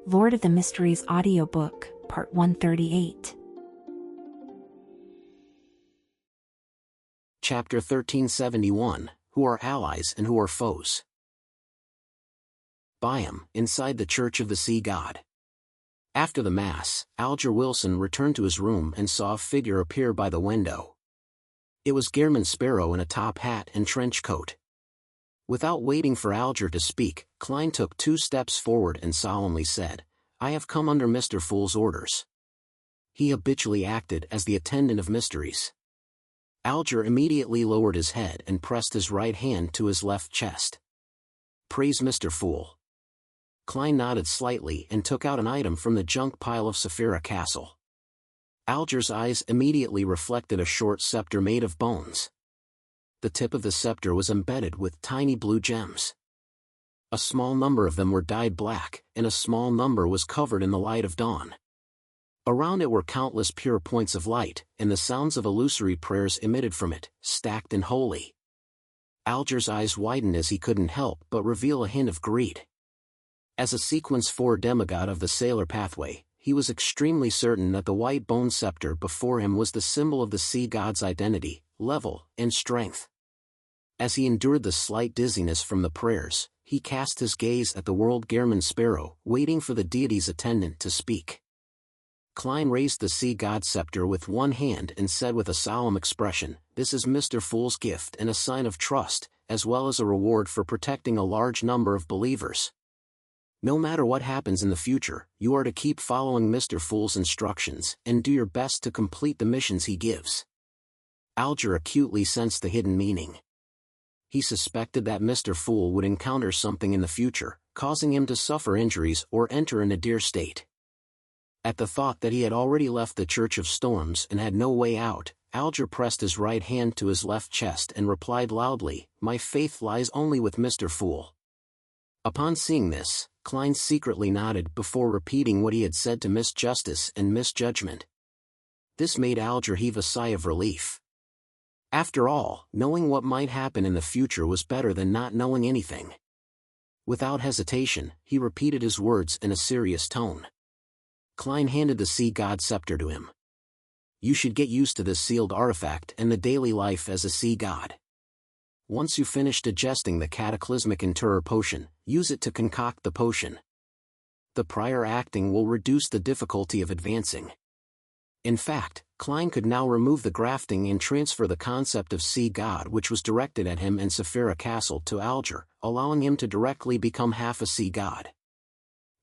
Lord of the Mysteries Audiobook, Part 138. Chapter 1371, Who Are Allies and Who Are Foes? Byam, inside the Church of the Sea God. After the Mass, Alger Wilson returned to his room and saw a figure appear by the window. It was Gearman Sparrow in a top hat and trench coat. Without waiting for Alger to speak, Klein took 2 steps forward and solemnly said, "I have come under Mr. Fool's orders." He habitually acted as the attendant of mysteries. Alger immediately lowered his head and pressed his right hand to his left chest. "Praise Mr. Fool." Klein nodded slightly and took out an item from the junk pile of Saphira Castle. Alger's eyes immediately reflected a short scepter made of bones. The tip of the scepter was embedded with tiny blue gems. A small number of them were dyed black, and a small number was covered in the light of dawn. Around it were countless pure points of light, and the sounds of illusory prayers emitted from it, stacked and holy. Alger's eyes widened as he couldn't help but reveal a hint of greed. As a Sequence 4 demigod of the Sailor Pathway, he was extremely certain that the white bone scepter before him was the symbol of the sea god's identity, level, and strength. As he endured the slight dizziness from the prayers, he cast his gaze at the world Gearman Sparrow, waiting for the deity's attendant to speak. Klein raised the sea god scepter with one hand and said with a solemn expression, "This is Mr. Fool's gift and a sign of trust, as well as a reward for protecting a large number of believers. No matter what happens in the future, you are to keep following Mr. Fool's instructions and do your best to complete the missions he gives." Alger acutely sensed the hidden meaning. He suspected that Mr. Fool would encounter something in the future, causing him to suffer injuries or enter a nadir state. At the thought that he had already left the Church of Storms and had no way out, Alger pressed his right hand to his left chest and replied loudly, "My faith lies only with Mr. Fool." Upon seeing this, Klein secretly nodded before repeating what he had said to Miss Justice and Miss Judgment. This made Alger heave a sigh of relief. After all, knowing what might happen in the future was better than not knowing anything. Without hesitation, he repeated his words in a serious tone. Klein handed the sea god scepter to him. "You should get used to this sealed artifact and the daily life as a sea god. Once you finish digesting the cataclysmic interror potion, use it to concoct the potion. The prior acting will reduce the difficulty of advancing." In fact, Klein could now remove the grafting and transfer the concept of sea god which was directed at him in Saphira Castle to Alger, allowing him to directly become half a sea god.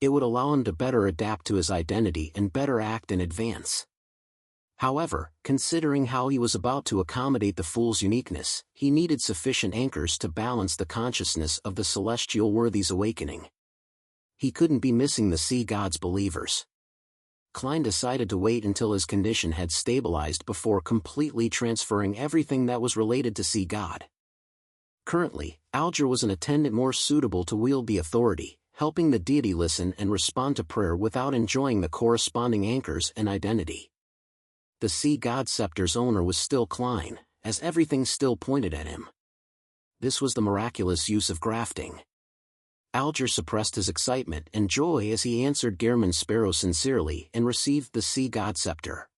It would allow him to better adapt to his identity and better act in advance. However, considering how he was about to accommodate the Fool's uniqueness, he needed sufficient anchors to balance the consciousness of the celestial worthy's awakening. He couldn't be missing the sea god's believers. Klein decided to wait until his condition had stabilized before completely transferring everything that was related to sea god. Currently, Alger was an attendant more suitable to wield the authority, helping the deity listen and respond to prayer without enjoying the corresponding anchors and identity. The sea god scepter's owner was still Klein, as everything still pointed at him. This was the miraculous use of grafting. Alger suppressed his excitement and joy as he answered Gearman Sparrow sincerely and received the sea god scepter.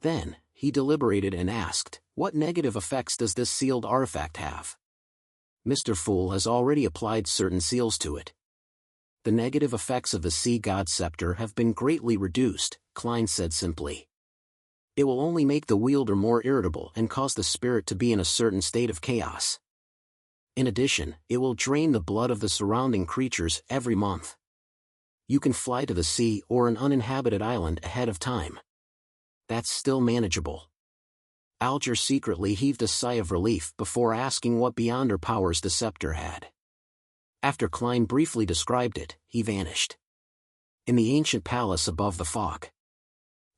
Then, he deliberated and asked, "What negative effects does this sealed artifact have?" "Mr. Fool has already applied certain seals to it. The negative effects of the sea god scepter have been greatly reduced," Klein said simply. "It will only make the wielder more irritable and cause the spirit to be in a certain state of chaos. In addition, it will drain the blood of the surrounding creatures every month. You can fly to the sea or an uninhabited island ahead of time. That's still manageable." Alger secretly heaved a sigh of relief before asking what beyonder powers the scepter had. After Klein briefly described it, he vanished. In the ancient palace above the fog.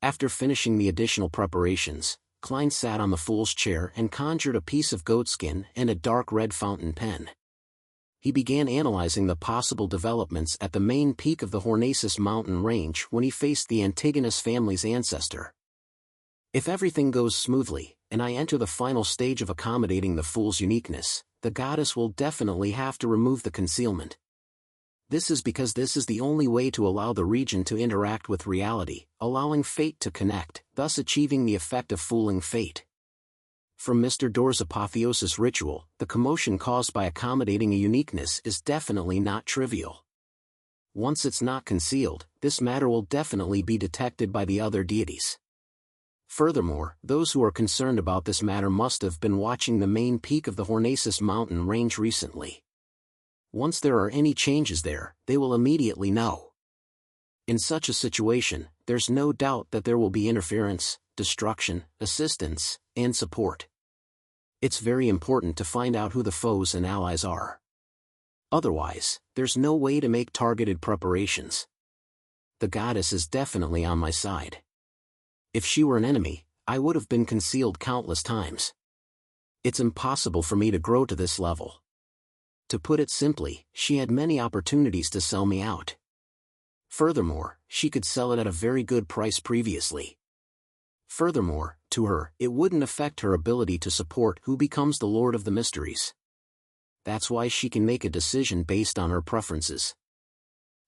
After finishing the additional preparations, Klein sat on the Fool's chair and conjured a piece of goatskin and a dark red fountain pen. He began analyzing the possible developments at the main peak of the Hornacis mountain range when he faced the Antigonus family's ancestor. "If everything goes smoothly, and I enter the final stage of accommodating the Fool's uniqueness, the goddess will definitely have to remove the concealment. This is because this is the only way to allow the region to interact with reality, allowing fate to connect, thus achieving the effect of fooling fate. From Mr. Door's apotheosis ritual, the commotion caused by accommodating a uniqueness is definitely not trivial. Once it's not concealed, this matter will definitely be detected by the other deities. Furthermore, those who are concerned about this matter must have been watching the main peak of the Hornacis mountain range recently. Once there are any changes there, they will immediately know. In such a situation, there's no doubt that there will be interference, destruction, assistance, and support. It's very important to find out who the foes and allies are. Otherwise, there's no way to make targeted preparations. The goddess is definitely on my side. If she were an enemy, I would have been concealed countless times. It's impossible for me to grow to this level. To put it simply, she had many opportunities to sell me out. Furthermore, she could sell it at a very good price previously. Furthermore, to her, it wouldn't affect her ability to support who becomes the Lord of the Mysteries. That's why she can make a decision based on her preferences.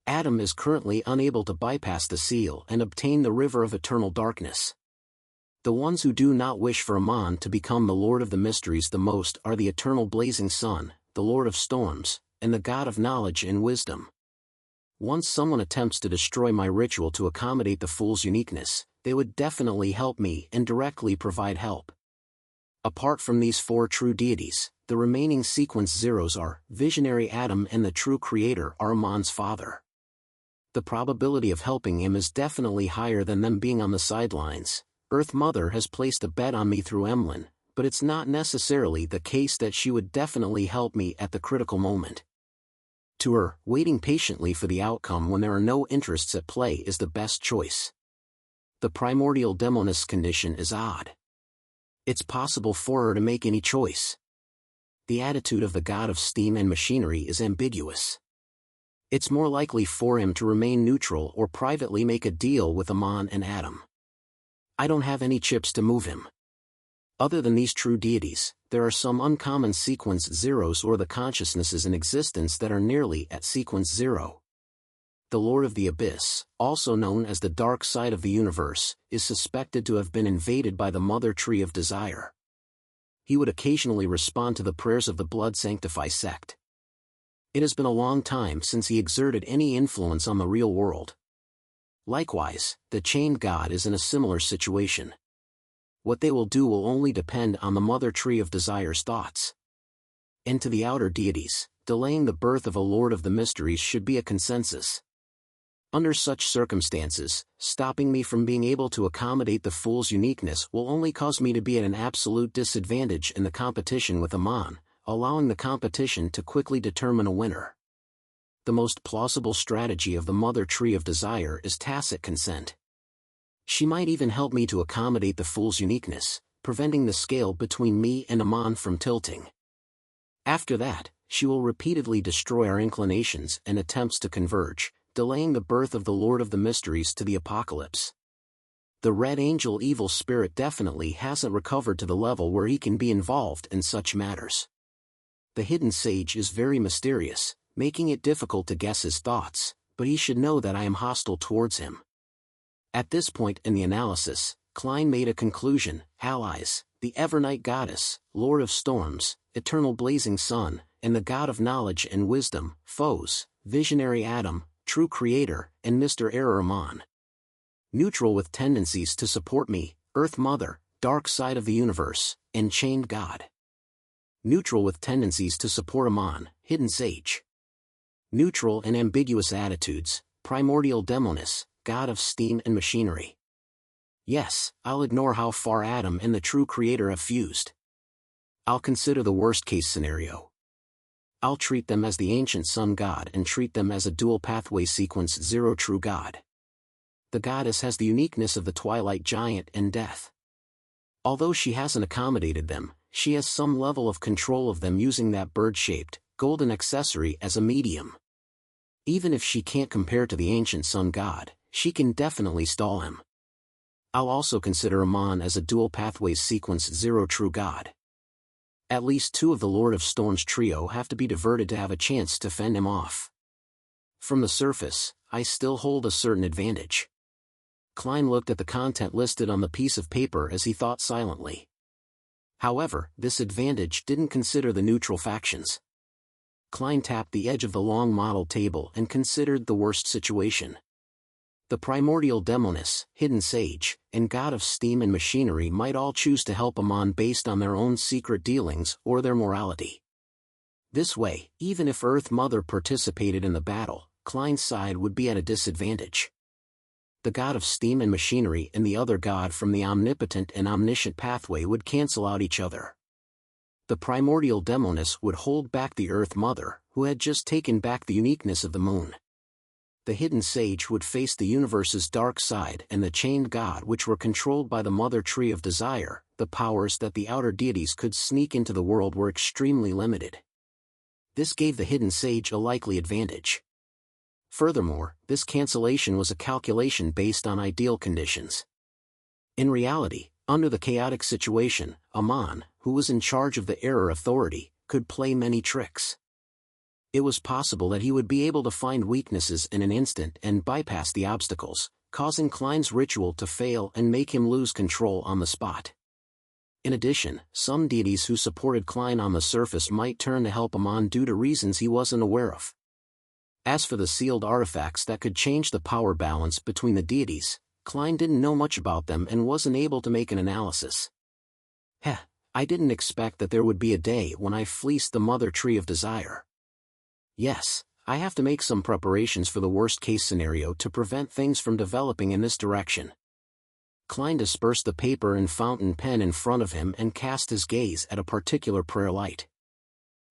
Adam is currently unable to bypass the seal and obtain the River of Eternal Darkness. The ones who do not wish for Amon to become the Lord of the Mysteries the most are the Eternal Blazing Sun, the Lord of Storms, and the God of Knowledge and Wisdom. Once someone attempts to destroy my ritual to accommodate the Fool's uniqueness, they would definitely help me and directly provide help. Apart from these four true deities, the remaining sequence zeros are Visionary Adam, and the true creator are Amon's father. The probability of helping him is definitely higher than them being on the sidelines. Earth Mother has placed a bet on me through Emlyn, but it's not necessarily the case that she would definitely help me at the critical moment. To her, waiting patiently for the outcome when there are no interests at play is the best choice. The primordial demoness condition is odd. It's possible for her to make any choice. The attitude of the god of steam and machinery is ambiguous. It's more likely for him to remain neutral or privately make a deal with Amon and Adam. I don't have any chips to move him. Other than these true deities, there are some uncommon sequence zeros or the consciousnesses in existence that are nearly at sequence zero. The Lord of the Abyss, also known as the dark side of the universe, is suspected to have been invaded by the Mother Tree of Desire. He would occasionally respond to the prayers of the Blood Sanctify sect. It has been a long time since he exerted any influence on the real world. Likewise, the Chained God is in a similar situation. What they will do will only depend on the Mother Tree of Desire's thoughts. And to the outer deities, delaying the birth of a Lord of the Mysteries should be a consensus. Under such circumstances, stopping me from being able to accommodate the Fool's uniqueness will only cause me to be at an absolute disadvantage in the competition with Amon, allowing the competition to quickly determine a winner. The most plausible strategy of the Mother Tree of Desire is tacit consent. She might even help me to accommodate the Fool's uniqueness, preventing the scale between me and Amon from tilting. After that, she will repeatedly destroy our inclinations and attempts to converge, delaying the birth of the Lord of the Mysteries to the apocalypse. The Red Angel evil spirit definitely hasn't recovered to the level where he can be involved in such matters. The hidden sage is very mysterious, making it difficult to guess his thoughts, but he should know that I am hostile towards him. At this point in the analysis, Klein made a conclusion: allies, the Evernight Goddess, Lord of Storms, Eternal Blazing Sun, and the God of Knowledge and Wisdom; foes, Visionary Adam, True Creator, and Mr. Error Amon. Neutral with tendencies to support me, Earth Mother, Dark Side of the Universe, and Chained God. Neutral with tendencies to support Amon, Hidden Sage. Neutral and ambiguous attitudes, Primordial Demoness, God of Steam and Machinery. Yes, I'll ignore how far Adam and the True Creator have fused. I'll consider the worst-case scenario. I'll treat them as the ancient Sun God and treat them as a dual pathway sequence zero true God. The goddess has the uniqueness of the Twilight Giant and Death. Although she hasn't accommodated them, she has some level of control of them using that bird-shaped, golden accessory as a medium. Even if she can't compare to the ancient Sun God, she can definitely stall him. I'll also consider Amon as a dual pathways sequence zero true God. At least two of the Lord of Storms trio have to be diverted to have a chance to fend him off. From the surface, I still hold a certain advantage. Klein looked at the content listed on the piece of paper as he thought silently. However, this advantage didn't consider the neutral factions. Klein tapped the edge of the long model table and considered the worst situation. The primordial demoness, hidden sage, and god of steam and machinery might all choose to help Amon based on their own secret dealings or their morality. This way, even if Earth Mother participated in the battle, Klein's side would be at a disadvantage. The god of steam and machinery and the other god from the omnipotent and omniscient pathway would cancel out each other. The primordial demoness would hold back the Earth Mother, who had just taken back the uniqueness of the moon. The hidden sage would face the universe's dark side and the chained god, which were controlled by the mother tree of desire. The powers that the outer deities could sneak into the world were extremely limited. This gave the hidden sage a likely advantage. Furthermore, this cancellation was a calculation based on ideal conditions. In reality, under the chaotic situation, Amon, who was in charge of the error authority, could play many tricks. It was possible that he would be able to find weaknesses in an instant and bypass the obstacles, causing Klein's ritual to fail and make him lose control on the spot. In addition, some deities who supported Klein on the surface might turn to help Amon due to reasons he wasn't aware of. As for the sealed artifacts that could change the power balance between the deities, Klein didn't know much about them and wasn't able to make an analysis. I didn't expect that there would be a day when I fleeced the mother tree of desire. Yes, I have to make some preparations for the worst-case scenario to prevent things from developing in this direction. Klein dispersed the paper and fountain pen in front of him and cast his gaze at a particular prayer light.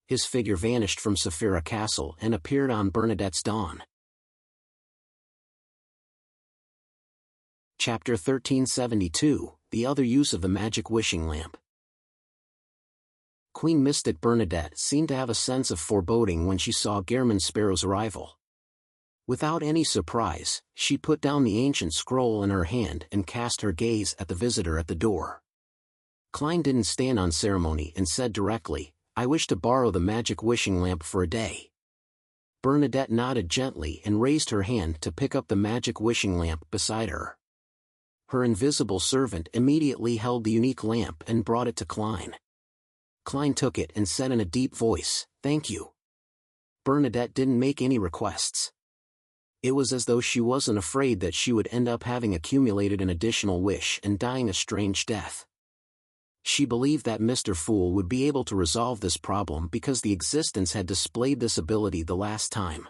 His figure vanished from Saphira Castle and appeared on Bernadette's dawn. Chapter 1372, The Other Use of the Magic Wishing Lamp. Queen Mystic Bernadette seemed to have a sense of foreboding when she saw Gehrman Sparrow's arrival. Without any surprise, she put down the ancient scroll in her hand and cast her gaze at the visitor at the door. Klein didn't stand on ceremony and said directly, "I wish to borrow the magic wishing lamp for a day." Bernadette nodded gently and raised her hand to pick up the magic wishing lamp beside her. Her invisible servant immediately held the unique lamp and brought it to Klein. Klein took it and said in a deep voice, "Thank you." Bernadette didn't make any requests. It was as though she wasn't afraid that she would end up having accumulated an additional wish and dying a strange death. She believed that Mr. Fool would be able to resolve this problem because the existence had displayed this ability the last time.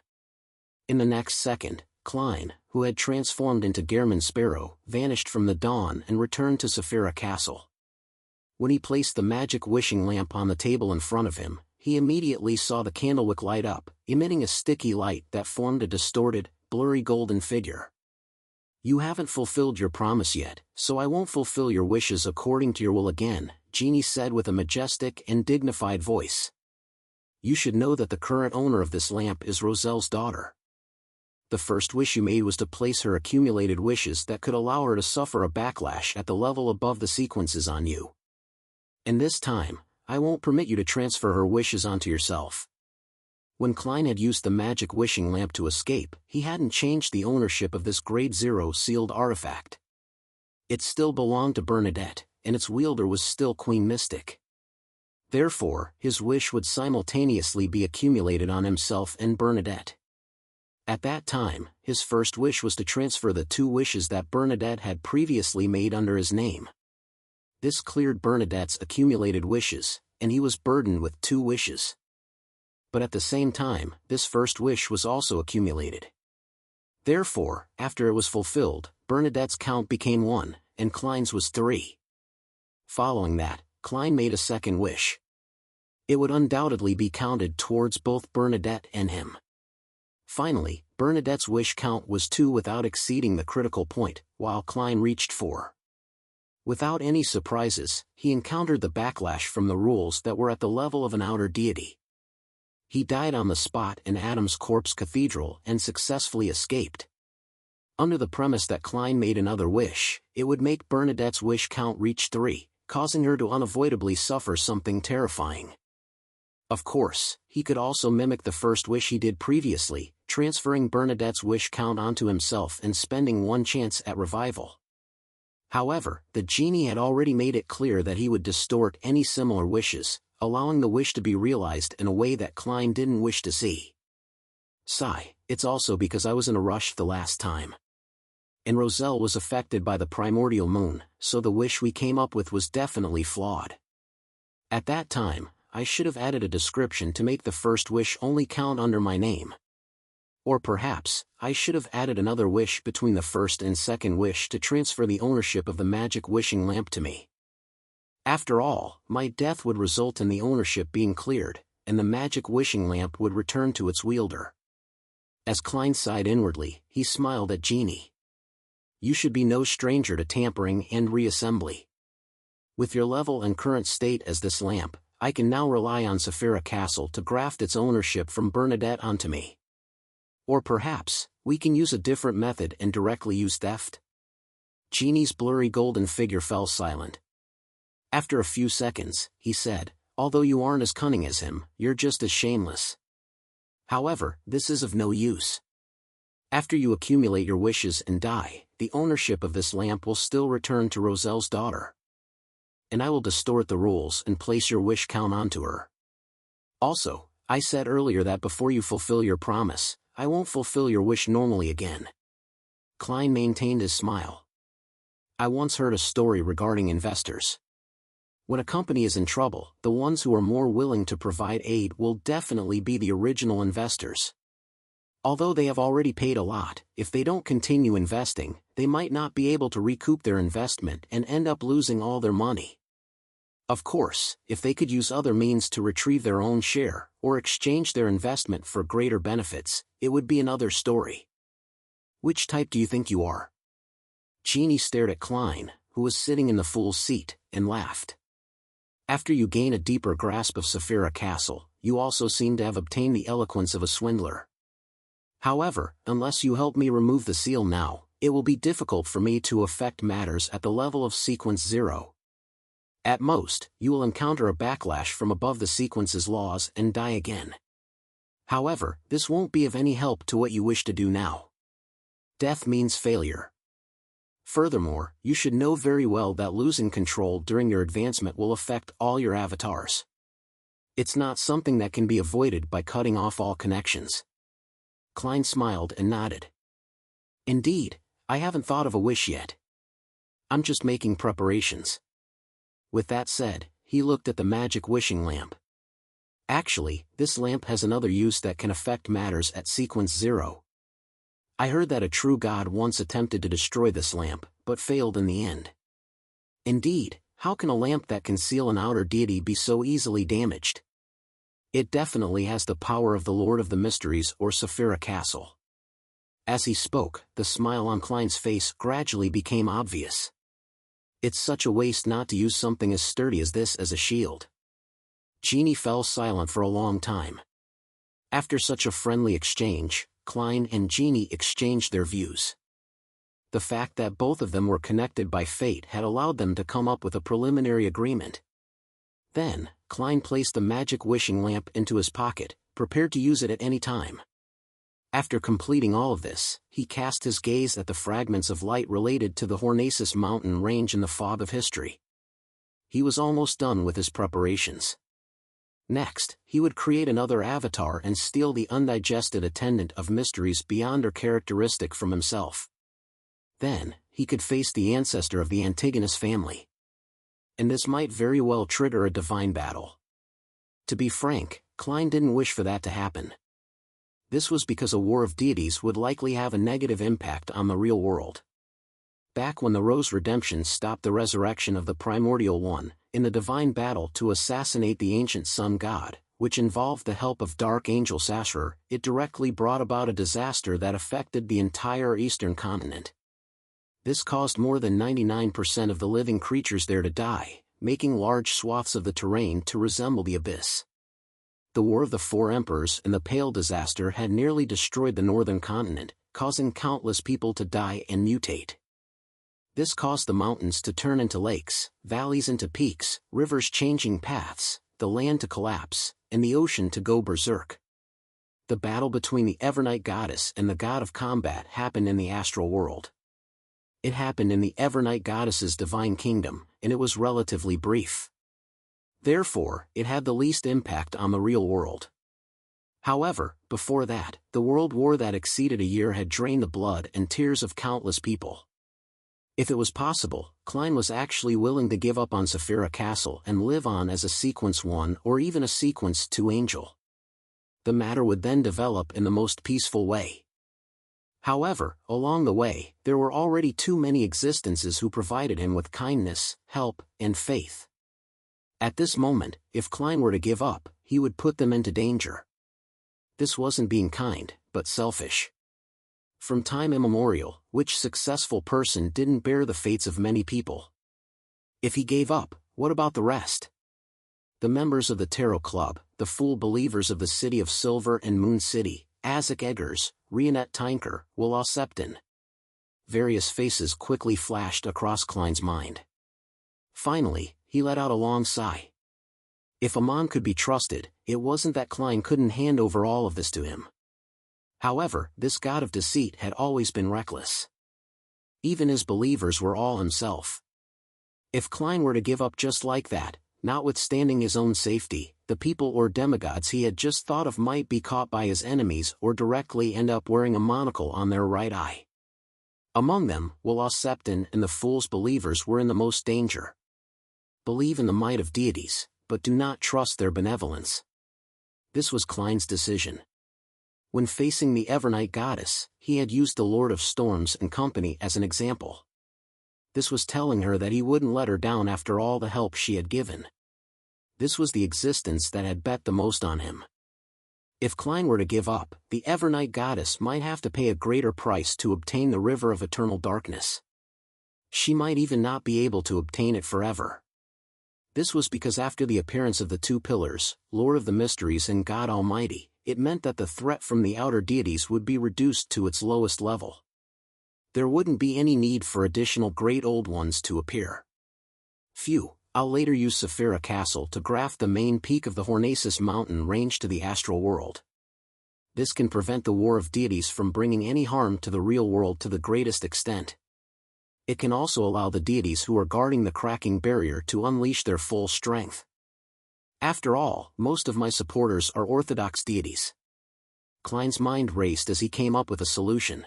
In the next second, Klein, who had transformed into Gehrman Sparrow, vanished from the dawn and returned to Saphira Castle. When he placed the magic wishing lamp on the table in front of him, he immediately saw the candlewick light up, emitting a sticky light that formed a distorted, blurry golden figure. "You haven't fulfilled your promise yet, so I won't fulfill your wishes according to your will again," Genie said with a majestic and dignified voice. "You should know that the current owner of this lamp is Roselle's daughter. The first wish you made was to place her accumulated wishes that could allow her to suffer a backlash at the level above the sequences on you. And this time, I won't permit you to transfer her wishes onto yourself." When Klein had used the magic wishing lamp to escape, he hadn't changed the ownership of this Grade 0 sealed artifact. It still belonged to Bernadette, and its wielder was still Queen Mystic. Therefore, his wish would simultaneously be accumulated on himself and Bernadette. At that time, his first wish was to transfer the 2 wishes that Bernadette had previously made under his name. This cleared Bernadette's accumulated wishes, and he was burdened with 2 wishes. But at the same time, this first wish was also accumulated. Therefore, after it was fulfilled, Bernadette's count became 1, and Klein's was 3. Following that, Klein made a second wish. It would undoubtedly be counted towards both Bernadette and him. Finally, Bernadette's wish count was 2 without exceeding the critical point, while Klein reached 4. Without any surprises, he encountered the backlash from the rules that were at the level of an outer deity. He died on the spot in Adam's Corpse Cathedral and successfully escaped. Under the premise that Klein made another wish, it would make Bernadette's wish count reach 3, causing her to unavoidably suffer something terrifying. Of course, he could also mimic the first wish he did previously, transferring Bernadette's wish count onto himself and spending one chance at revival. However, the genie had already made it clear that he would distort any similar wishes, allowing the wish to be realized in a way that Klein didn't wish to see. Sigh, it's also because I was in a rush the last time. And Roselle was affected by the primordial moon, so the wish we came up with was definitely flawed. At that time, I should have added a description to make the first wish only count under my name. Or perhaps, I should have added another wish between the first and second wish to transfer the ownership of the magic wishing lamp to me. After all, my death would result in the ownership being cleared, and the magic wishing lamp would return to its wielder. As Klein sighed inwardly, he smiled at Genie. You should be no stranger to tampering and reassembly. With your level and current state as this lamp, I can now rely on Saphira Castle to graft its ownership from Bernadette onto me. Or perhaps, we can use a different method and directly use theft? Genie's blurry golden figure fell silent. After a few seconds, he said, although you aren't as cunning as him, you're just as shameless. However, this is of no use. After you accumulate your wishes and die, the ownership of this lamp will still return to Roselle's daughter. And I will distort the rules and place your wish count onto her. Also, I said earlier that before you fulfill your promise, I won't fulfill your wish normally again. Klein maintained his smile. I once heard a story regarding investors. When a company is in trouble, the ones who are more willing to provide aid will definitely be the original investors. Although they have already paid a lot, if they don't continue investing, they might not be able to recoup their investment and end up losing all their money. Of course, if they could use other means to retrieve their own share, or exchange their investment for greater benefits, it would be another story. Which type do you think you are? Genie stared at Klein, who was sitting in the fool's seat, and laughed. After you gain a deeper grasp of Saphira Castle, you also seem to have obtained the eloquence of a swindler. However, unless you help me remove the seal now, it will be difficult for me to affect matters at the level of Sequence 0. At most, you will encounter a backlash from above the sequence's laws and die again. However, this won't be of any help to what you wish to do now. Death means failure. Furthermore, you should know very well that losing control during your advancement will affect all your avatars. It's not something that can be avoided by cutting off all connections. Klein smiled and nodded. Indeed, I haven't thought of a wish yet. I'm just making preparations. With that said, he looked at the magic wishing lamp. Actually, this lamp has another use that can affect matters at Sequence 0. I heard that a true god once attempted to destroy this lamp, but failed in the end. Indeed, how can a lamp that can seal an outer deity be so easily damaged? It definitely has the power of the Lord of the Mysteries or Saphira Castle. As he spoke, the smile on Klein's face gradually became obvious. It's such a waste not to use something as sturdy as this as a shield. Genie fell silent for a long time. After such a friendly exchange, Klein and Genie exchanged their views. The fact that both of them were connected by fate had allowed them to come up with a preliminary agreement. Then, Klein placed the magic wishing lamp into his pocket, prepared to use it at any time. After completing all of this, he cast his gaze at the fragments of light related to the Hornacis mountain range in the fog of history. He was almost done with his preparations. Next, he would create another avatar and steal the undigested attendant of mysteries beyond or characteristic from himself. Then, he could face the ancestor of the Antigonus family. And this might very well trigger a divine battle. To be frank, Klein didn't wish for that to happen. This was because a war of deities would likely have a negative impact on the real world. Back when the Rose Redemption stopped the resurrection of the Primordial One, in the divine battle to assassinate the ancient sun god, which involved the help of Dark Angel Sassurer, it directly brought about a disaster that affected the entire eastern continent. This caused more than 99% of the living creatures there to die, making large swaths of the terrain to resemble the abyss. The War of the Four Emperors and the Pale disaster had nearly destroyed the northern continent, causing countless people to die and mutate. This caused the mountains to turn into lakes, valleys into peaks, rivers changing paths, the land to collapse, and the ocean to go berserk. the battle between the Evernight goddess and the god of combat happened in the astral world. It happened in the Evernight goddess's divine kingdom, and it was relatively brief. Therefore, it had the least impact on the real world. However, before that, the world war that exceeded a year had drained the blood and tears of countless people. If it was possible, Klein was actually willing to give up on Saphira Castle and live on as a Sequence 1 or even a Sequence 2 angel. The matter would then develop in the most peaceful way. However, along the way, there were already too many existences who provided him with kindness, help, and faith. At this moment, if Klein were to give up, he would put them into danger. This wasn't being kind, but selfish. From time immemorial, which successful person didn't bear the fates of many people? If he gave up, what about the rest? The members of the Tarot Club, the Fool Believers of the City of Silver and Moon City, Azek Eggers, Rionette Tinker, Willow Septon. Various faces quickly flashed across Klein's mind. Finally, he let out a long sigh. If Amon could be trusted, it wasn't that Klein couldn't hand over all of this to him. However, this god of deceit had always been reckless. Even his believers were all himself. If Klein were to give up just like that, notwithstanding his own safety, the people or demigods he had just thought of might be caught by his enemies or directly end up wearing a monocle on their right eye. Among them, Willow Septon and the Fool's believers were in the most danger. Believe in the might of deities, but do not trust their benevolence. This was Klein's decision. When facing the Evernight goddess, he had used the Lord of Storms and company as an example. This was telling her that he wouldn't let her down after all the help she had given. This was the existence that had bet the most on him. If Klein were to give up, the Evernight goddess might have to pay a greater price to obtain the River of Eternal Darkness. She might even not be able to obtain it forever. This was because after the appearance of the two pillars, Lord of the Mysteries and God Almighty, it meant that the threat from the outer deities would be reduced to its lowest level. There wouldn't be any need for additional great old ones to appear. Phew, I'll later use Saphira Castle to graft the main peak of the Hornacis mountain range to the astral world. This can prevent the war of deities from bringing any harm to the real world to the greatest extent. It can also allow the deities who are guarding the cracking barrier to unleash their full strength. After all, most of my supporters are orthodox deities. Klein's mind raced as he came up with a solution.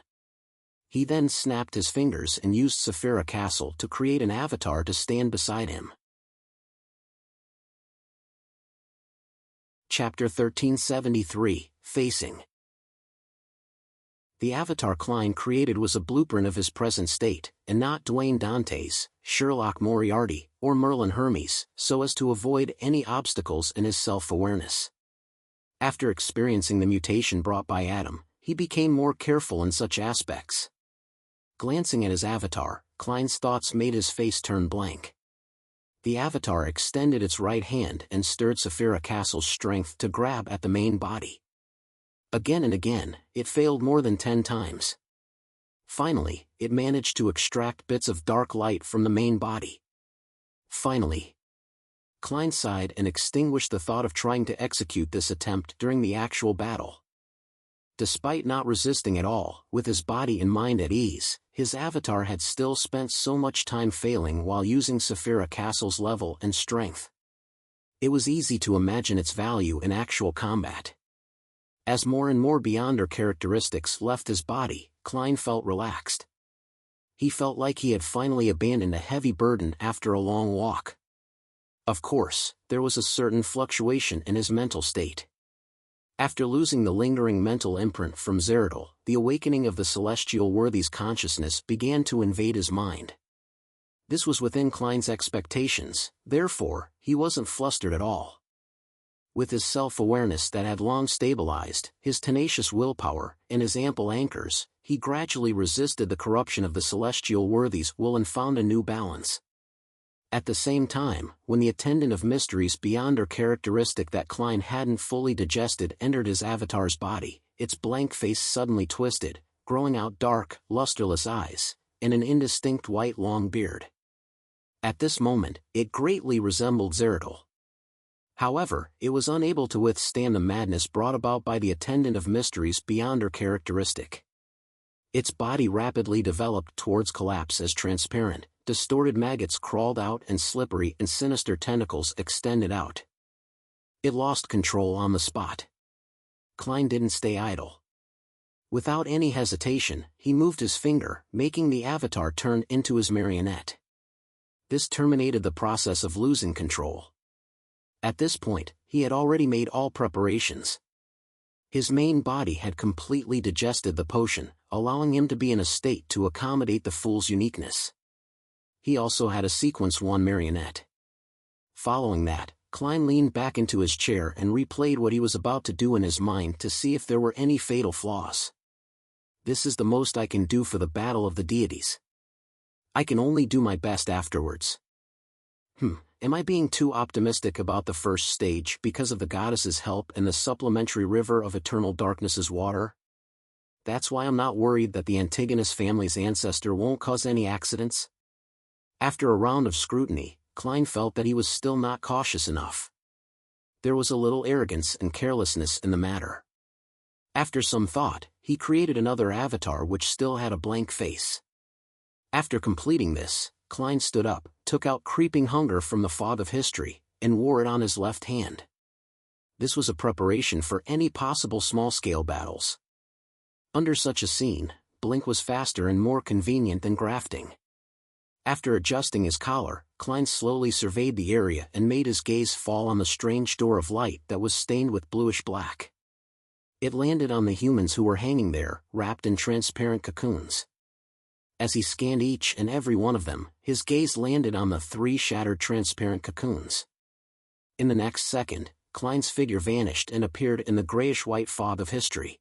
He then snapped his fingers and used Saphira Castle to create an avatar to stand beside him. Chapter 1373, Facing. The avatar Klein created was a blueprint of his present state, and not Dwayne Dante's, Sherlock Moriarty, or Merlin Hermes, so as to avoid any obstacles in his self-awareness. After experiencing the mutation brought by Adam, he became more careful in such aspects. Glancing at his avatar, Klein's thoughts made his face turn blank. The avatar extended its right hand and stirred Saphira Castle's strength to grab at the main body. Again and again, it failed more than 10 times. Finally, it managed to extract bits of dark light from the main body. Finally, Klein sighed and extinguished the thought of trying to execute this attempt during the actual battle. Despite not resisting at all, with his body and mind at ease, his avatar had still spent so much time failing while using Saphira Castle's level and strength. It was easy to imagine its value in actual combat. As more and more Beyonder characteristics left his body, Klein felt relaxed. He felt like he had finally abandoned a heavy burden after a long walk. Of course, there was a certain fluctuation in his mental state. After losing the lingering mental imprint from Zeradol, the awakening of the celestial worthy's consciousness began to invade his mind. This was within Klein's expectations, therefore, he wasn't flustered at all. With his self-awareness that had long stabilized, his tenacious willpower, and his ample anchors, he gradually resisted the corruption of the celestial worthy's will and found a new balance. At the same time, when the attendant of mysteries Beyonder characteristic that Klein hadn't fully digested entered his avatar's body, its blank face suddenly twisted, growing out dark, lusterless eyes, and an indistinct white long beard. At this moment, it greatly resembled Zeradol. However, it was unable to withstand the madness brought about by the attendant of mysteries beyond her characteristic. Its body rapidly developed towards collapse as transparent, distorted maggots crawled out and slippery and sinister tentacles extended out. It lost control on the spot. Klein didn't stay idle. Without any hesitation, he moved his finger, making the avatar turn into his marionette. This terminated the process of losing control. At this point, he had already made all preparations. His main body had completely digested the potion, allowing him to be in a state to accommodate the fool's uniqueness. He also had a Sequence 1 marionette. Following that, Klein leaned back into his chair and replayed what he was about to do in his mind to see if there were any fatal flaws. This is the most I can do for the battle of the deities. I can only do my best afterwards. Am I being too optimistic about the first stage because of the goddess's help and the supplementary river of eternal darkness's water? That's why I'm not worried that the Antigonus family's ancestor won't cause any accidents? After a round of scrutiny, Klein felt that he was still not cautious enough. There was a little arrogance and carelessness in the matter. After some thought, he created another avatar which still had a blank face. After completing this, Klein stood up, took out Creeping Hunger from the fog of history, and wore it on his left hand. This was a preparation for any possible small-scale battles. Under such a scene, Blink was faster and more convenient than grafting. After adjusting his collar, Klein slowly surveyed the area and made his gaze fall on the strange door of light that was stained with bluish-black. It landed on the humans who were hanging there, wrapped in transparent cocoons. As he scanned each and every one of them, his gaze landed on the 3 shattered transparent cocoons. In the next second, Klein's figure vanished and appeared in the grayish-white fog of history.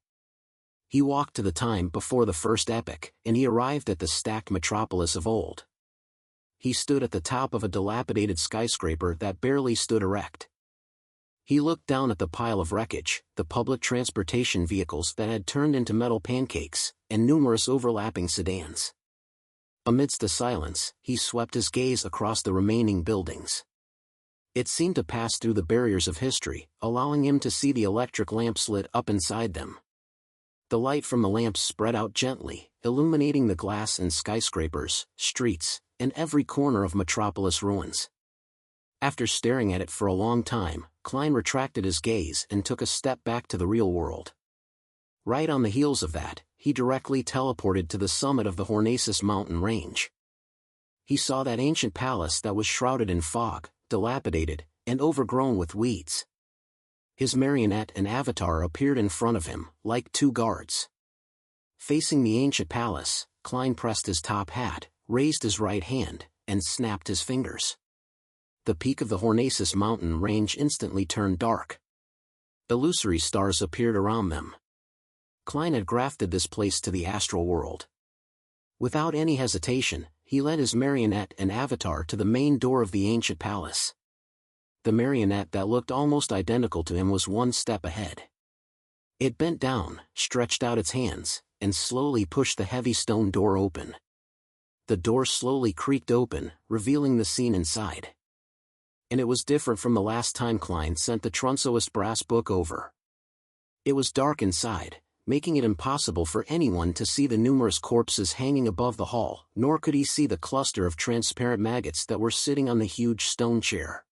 He walked to the time before the first epoch, and he arrived at the stacked metropolis of old. He stood at the top of a dilapidated skyscraper that barely stood erect. He looked down at the pile of wreckage, the public transportation vehicles that had turned into metal pancakes, and numerous overlapping sedans. Amidst the silence, he swept his gaze across the remaining buildings. It seemed to pass through the barriers of history, allowing him to see the electric lamps lit up inside them. The light from the lamps spread out gently, illuminating the glass and skyscrapers, streets, and every corner of Metropolis ruins. After staring at it for a long time, Klein retracted his gaze and took a step back to the real world. Right on the heels of that, he directly teleported to the summit of the Hornacis mountain range. He saw that ancient palace that was shrouded in fog, dilapidated, and overgrown with weeds. His marionette and avatar appeared in front of him, like 2 guards. Facing the ancient palace, Klein pressed his top hat, raised his right hand, and snapped his fingers. The peak of the Hornacis mountain range instantly turned dark. Illusory stars appeared around them. Klein had grafted this place to the astral world. Without any hesitation, he led his marionette and avatar to the main door of the ancient palace. The marionette that looked almost identical to him was 1 step ahead. It bent down, stretched out its hands, and slowly pushed the heavy stone door open. The door slowly creaked open, revealing the scene inside. And it was different from the last time Klein sent the Trunsoist brass book over. It was dark inside, making it impossible for anyone to see the numerous corpses hanging above the hall, nor could he see the cluster of transparent maggots that were sitting on the huge stone chair.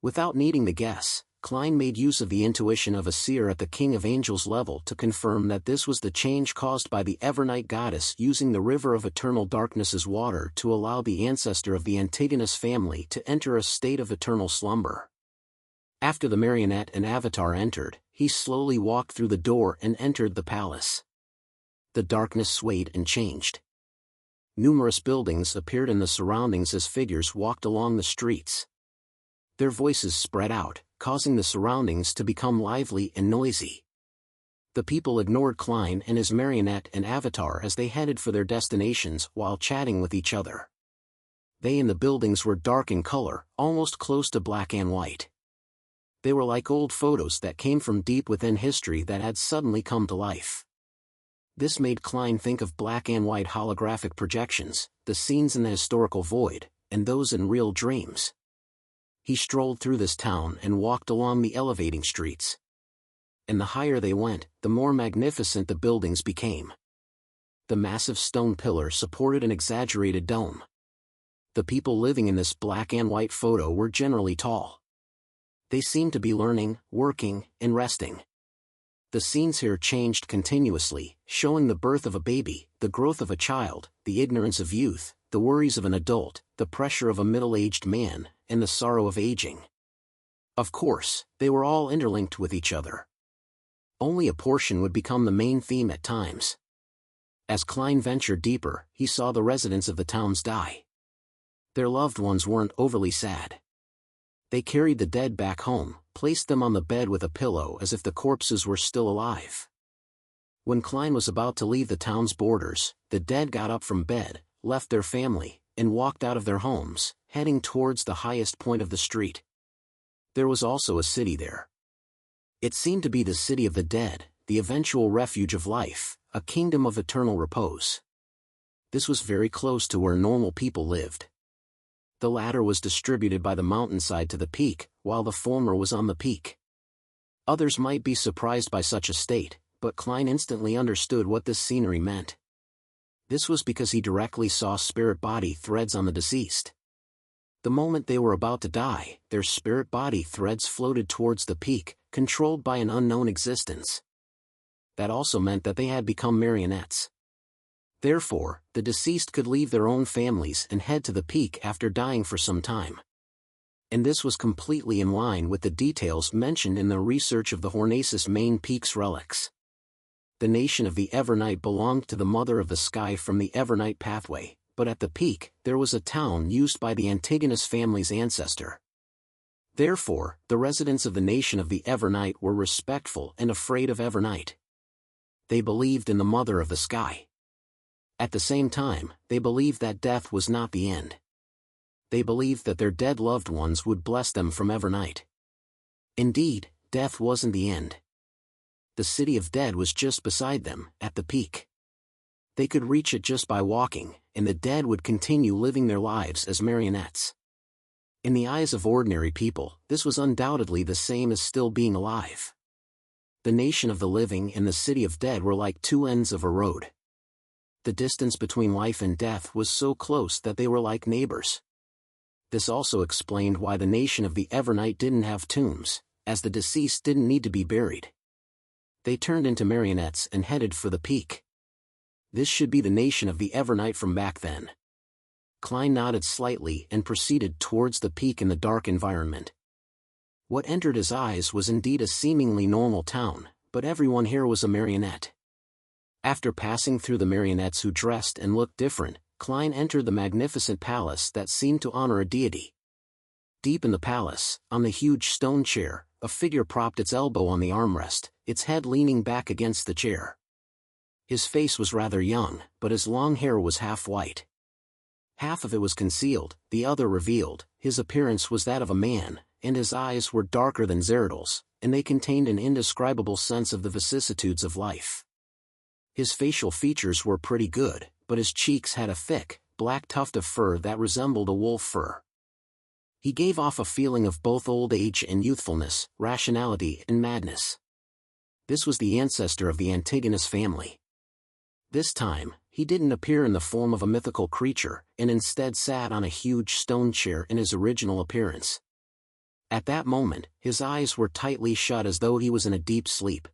Without needing to guess, Klein made use of the intuition of a seer at the King of Angels level to confirm that this was the change caused by the Evernight goddess using the river of eternal darkness's water to allow the ancestor of the Antigonus family to enter a state of eternal slumber. After the marionette and avatar entered, he slowly walked through the door and entered the palace. The darkness swayed and changed. Numerous buildings appeared in the surroundings as figures walked along the streets. Their voices spread out, causing the surroundings to become lively and noisy. The people ignored Klein and his marionette and avatar as they headed for their destinations while chatting with each other. They and the buildings were dark in color, almost close to black and white. They were like old photos that came from deep within history that had suddenly come to life. This made Klein think of black and white holographic projections, the scenes in the historical void, and those in real dreams. He strolled through this town and walked along the elevating streets. And the higher they went, the more magnificent the buildings became. The massive stone pillar supported an exaggerated dome. The people living in this black and white photo were generally tall. They seemed to be learning, working, and resting. The scenes here changed continuously, showing the birth of a baby, the growth of a child, the ignorance of youth, the worries of an adult, the pressure of a middle-aged man, and the sorrow of aging. Of course, they were all interlinked with each other. Only a portion would become the main theme at times. As Klein ventured deeper, he saw the residents of the towns die. Their loved ones weren't overly sad. They carried the dead back home, placed them on the bed with a pillow as if the corpses were still alive. When Klein was about to leave the town's borders, the dead got up from bed, left their family, and walked out of their homes, heading towards the highest point of the street. There was also a city there. It seemed to be the city of the dead, the eventual refuge of life, a kingdom of eternal repose. This was very close to where normal people lived. The latter was distributed by the mountainside to the peak, while the former was on the peak. Others might be surprised by such a state, but Klein instantly understood what this scenery meant. This was because he directly saw spirit body threads on the deceased. The moment they were about to die, their spirit body threads floated towards the peak, controlled by an unknown existence. That also meant that they had become marionettes. Therefore, the deceased could leave their own families and head to the peak after dying for some time. And this was completely in line with the details mentioned in the research of the Hornacis main peak's relics. The nation of the Evernight belonged to the Mother of the Sky from the Evernight pathway, but at the peak, there was a town used by the Antigonus family's ancestor. Therefore, the residents of the nation of the Evernight were respectful and afraid of Evernight. They believed in the Mother of the Sky. At the same time, they believed that death was not the end. They believed that their dead loved ones would bless them from Evernight. Indeed, death wasn't the end. The city of dead was just beside them, at the peak. They could reach it just by walking, and the dead would continue living their lives as marionettes. In the eyes of ordinary people, this was undoubtedly the same as still being alive. The nation of the living and the city of dead were like two ends of a road. The distance between life and death was so close that they were like neighbors. This also explained why the nation of the Evernight didn't have tombs, as the deceased didn't need to be buried. They turned into marionettes and headed for the peak. This should be the nation of the Evernight from back then. Klein nodded slightly and proceeded towards the peak in the dark environment. What entered his eyes was indeed a seemingly normal town, but everyone here was a marionette. After passing through the marionettes who dressed and looked different, Klein entered the magnificent palace that seemed to honor a deity. Deep in the palace, on the huge stone chair, a figure propped its elbow on the armrest, its head leaning back against the chair. His face was rather young, but his long hair was half white. Half of it was concealed, the other revealed. His appearance was that of a man, and his eyes were darker than Zeradal's, and they contained an indescribable sense of the vicissitudes of life. His facial features were pretty good, but his cheeks had a thick, black tuft of fur that resembled a wolf fur. He gave off a feeling of both old age and youthfulness, rationality and madness. This was the ancestor of the Antigonus family. This time, he didn't appear in the form of a mythical creature, and instead sat on a huge stone chair in his original appearance. At that moment, his eyes were tightly shut as though he was in a deep sleep.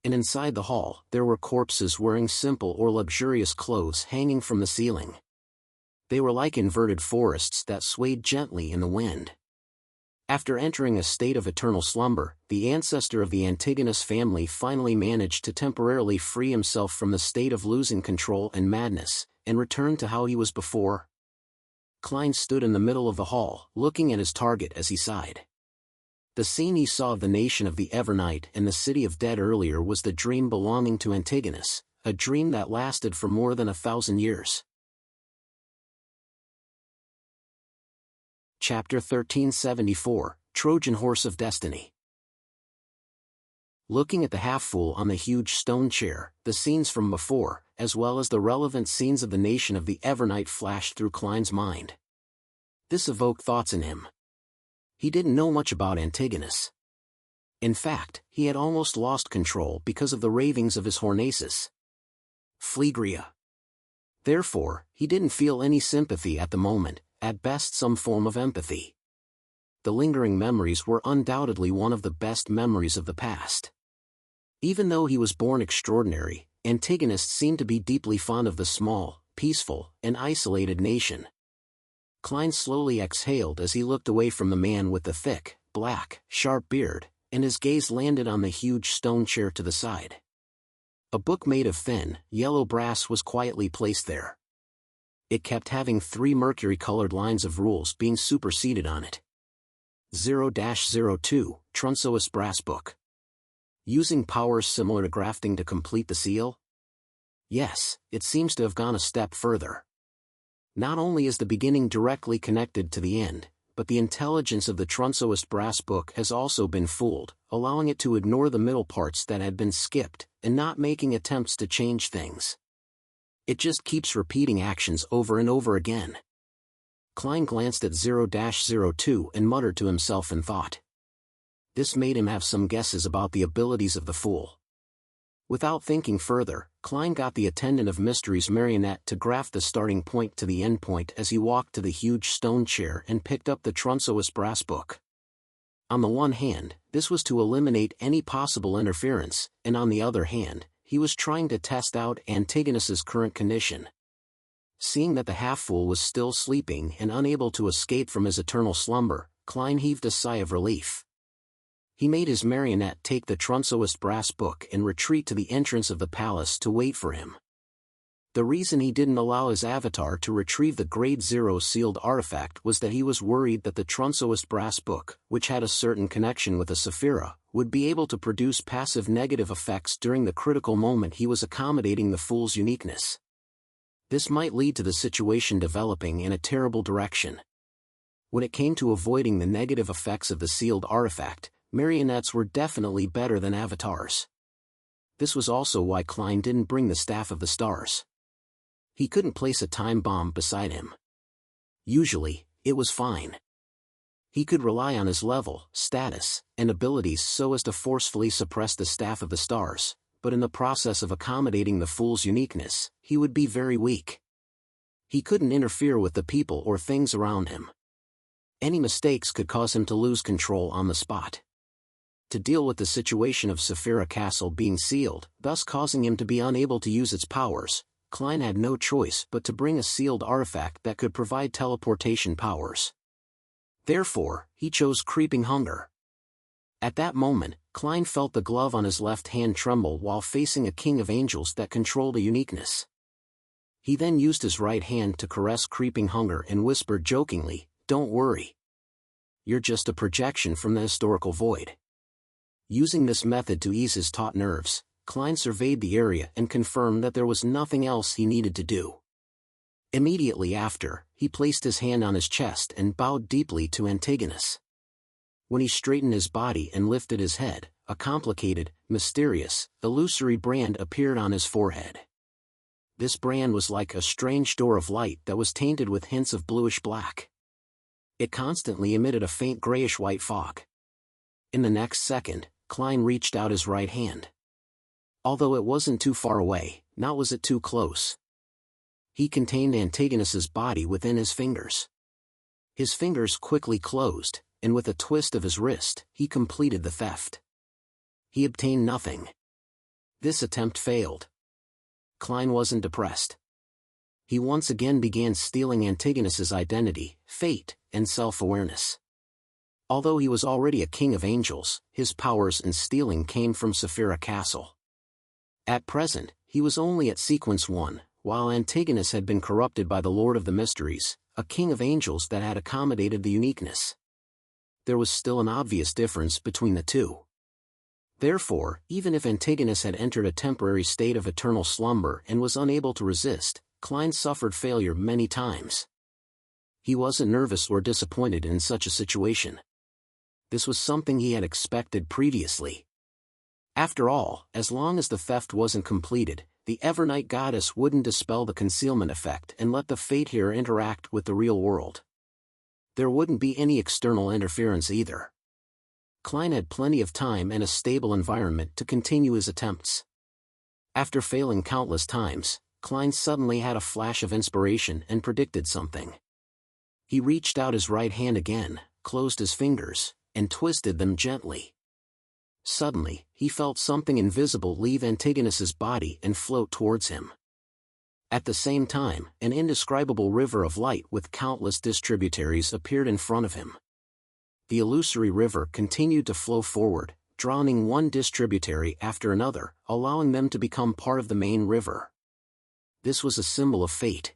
And inside the hall, there were corpses wearing simple or luxurious clothes hanging from the ceiling. They were like inverted forests that swayed gently in the wind. After entering a state of eternal slumber, the ancestor of the Antigonus family finally managed to temporarily free himself from the state of losing control and madness, and return to how he was before. Klein stood in the middle of the hall, looking at his target as he sighed. The scene he saw of the nation of the Evernight and the city of dead earlier was the dream belonging to Antigonus, a dream that lasted for more than 1,000 years. Chapter 1374, Trojan Horse of Destiny. Looking at the half-fool on the huge stone chair, the scenes from before, as well as the relevant scenes of the nation of the Evernight flashed through Klein's mind. This evoked thoughts in him. He didn't know much about Antigonus. In fact, he had almost lost control because of the ravings of his Hornaces. Phlegria. Therefore, he didn't feel any sympathy at the moment, at best some form of empathy. The lingering memories were undoubtedly one of the best memories of the past. Even though he was born extraordinary, Antigonus seemed to be deeply fond of the small, peaceful, and isolated nation. Klein slowly exhaled as he looked away from the man with the thick, black, sharp beard, and his gaze landed on the huge stone chair to the side. A book made of thin, yellow brass was quietly placed there. It kept having 3 mercury-colored lines of rules being superseded on it. 0-02, Trunsoist Brass Book. Using powers similar to grafting to complete the seal? Yes, it seems to have gone a step further. Not only is the beginning directly connected to the end, but the intelligence of the Trunsoist Brass Book has also been fooled, allowing it to ignore the middle parts that had been skipped, and not making attempts to change things. It just keeps repeating actions over and over again. Klein glanced at 0-02 and muttered to himself in thought. This made him have some guesses about the abilities of the fool. Without thinking further, Klein got the attendant of mysteries marionette to graft the starting point to the end point as he walked to the huge stone chair and picked up the Trunsoist Brass Book. On the one hand, this was to eliminate any possible interference, and on the other hand, he was trying to test out Antigonus's current condition. Seeing that the half-fool was still sleeping and unable to escape from his eternal slumber, Klein heaved a sigh of relief. He made his marionette take the Trunsoist Brass Book and retreat to the entrance of the palace to wait for him. The reason he didn't allow his avatar to retrieve the Grade 0 sealed artifact was that he was worried that the Trunsoist Brass Book, which had a certain connection with a Saphira, would be able to produce passive negative effects during the critical moment he was accommodating the fool's uniqueness. This might lead to the situation developing in a terrible direction. When it came to avoiding the negative effects of the sealed artifact, marionettes were definitely better than avatars. This was also why Klein didn't bring the Staff of the Stars. He couldn't place a time bomb beside him. Usually, it was fine. He could rely on his level, status, and abilities so as to forcefully suppress the Staff of the Stars, but in the process of accommodating the fool's uniqueness, he would be very weak. He couldn't interfere with the people or things around him. Any mistakes could cause him to lose control on the spot. To deal with the situation of Saphira Castle being sealed, thus causing him to be unable to use its powers, Klein had no choice but to bring a sealed artifact that could provide teleportation powers. Therefore, he chose Creeping Hunger. At that moment, Klein felt the glove on his left hand tremble while facing a king of angels that controlled a uniqueness. He then used his right hand to caress Creeping Hunger and whispered jokingly, "Don't worry. You're just a projection from the historical void." Using this method to ease his taut nerves, Klein surveyed the area and confirmed that there was nothing else he needed to do. Immediately after, he placed his hand on his chest and bowed deeply to Antigonus. When he straightened his body and lifted his head, a complicated, mysterious, illusory brand appeared on his forehead. This brand was like a strange door of light that was tainted with hints of bluish-black. It constantly emitted a faint grayish-white fog. In the next second, Klein reached out his right hand. Although it wasn't too far away, nor was it too close. He contained Antigonus's body within his fingers. His fingers quickly closed, and with a twist of his wrist, he completed the theft. He obtained nothing. This attempt failed. Klein wasn't depressed. He once again began stealing Antigonus's identity, fate, and self-awareness. Although he was already a king of angels, his powers in stealing came from Saphira Castle. At present, he was only at Sequence 1, while Antigonus had been corrupted by the Lord of the Mysteries, a king of angels that had accommodated the uniqueness. There was still an obvious difference between the two. Therefore, even if Antigonus had entered a temporary state of eternal slumber and was unable to resist, Klein suffered failure many times. He wasn't nervous or disappointed in such a situation. This was something he had expected previously. After all, as long as the theft wasn't completed, the Evernight goddess wouldn't dispel the concealment effect and let the Fate here interact with the real world. There wouldn't be any external interference either. Klein had plenty of time and a stable environment to continue his attempts. After failing countless times, Klein suddenly had a flash of inspiration and predicted something. He reached out his right hand again, closed his fingers, and twisted them gently. Suddenly, he felt something invisible leave Antigonus's body and float towards him. At the same time, an indescribable river of light with countless distributaries appeared in front of him. The illusory river continued to flow forward, drowning one distributary after another, allowing them to become part of the main river. This was a symbol of fate.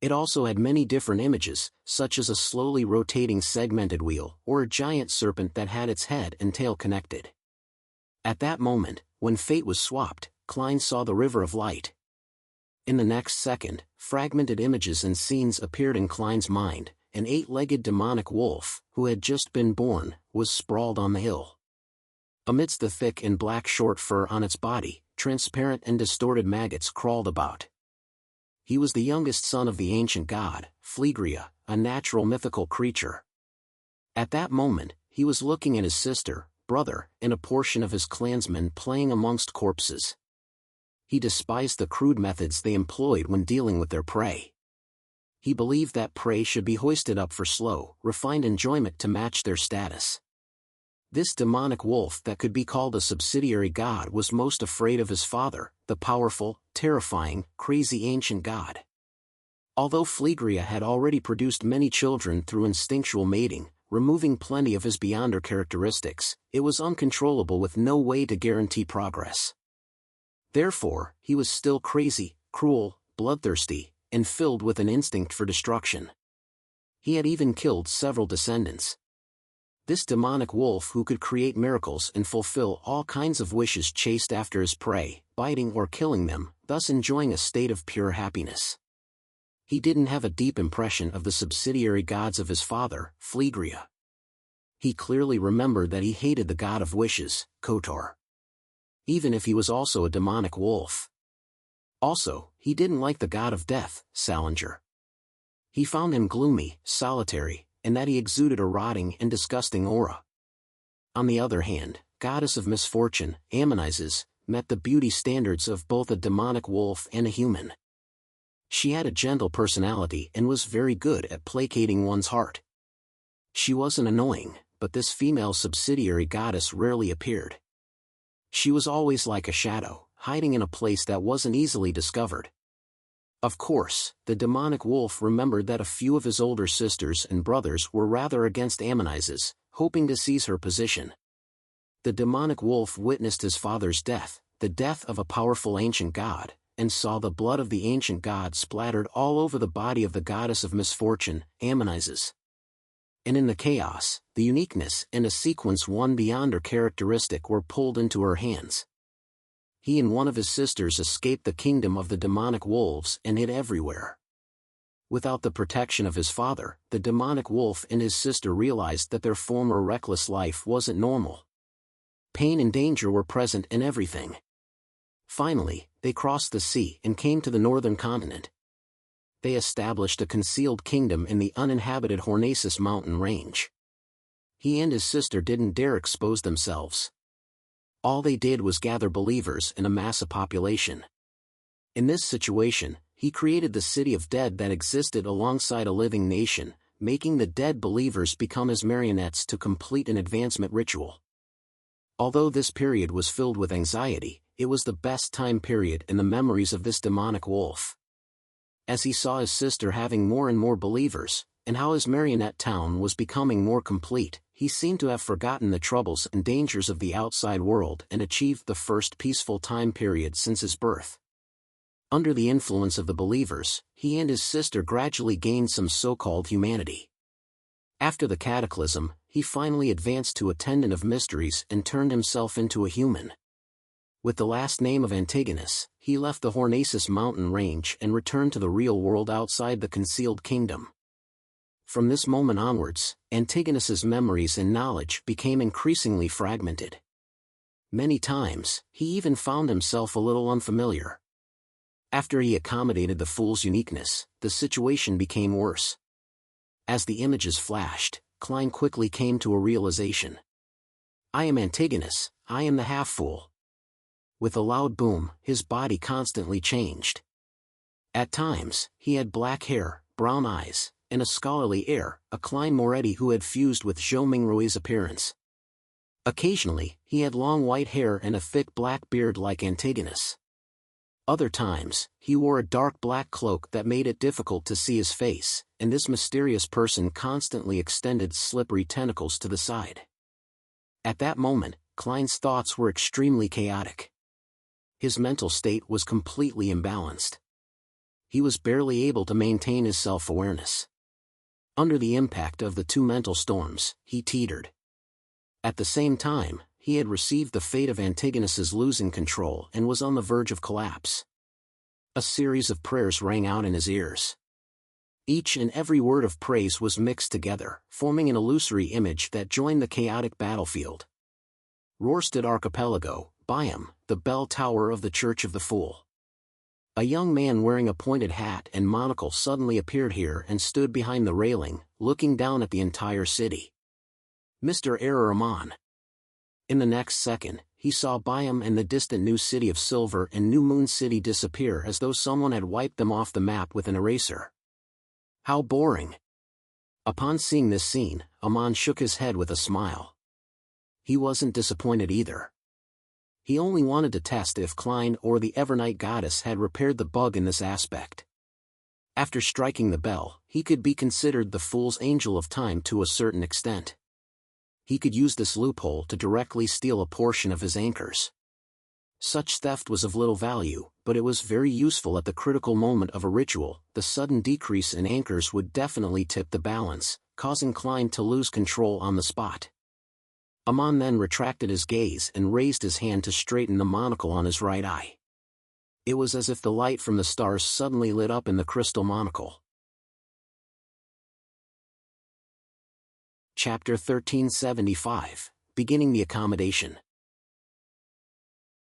It also had many different images, such as a slowly rotating segmented wheel or a giant serpent that had its head and tail connected. At that moment, when fate was swapped, Klein saw the river of light. In the next second, fragmented images and scenes appeared in Klein's mind. An 8-legged demonic wolf, who had just been born, was sprawled on the hill. Amidst the thick and black short fur on its body, transparent and distorted maggots crawled about. He was the youngest son of the ancient god, Phlegria, a natural mythical creature. At that moment, he was looking at his sister, brother, and a portion of his clansmen playing amongst corpses. He despised the crude methods they employed when dealing with their prey. He believed that prey should be hoisted up for slow, refined enjoyment to match their status. This demonic wolf that could be called a subsidiary god was most afraid of his father, the powerful, terrifying, crazy ancient god. Although Phlegria had already produced many children through instinctual mating, removing plenty of his beyonder characteristics, it was uncontrollable with no way to guarantee progress. Therefore, he was still crazy, cruel, bloodthirsty, and filled with an instinct for destruction. He had even killed several descendants. This demonic wolf who could create miracles and fulfill all kinds of wishes chased after his prey, biting or killing them, thus enjoying a state of pure happiness. He didn't have a deep impression of the subsidiary gods of his father, Phlegria. He clearly remembered that he hated the god of wishes, Kotor. Even if he was also a demonic wolf. Also, he didn't like the god of death, Salinger. He found him gloomy, solitary, and that he exuded a rotting and disgusting aura. On the other hand, goddess of misfortune, Ammonizes, met the beauty standards of both a demonic wolf and a human. She had a gentle personality and was very good at placating one's heart. She wasn't annoying, but this female subsidiary goddess rarely appeared. She was always like a shadow, hiding in a place that wasn't easily discovered. Of course, the demonic wolf remembered that a few of his older sisters and brothers were rather against Ammonizes, hoping to seize her position. The demonic wolf witnessed his father's death, the death of a powerful ancient god, and saw the blood of the ancient god splattered all over the body of the goddess of misfortune, Ammonizes. And in the chaos, the uniqueness and a sequence one beyond her characteristic were pulled into her hands. He and one of his sisters escaped the kingdom of the demonic wolves and hid everywhere. Without the protection of his father, the demonic wolf and his sister realized that their former reckless life wasn't normal. Pain and danger were present in everything. Finally, they crossed the sea and came to the northern continent. They established a concealed kingdom in the uninhabited Hornacis mountain range. He and his sister didn't dare expose themselves. All they did was gather believers and amass a population. In this situation, he created the city of dead that existed alongside a living nation, making the dead believers become his marionettes to complete an advancement ritual. Although this period was filled with anxiety, it was the best time period in the memories of this demonic wolf. As he saw his sister having more and more believers, and how his marionette town was becoming more complete, he seemed to have forgotten the troubles and dangers of the outside world and achieved the first peaceful time period since his birth. Under the influence of the believers, he and his sister gradually gained some so-called humanity. After the cataclysm, he finally advanced to attendant of mysteries and turned himself into a human. With the last name of Antigonus, he left the Hornacis mountain range and returned to the real world outside the concealed kingdom. From this moment onwards, Antigonus's memories and knowledge became increasingly fragmented. Many times, he even found himself a little unfamiliar. After he accommodated the fool's uniqueness, the situation became worse. As the images flashed, Klein quickly came to a realization. I am Antigonus, I am the half-fool. With a loud boom, his body constantly changed. At times, he had black hair, brown eyes, and a scholarly air, a Klein Moretti who had fused with Zhou Mingrui's appearance. Occasionally, he had long white hair and a thick black beard like Antigonus. Other times, he wore a dark black cloak that made it difficult to see his face, and this mysterious person constantly extended slippery tentacles to the side. At that moment, Klein's thoughts were extremely chaotic. His mental state was completely imbalanced. He was barely able to maintain his self-awareness. Under the impact of the two mental storms, he teetered. At the same time, he had received the fate of Antigonus's losing control and was on the verge of collapse. A series of prayers rang out in his ears. Each and every word of praise was mixed together, forming an illusory image that joined the chaotic battlefield. Rorstad Archipelago, Biam, the bell tower of the Church of the Fool. A young man wearing a pointed hat and monocle suddenly appeared here and stood behind the railing, looking down at the entire city. Mr. Amon. In the next second, he saw Biam and the distant new city of Silver and New Moon City disappear as though someone had wiped them off the map with an eraser. How boring! Upon seeing this scene, Amon shook his head with a smile. He wasn't disappointed either. He only wanted to test if Klein or the Evernight goddess had repaired the bug in this aspect. After striking the bell, he could be considered the Fool's Angel of Time to a certain extent. He could use this loophole to directly steal a portion of his anchors. Such theft was of little value, but it was very useful at the critical moment of a ritual. The sudden decrease in anchors would definitely tip the balance, causing Klein to lose control on the spot. Amon then retracted his gaze and raised his hand to straighten the monocle on his right eye. It was as if the light from the stars suddenly lit up in the crystal monocle. Chapter 1375, Beginning the Accommodation.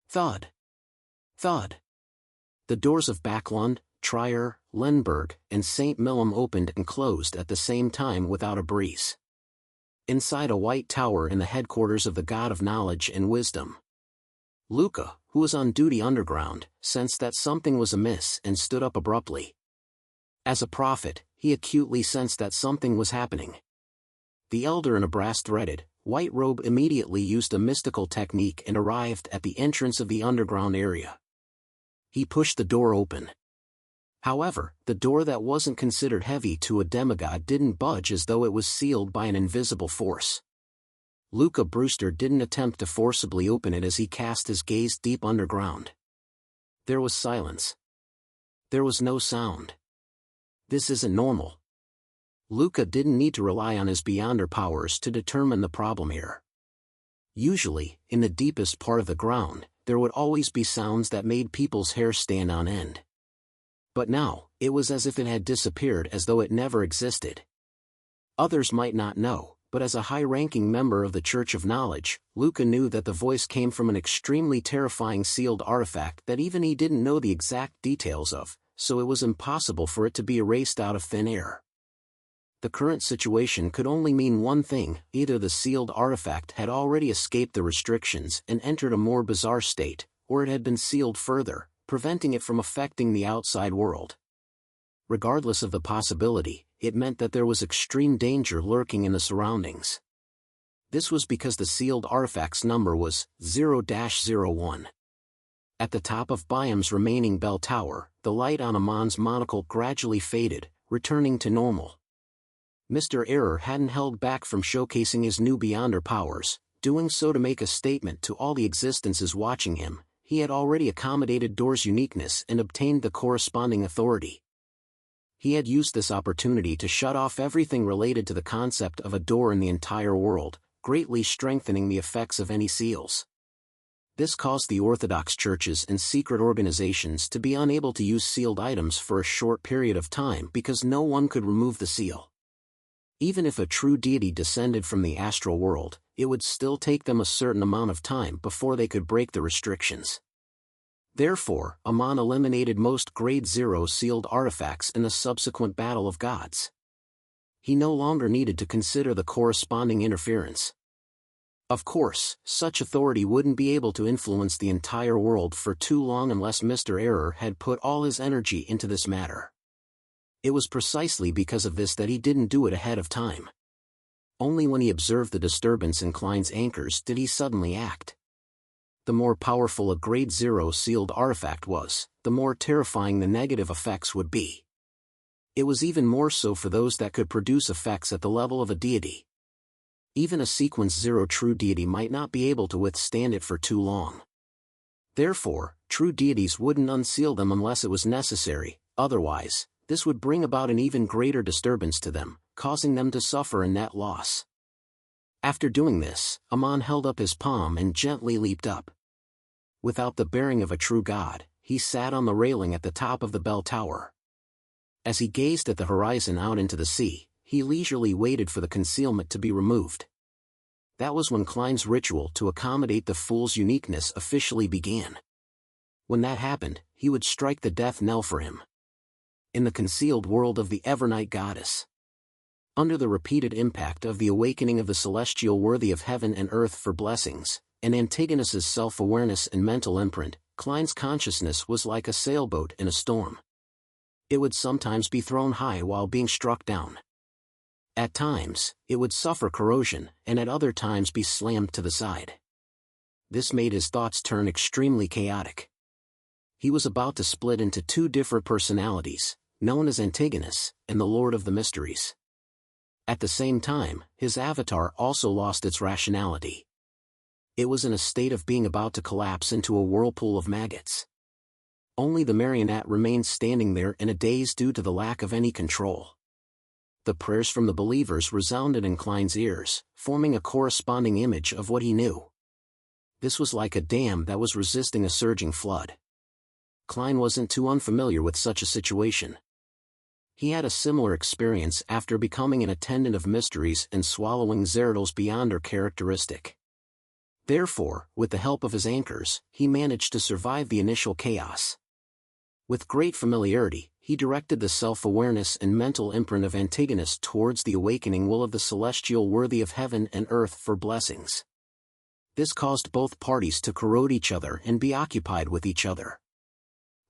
Thud. Thud. The doors of Backlund, Trier, Lenberg, and St. Millum opened and closed at the same time without a breeze. Inside a white tower in the headquarters of the God of Knowledge and Wisdom, Luca, who was on duty underground, sensed that something was amiss and stood up abruptly. As a prophet, he acutely sensed that something was happening. The elder in a brass-threaded, white robe immediately used a mystical technique and arrived at the entrance of the underground area. He pushed the door open. However, the door that wasn't considered heavy to a demigod didn't budge as though it was sealed by an invisible force. Luca Brewster didn't attempt to forcibly open it as he cast his gaze deep underground. There was silence. There was no sound. This isn't normal. Luca didn't need to rely on his beyonder powers to determine the problem here. Usually, in the deepest part of the ground, there would always be sounds that made people's hair stand on end. But now, it was as if it had disappeared, as though it never existed. Others might not know, but as a high-ranking member of the Church of Knowledge, Luca knew that the voice came from an extremely terrifying sealed artifact that even he didn't know the exact details of, so it was impossible for it to be erased out of thin air. The current situation could only mean one thing: either the sealed artifact had already escaped the restrictions and entered a more bizarre state, or it had been sealed further, preventing it from affecting the outside world. Regardless of the possibility, it meant that there was extreme danger lurking in the surroundings. This was because the sealed artifact's number was 0-01. At the top of Biam's remaining bell tower, the light on Amon's monocle gradually faded, returning to normal. Mr. Error hadn't held back from showcasing his new beyonder powers, doing so to make a statement to all the existences watching him. He had already accommodated Door's uniqueness and obtained the corresponding authority. He had used this opportunity to shut off everything related to the concept of a door in the entire world, greatly strengthening the effects of any seals. This caused the Orthodox churches and secret organizations to be unable to use sealed items for a short period of time because no one could remove the seal. Even if a true deity descended from the astral world, it would still take them a certain amount of time before they could break the restrictions. Therefore, Amon eliminated most Grade 0 sealed artifacts in the subsequent Battle of Gods. He no longer needed to consider the corresponding interference. Of course, such authority wouldn't be able to influence the entire world for too long unless Mr. Error had put all his energy into this matter. It was precisely because of this that he didn't do it ahead of time. Only when he observed the disturbance in Klein's anchors did he suddenly act. The more powerful a Grade 0 sealed artifact was, the more terrifying the negative effects would be. It was even more so for those that could produce effects at the level of a deity. Even a Sequence 0 true deity might not be able to withstand it for too long. Therefore, true deities wouldn't unseal them unless it was necessary, otherwise, this would bring about an even greater disturbance to them, causing them to suffer a net loss. After doing this, Amon held up his palm and gently leaped up. Without the bearing of a true god, he sat on the railing at the top of the bell tower. As he gazed at the horizon out into the sea, he leisurely waited for the concealment to be removed. That was when Klein's ritual to accommodate the fool's uniqueness officially began. When that happened, he would strike the death knell for him. In the concealed world of the Evernight goddess. Under the repeated impact of the awakening of the celestial worthy of heaven and earth for blessings, and Antigonus's self-awareness and mental imprint, Klein's consciousness was like a sailboat in a storm. It would sometimes be thrown high while being struck down. At times, it would suffer corrosion, and at other times be slammed to the side. This made his thoughts turn extremely chaotic. He was about to split into two different personalities, known as Antigonus, and the Lord of the Mysteries. At the same time, his avatar also lost its rationality. It was in a state of being about to collapse into a whirlpool of maggots. Only the marionette remained standing there in a daze due to the lack of any control. The prayers from the believers resounded in Klein's ears, forming a corresponding image of what he knew. This was like a dam that was resisting a surging flood. Klein wasn't too unfamiliar with such a situation. He had a similar experience after becoming an attendant of mysteries and swallowing Zeradol's beyonder characteristic. Therefore, with the help of his anchors, he managed to survive the initial chaos. With great familiarity, he directed the self-awareness and mental imprint of Antigonus towards the awakening will of the celestial worthy of heaven and earth for blessings. This caused both parties to corrode each other and be occupied with each other.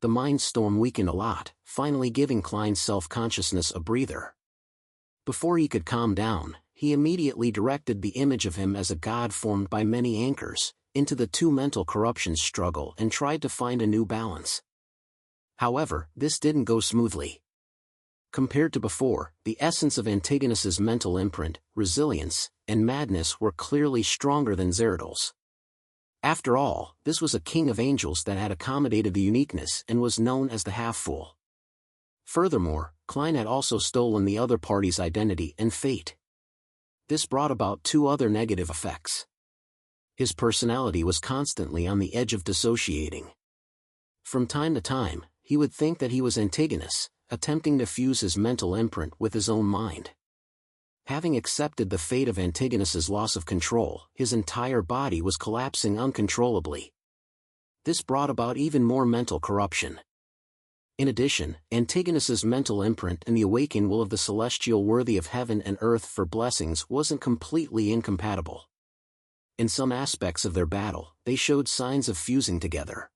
The mind storm weakened a lot, finally giving Klein's self-consciousness a breather. Before he could calm down, he immediately directed the image of him as a god formed by many anchors, into the two mental corruptions struggle and tried to find a new balance. However, this didn't go smoothly. Compared to before, the essence of Antigonus's mental imprint, resilience, and madness were clearly stronger than Zeradol's. After all, this was a king of angels that had accommodated the uniqueness and was known as the half-fool. Furthermore, Klein had also stolen the other party's identity and fate. This brought about two other negative effects. His personality was constantly on the edge of dissociating. From time to time, he would think that he was Antigonus, attempting to fuse his mental imprint with his own mind. Having accepted the fate of Antigonus's loss of control, his entire body was collapsing uncontrollably. This brought about even more mental corruption. In addition, Antigonus's mental imprint and the awakening will of the celestial worthy of heaven and earth for blessings wasn't completely incompatible. In some aspects of their battle, they showed signs of fusing together.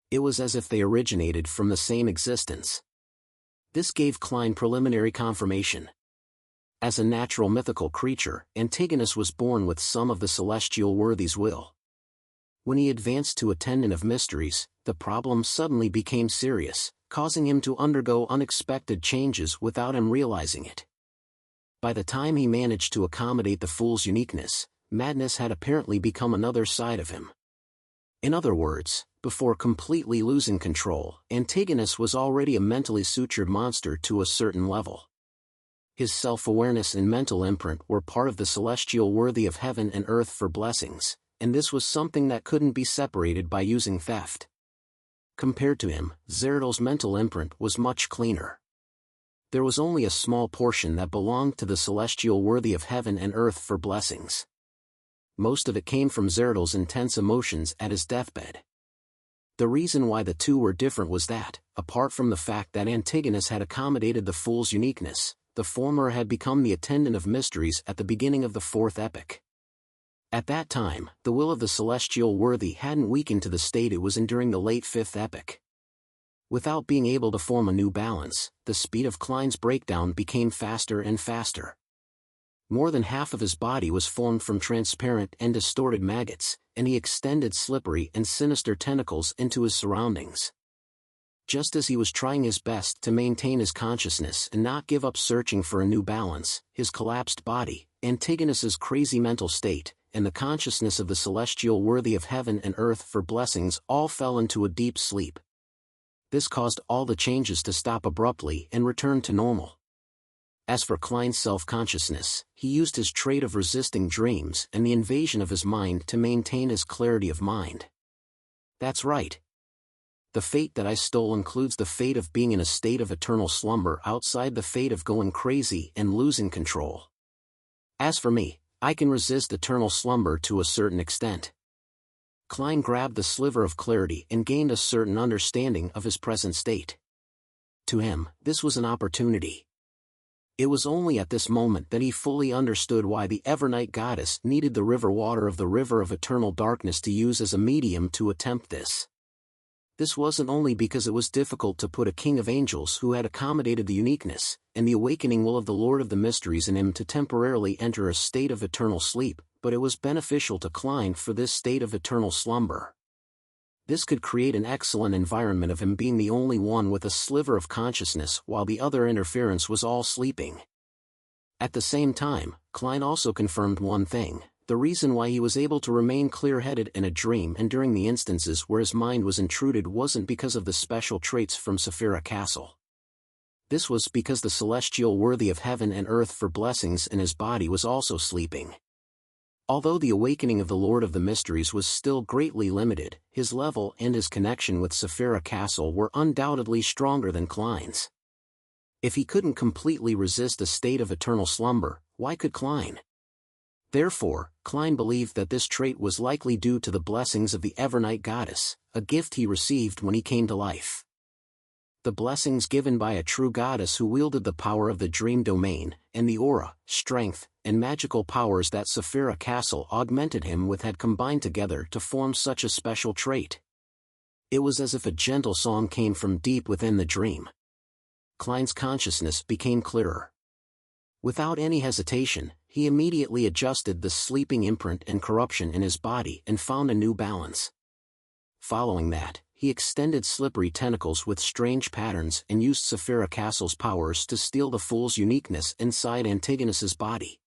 It was as if they originated from the same existence. This gave Klein preliminary confirmation. As a natural mythical creature, Antigonus was born with some of the celestial worthy's will. When he advanced to attendant of mysteries, the problem suddenly became serious, causing him to undergo unexpected changes without him realizing it. By the time he managed to accommodate the fool's uniqueness, madness had apparently become another side of him. In other words, before completely losing control, Antigonus was already a mentally sutured monster to a certain level. His self-awareness and mental imprint were part of the celestial worthy of heaven and earth for blessings, and this was something that couldn't be separated by using theft. Compared to him, Zeradol's mental imprint was much cleaner. There was only a small portion that belonged to the celestial worthy of heaven and earth for blessings. Most of it came from Zeradol's intense emotions at his deathbed. The reason why the two were different was that, apart from the fact that Antigonus had accommodated the fool's uniqueness, the former had become the attendant of mysteries at the beginning of the fourth epoch. At that time, the will of the celestial worthy hadn't weakened to the state it was in during the late fifth epoch. Without being able to form a new balance, the speed of Klein's breakdown became faster and faster. More than half of his body was formed from transparent and distorted maggots, and he extended slippery and sinister tentacles into his surroundings. Just as he was trying his best to maintain his consciousness and not give up searching for a new balance, his collapsed body, Antigonus's crazy mental state, and the consciousness of the celestial worthy of heaven and earth for blessings all fell into a deep sleep. This caused all the changes to stop abruptly and return to normal. As for Klein's self-consciousness, he used his trait of resisting dreams and the invasion of his mind to maintain his clarity of mind. That's right. The fate that I stole includes the fate of being in a state of eternal slumber outside the fate of going crazy and losing control. As for me, I can resist eternal slumber to a certain extent. Klein grabbed the sliver of clarity and gained a certain understanding of his present state. To him, this was an opportunity. It was only at this moment that he fully understood why the Evernight goddess needed the river water of the river of eternal darkness to use as a medium to attempt this. This wasn't only because it was difficult to put a king of angels who had accommodated the uniqueness and the awakening will of the Lord of the Mysteries in him to temporarily enter a state of eternal sleep, but it was beneficial to Klein for this state of eternal slumber. This could create an excellent environment of him being the only one with a sliver of consciousness while the other interference was all sleeping. At the same time, Klein also confirmed one thing. The reason why he was able to remain clear-headed in a dream and during the instances where his mind was intruded wasn't because of the special traits from Saphira Castle. This was because the celestial worthy of heaven and earth for blessings in his body was also sleeping. Although the awakening of the Lord of the Mysteries was still greatly limited, his level and his connection with Saphira Castle were undoubtedly stronger than Klein's. If he couldn't completely resist a state of eternal slumber, why could Klein? Therefore, Klein believed that this trait was likely due to the blessings of the Evernight goddess, a gift he received when he came to life. The blessings given by a true goddess who wielded the power of the dream domain, and the aura, strength, and magical powers that Saphira Castle augmented him with had combined together to form such a special trait. It was as if a gentle song came from deep within the dream. Klein's consciousness became clearer. Without any hesitation, he immediately adjusted the sleeping imprint and corruption in his body and found a new balance. Following that, he extended slippery tentacles with strange patterns and used Saphira Castle's powers to steal the fool's uniqueness inside Antigonus's body.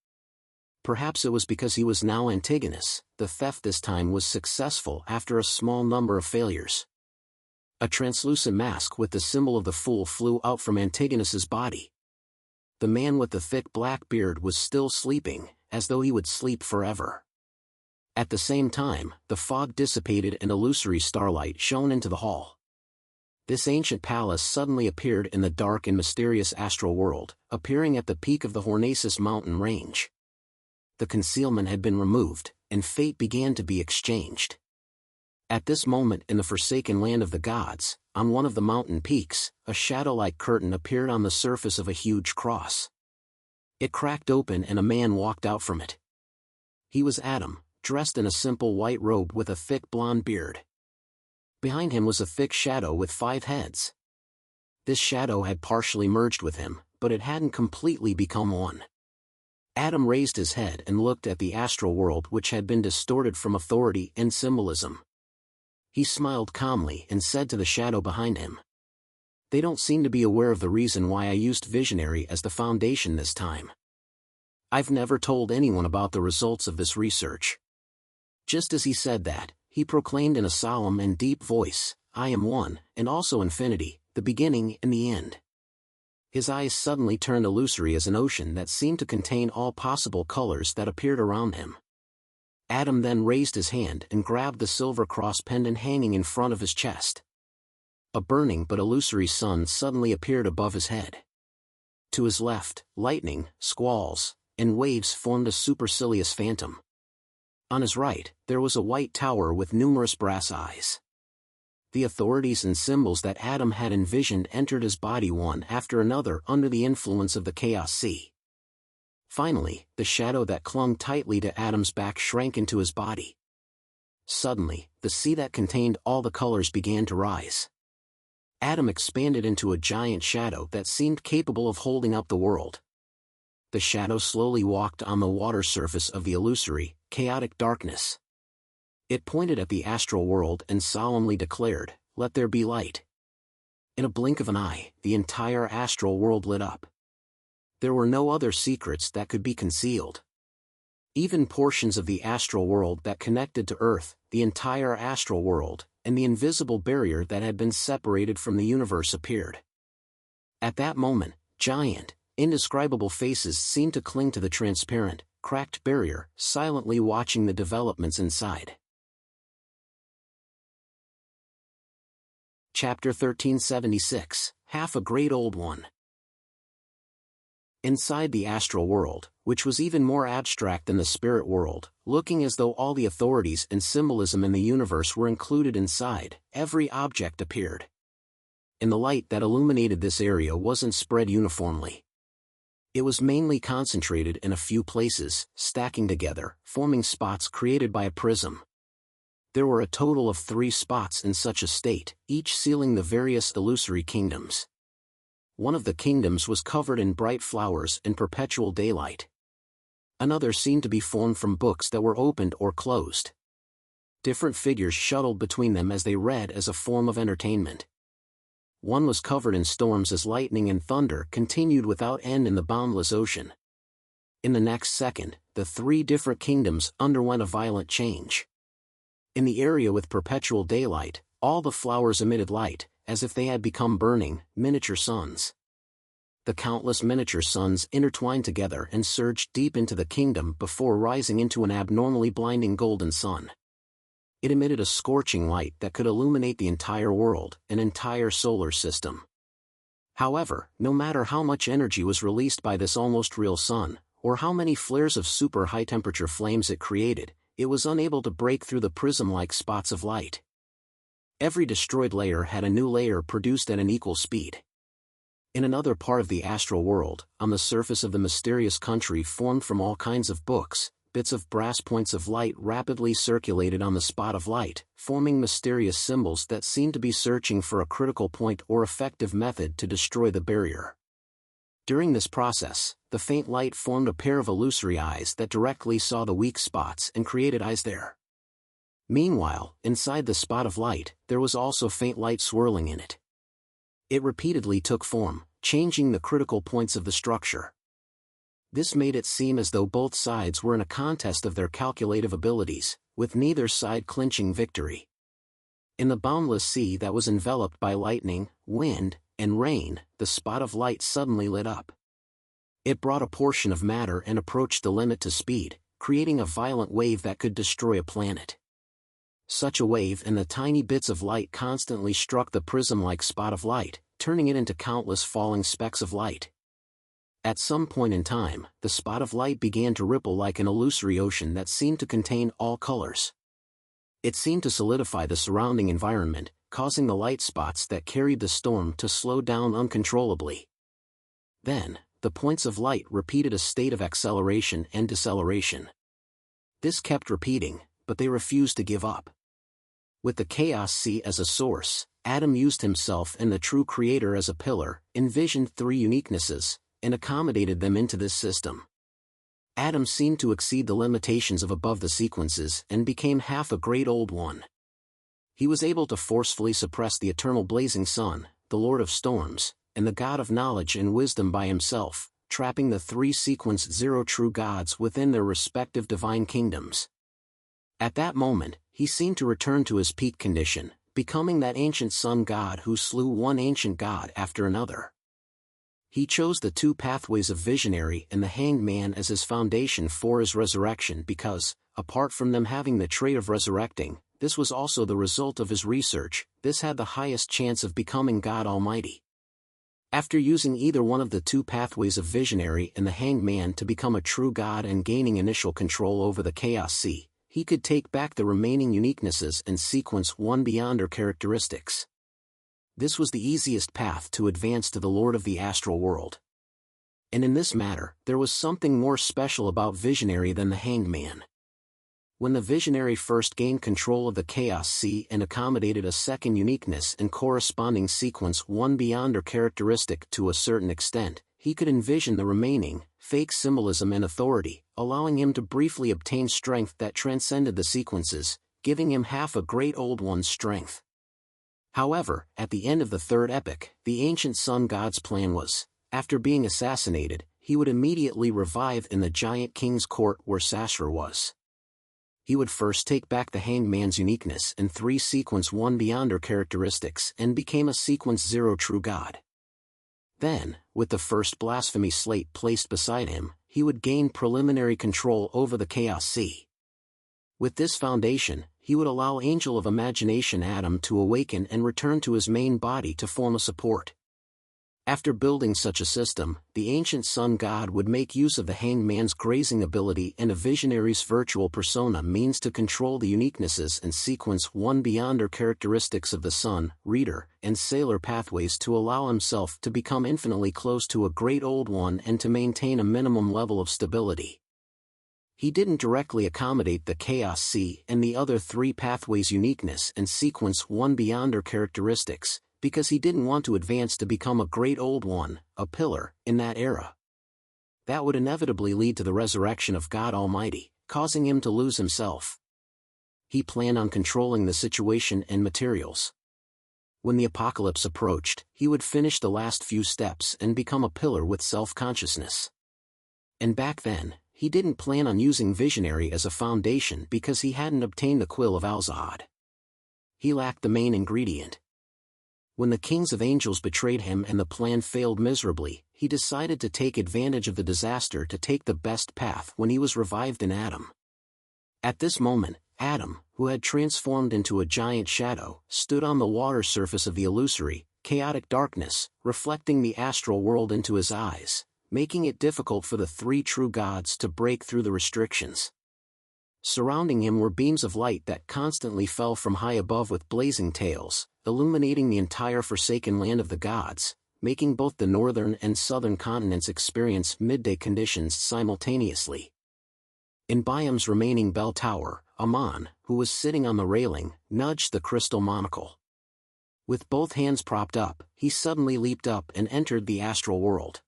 Perhaps it was because he was now Antigonus, the theft this time was successful after a small number of failures. A translucent mask with the symbol of the fool flew out from Antigonus's body. The man with the thick black beard was still sleeping, as though he would sleep forever. At the same time, the fog dissipated and illusory starlight shone into the hall. This ancient palace suddenly appeared in the dark and mysterious astral world, appearing at the peak of the Hornacis mountain range. The concealment had been removed, and fate began to be exchanged. At this moment in the forsaken land of the gods, on one of the mountain peaks, a shadow-like curtain appeared on the surface of a huge cross. It cracked open and a man walked out from it. He was Adam, dressed in a simple white robe with a thick blonde beard. Behind him was a thick shadow with 5 heads. This shadow had partially merged with him, but it hadn't completely become one. Adam raised his head and looked at the astral world which had been distorted from authority and symbolism. He smiled calmly and said to the shadow behind him, "They don't seem to be aware of the reason why I used visionary as the foundation this time. I've never told anyone about the results of this research." Just as he said that, he proclaimed in a solemn and deep voice, "I am one, and also infinity, the beginning and the end." His eyes suddenly turned illusory as an ocean that seemed to contain all possible colors that appeared around him. Adam then raised his hand and grabbed the silver cross pendant hanging in front of his chest. A burning but illusory sun suddenly appeared above his head. To his left, lightning, squalls, and waves formed a supercilious phantom. On his right, there was a white tower with numerous brass eyes. the authorities and symbols that Adam had envisioned entered his body one after another under the influence of the Chaos Sea. Finally, the shadow that clung tightly to Adam's back shrank into his body. Suddenly, the sea that contained all the colors began to rise. Adam expanded into a giant shadow that seemed capable of holding up the world. The shadow slowly walked on the water surface of the illusory, chaotic darkness. It pointed at the astral world and solemnly declared, "Let there be light." In a blink of an eye, the entire astral world lit up. There were no other secrets that could be concealed. Even portions of the astral world that connected to Earth, the entire astral world, and the invisible barrier that had been separated from the universe appeared. At that moment, giant, indescribable faces seemed to cling to the transparent, cracked barrier, silently watching the developments inside. Chapter 1376, Half a Great Old One. Inside the astral world, which was even more abstract than the spirit world, looking as though all the authorities and symbolism in the universe were included inside, every object appeared. And the light that illuminated this area wasn't spread uniformly. It was mainly concentrated in a few places, stacking together, forming spots created by a prism. There were a total of 3 spots in such a state, each sealing the various illusory kingdoms. One of the kingdoms was covered in bright flowers and perpetual daylight. Another seemed to be formed from books that were opened or closed. Different figures shuttled between them as they read as a form of entertainment. One was covered in storms as lightning and thunder continued without end in the boundless ocean. In the next second, the 3 different kingdoms underwent a violent change. In the area with perpetual daylight, all the flowers emitted light, as if they had become burning, miniature suns. The countless miniature suns intertwined together and surged deep into the kingdom before rising into an abnormally blinding golden sun. It emitted a scorching light that could illuminate the entire world, an entire solar system. However, no matter how much energy was released by this almost real sun, or how many flares of super high-temperature flames it created, it was unable to break through the prism-like spots of light. Every destroyed layer had a new layer produced at an equal speed. In another part of the astral world, on the surface of the mysterious country formed from all kinds of books, bits of brass points of light rapidly circulated on the spot of light, forming mysterious symbols that seemed to be searching for a critical point or effective method to destroy the barrier. During this process, the faint light formed a pair of illusory eyes that directly saw the weak spots and created eyes there. Meanwhile, inside the spot of light, there was also faint light swirling in it. It repeatedly took form, changing the critical points of the structure. This made it seem as though both sides were in a contest of their calculative abilities, with neither side clinching victory. In the boundless sea that was enveloped by lightning, wind, and rain, the spot of light suddenly lit up. It brought a portion of matter and approached the limit to speed, creating a violent wave that could destroy a planet. Such a wave and the tiny bits of light constantly struck the prism-like spot of light, turning it into countless falling specks of light. At some point in time, the spot of light began to ripple like an illusory ocean that seemed to contain all colors. It seemed to solidify the surrounding environment, causing the light spots that carried the storm to slow down uncontrollably. Then, the points of light repeated a state of acceleration and deceleration. This kept repeating, but they refused to give up. With the Chaos Sea as a source, Adam used himself and the true Creator as a pillar, envisioned 3 uniquenesses, and accommodated them into this system. Adam seemed to exceed the limitations of above the sequences and became half a great old one. He was able to forcefully suppress the eternal blazing sun, the Lord of Storms, and the God of Knowledge and Wisdom by himself, trapping the 3 sequenced zero true gods within their respective divine kingdoms. At that moment, he seemed to return to his peak condition, becoming that ancient sun god who slew one ancient god after another. He chose the 2 pathways of visionary and the hanged man as his foundation for his resurrection because, apart from them having the trait of resurrecting, this was also the result of his research. This had the highest chance of becoming God Almighty. After using either one of the 2 pathways of visionary and the hanged man to become a true god and gaining initial control over the Chaos Sea, he could take back the remaining uniquenesses and sequence one beyond her characteristics. This was the easiest path to advance to the Lord of the Astral World. And in this matter, there was something more special about Visionary than the Hanged Man. When the Visionary first gained control of the Chaos Sea and accommodated a second uniqueness and corresponding sequence one beyond her characteristic to a certain extent, he could envision the remaining, fake symbolism and authority, allowing him to briefly obtain strength that transcended the sequences, giving him half a Great Old One's strength. However, at the end of the third epoch, the ancient sun god's plan was, after being assassinated, he would immediately revive in the giant king's court where Sasra was. He would first take back the Hanged Man's uniqueness and 3 sequence one beyond her characteristics and became a sequence 0 true god. Then, with the first blasphemy slate placed beside him, he would gain preliminary control over the Chaos Sea. With this foundation, he would allow Angel of Imagination Adam to awaken and return to his main body to form a support. After building such a system, the ancient sun god would make use of the Hanged Man's grazing ability and a Visionary's virtual persona means to control the uniquenesses and sequence one beyond her characteristics of the sun, reader, and sailor pathways to allow himself to become infinitely close to a Great Old One and to maintain a minimum level of stability. He didn't directly accommodate the Chaos Sea and the other 3 pathways' uniqueness and sequence one beyond her characteristics, because he didn't want to advance to become a Great Old One, a pillar, in that era. That would inevitably lead to the resurrection of God Almighty, causing him to lose himself. He planned on controlling the situation and materials. When the apocalypse approached, he would finish the last few steps and become a pillar with self-consciousness. And back then, he didn't plan on using Visionary as a foundation because he hadn't obtained the Quill of Al-Zahd. He lacked the main ingredient. When the kings of angels betrayed him and the plan failed miserably, he decided to take advantage of the disaster to take the best path when he was revived in Adam. At this moment, Adam, who had transformed into a giant shadow, stood on the water surface of the illusory, chaotic darkness, reflecting the astral world into his eyes, making it difficult for the 3 true gods to break through the restrictions. Surrounding him were beams of light that constantly fell from high above with blazing tails, illuminating the entire forsaken land of the gods, making both the northern and southern continents experience midday conditions simultaneously. In Biam's remaining bell tower, Aman, who was sitting on the railing, nudged the crystal monocle. With both hands propped up, he suddenly leaped up and entered the astral world.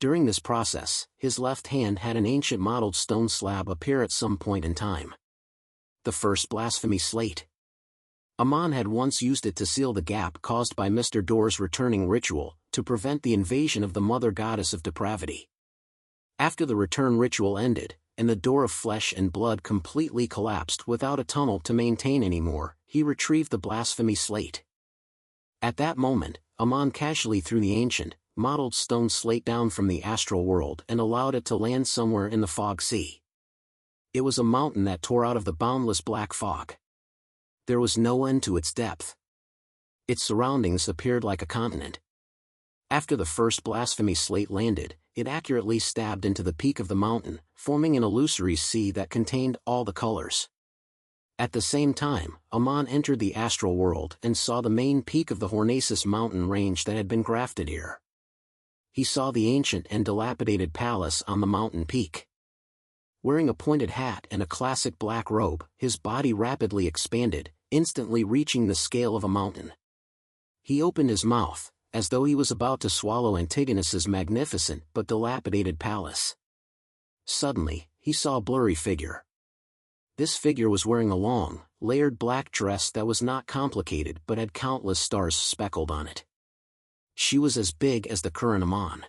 During this process, his left hand had an ancient mottled stone slab appear at some point in time. The first blasphemy slate. Aman had once used it to seal the gap caused by Mr. Door's returning ritual, to prevent the invasion of the mother goddess of depravity. After the return ritual ended, and the door of flesh and blood completely collapsed without a tunnel to maintain anymore, he retrieved the blasphemy slate. At that moment, Aman casually threw the ancient, mottled stone slate down from the astral world and allowed it to land somewhere in the fog sea. It was a mountain that tore out of the boundless black fog. There was no end to its depth. Its surroundings appeared like a continent. After the first blasphemy slate landed, it accurately stabbed into the peak of the mountain, forming an illusory sea that contained all the colors. At the same time, Aman entered the astral world and saw the main peak of the Hornacis mountain range that had been grafted here. He saw the ancient and dilapidated palace on the mountain peak. Wearing a pointed hat and a classic black robe, his body rapidly expanded, instantly reaching the scale of a mountain. He opened his mouth, as though he was about to swallow Antigonus's magnificent but dilapidated palace. Suddenly, he saw a blurry figure. This figure was wearing a long, layered black dress that was not complicated but had countless stars speckled on it. She was as big as the current Aman.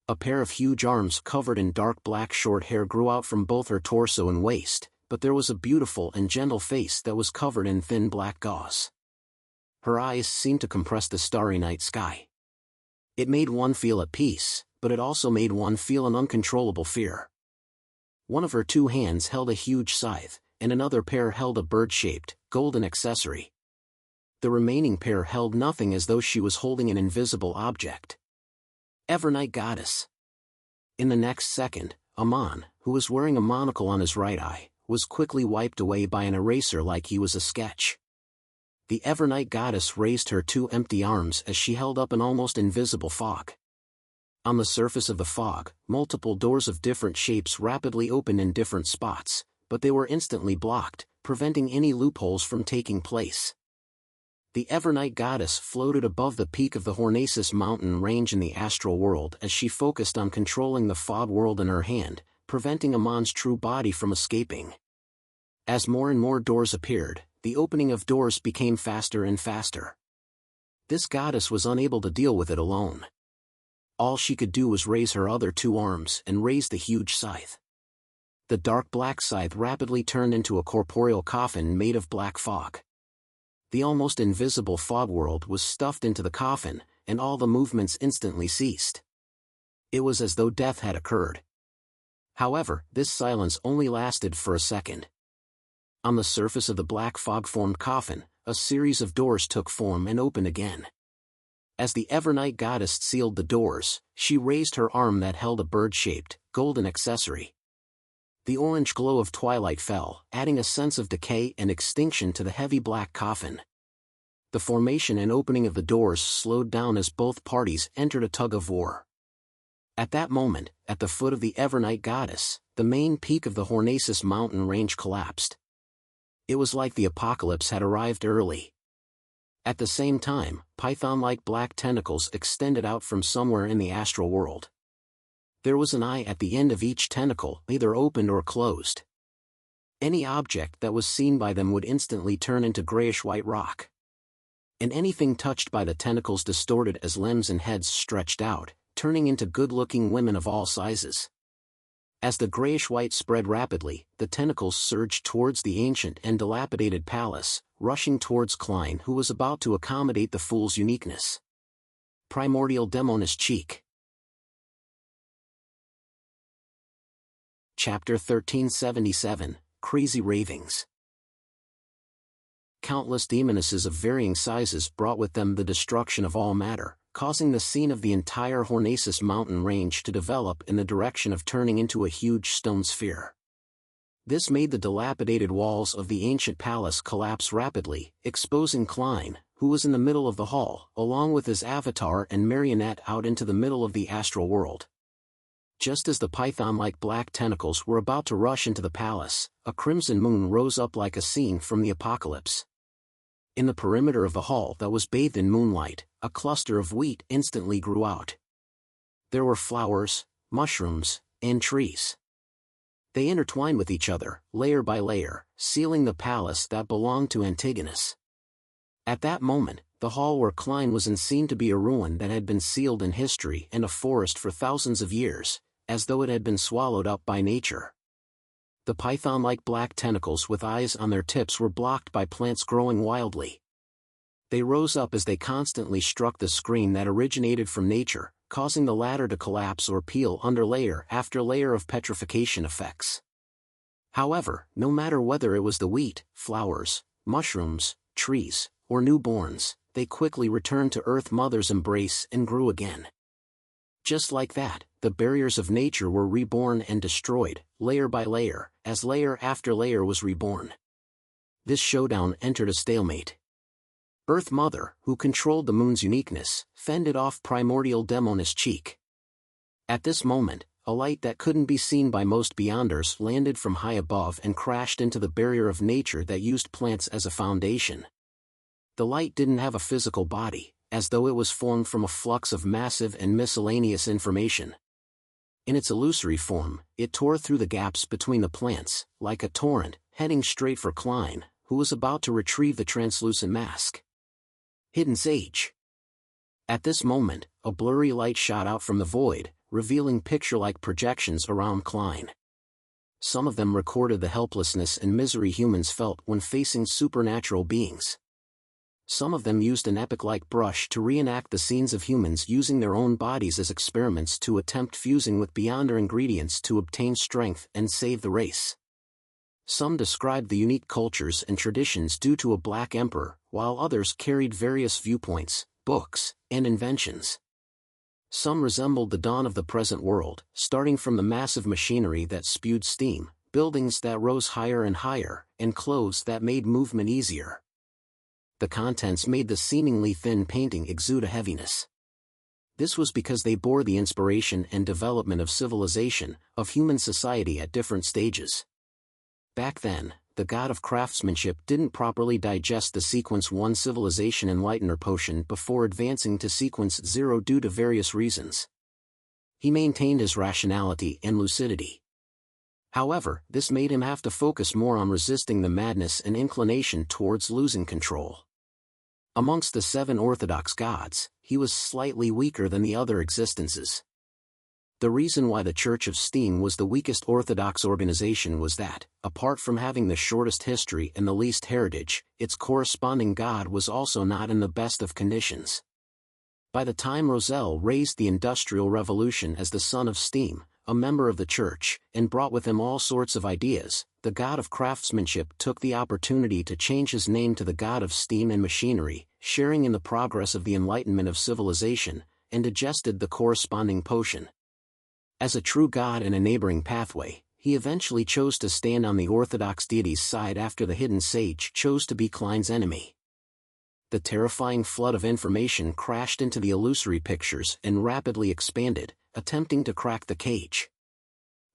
A pair of huge arms covered in dark black short hair grew out from both her torso and waist, but there was a beautiful and gentle face that was covered in thin black gauze. Her eyes seemed to compress the starry night sky. It made one feel at peace, but it also made one feel an uncontrollable fear. One of her 2 hands held a huge scythe, and another pair held a bird-shaped, golden accessory. The remaining pair held nothing, as though she was holding an invisible object. Evernight Goddess. In the next second, Aman, who was wearing a monocle on his right eye, was quickly wiped away by an eraser like he was a sketch. The Evernight goddess raised her two empty arms as she held up an almost invisible fog. On the surface of the fog, multiple doors of different shapes rapidly opened in different spots, but they were instantly blocked, preventing any loopholes from taking place. The Evernight goddess floated above the peak of the Hornacis mountain range in the astral world as she focused on controlling the fog world in her hand, preventing Amon's true body from escaping. As more and more doors appeared, the opening of doors became faster and faster. This goddess was unable to deal with it alone. All she could do was raise her other two arms and raise the huge scythe. The dark black scythe rapidly turned into a corporeal coffin made of black fog. The almost invisible fog world was stuffed into the coffin, and all the movements instantly ceased. It was as though death had occurred. However, this silence only lasted for a second. On the surface of the black fog-formed coffin, a series of doors took form and opened again. As the Evernight goddess sealed the doors, she raised her arm that held a bird-shaped, golden accessory. The orange glow of twilight fell, adding a sense of decay and extinction to the heavy black coffin. The formation and opening of the doors slowed down as both parties entered a tug-of-war. At that moment, at the foot of the Evernight goddess, the main peak of the Hornacis mountain range collapsed. It was like the apocalypse had arrived early. At the same time, python-like black tentacles extended out from somewhere in the astral world. There was an eye at the end of each tentacle, either opened or closed. Any object that was seen by them would instantly turn into grayish-white rock. And anything touched by the tentacles distorted as limbs and heads stretched out, turning into good-looking women of all sizes. As the grayish-white spread rapidly, the tentacles surged towards the ancient and dilapidated palace, rushing towards Klein, who was about to accommodate the fool's uniqueness. Primordial Demonis Cheek. Chapter 1377, Crazy Ravings. Countless demonesses of varying sizes brought with them the destruction of all matter, causing the scene of the entire Hornacis mountain range to develop in the direction of turning into a huge stone sphere. This made the dilapidated walls of the ancient palace collapse rapidly, exposing Klein, who was in the middle of the hall, along with his avatar and marionette out into the middle of the astral world. Just as the python-like black tentacles were about to rush into the palace, a crimson moon rose up like a scene from the apocalypse. In the perimeter of the hall that was bathed in moonlight, a cluster of wheat instantly grew out. There were flowers, mushrooms, and trees. They intertwined with each other, layer by layer, sealing the palace that belonged to Antigonus. At that moment, the hall where Klein was in seemed to be a ruin that had been sealed in history and a forest for thousands of years, as though it had been swallowed up by nature. The python-like black tentacles with eyes on their tips were blocked by plants growing wildly. They rose up as they constantly struck the screen that originated from nature, causing the latter to collapse or peel under layer after layer of petrification effects. However, no matter whether it was the wheat, flowers, mushrooms, trees, or newborns, they quickly returned to Earth Mother's embrace and grew again. Just like that, the barriers of nature were reborn and destroyed, layer by layer, as layer after layer was reborn. This showdown entered a stalemate. Earth Mother, who controlled the moon's uniqueness, fended off Primordial Demonis Cheek. At this moment, a light that couldn't be seen by most beyonders landed from high above and crashed into the barrier of nature that used plants as a foundation. The light didn't have a physical body, as though it was formed from a flux of massive and miscellaneous information. In its illusory form, it tore through the gaps between the plants, like a torrent, heading straight for Klein, who was about to retrieve the translucent mask. Hidden Sage. At this moment, a blurry light shot out from the void, revealing picture-like projections around Klein. Some of them recorded the helplessness and misery humans felt when facing supernatural beings. Some of them used an epic-like brush to reenact the scenes of humans using their own bodies as experiments to attempt fusing with beyonder ingredients to obtain strength and save the race. Some described the unique cultures and traditions due to a black emperor, while others carried various viewpoints, books, and inventions. Some resembled the dawn of the present world, starting from the massive machinery that spewed steam, buildings that rose higher and higher, and clothes that made movement easier. The contents made the seemingly thin painting exude a heaviness. This was because they bore the inspiration and development of civilization, of human society at different stages. Back then, the god of craftsmanship didn't properly digest the Sequence 1 Civilization Enlightener potion before advancing to Sequence 0 due to various reasons. He maintained his rationality and lucidity. However, this made him have to focus more on resisting the madness and inclination towards losing control. Amongst the 7 orthodox gods, he was slightly weaker than the other existences. The reason why the Church of Steam was the weakest orthodox organization was that, apart from having the shortest history and the least heritage, its corresponding god was also not in the best of conditions. By the time Roselle raised the Industrial Revolution as the son of Steam, a member of the Church, and brought with him all sorts of ideas, the god of craftsmanship took the opportunity to change his name to the god of steam and machinery, sharing in the progress of the enlightenment of civilization, and digested the corresponding potion. As a true god in a neighboring pathway, he eventually chose to stand on the orthodox deity's side after the hidden sage chose to be Klein's enemy. The terrifying flood of information crashed into the illusory pictures and rapidly expanded, attempting to crack the cage.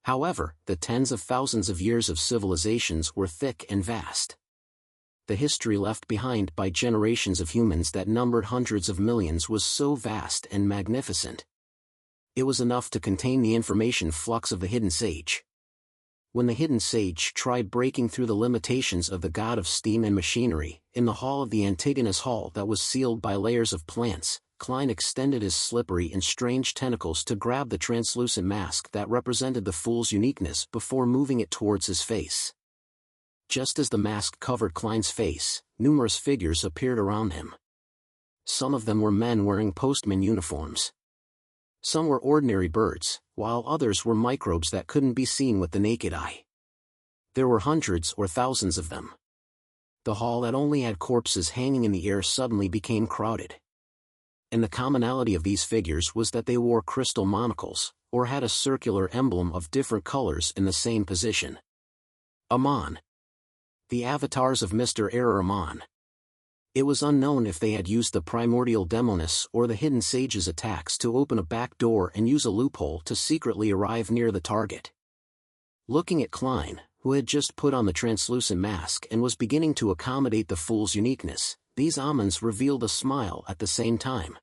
However, the tens of thousands of years of civilizations were thick and vast. The history left behind by generations of humans that numbered hundreds of millions was so vast and magnificent. It was enough to contain the information flux of the hidden sage. When the hidden sage tried breaking through the limitations of the god of steam and machinery, in the hall of the Antigonus Hall that was sealed by layers of plants, Klein extended his slippery and strange tentacles to grab the translucent mask that represented the fool's uniqueness before moving it towards his face. Just as the mask covered Klein's face, numerous figures appeared around him. Some of them were men wearing postman uniforms. Some were ordinary birds, while others were microbes that couldn't be seen with the naked eye. There were hundreds or thousands of them. The hall that only had corpses hanging in the air suddenly became crowded. And the commonality of these figures was that they wore crystal monocles, or had a circular emblem of different colors in the same position. Amon. The avatars of Mr. Error Amon. It was unknown if they had used the primordial demoness or the hidden sage's attacks to open a back door and use a loophole to secretly arrive near the target. Looking at Klein, who had just put on the translucent mask and was beginning to accommodate the fool's uniqueness, these Amons revealed a smile at the same time.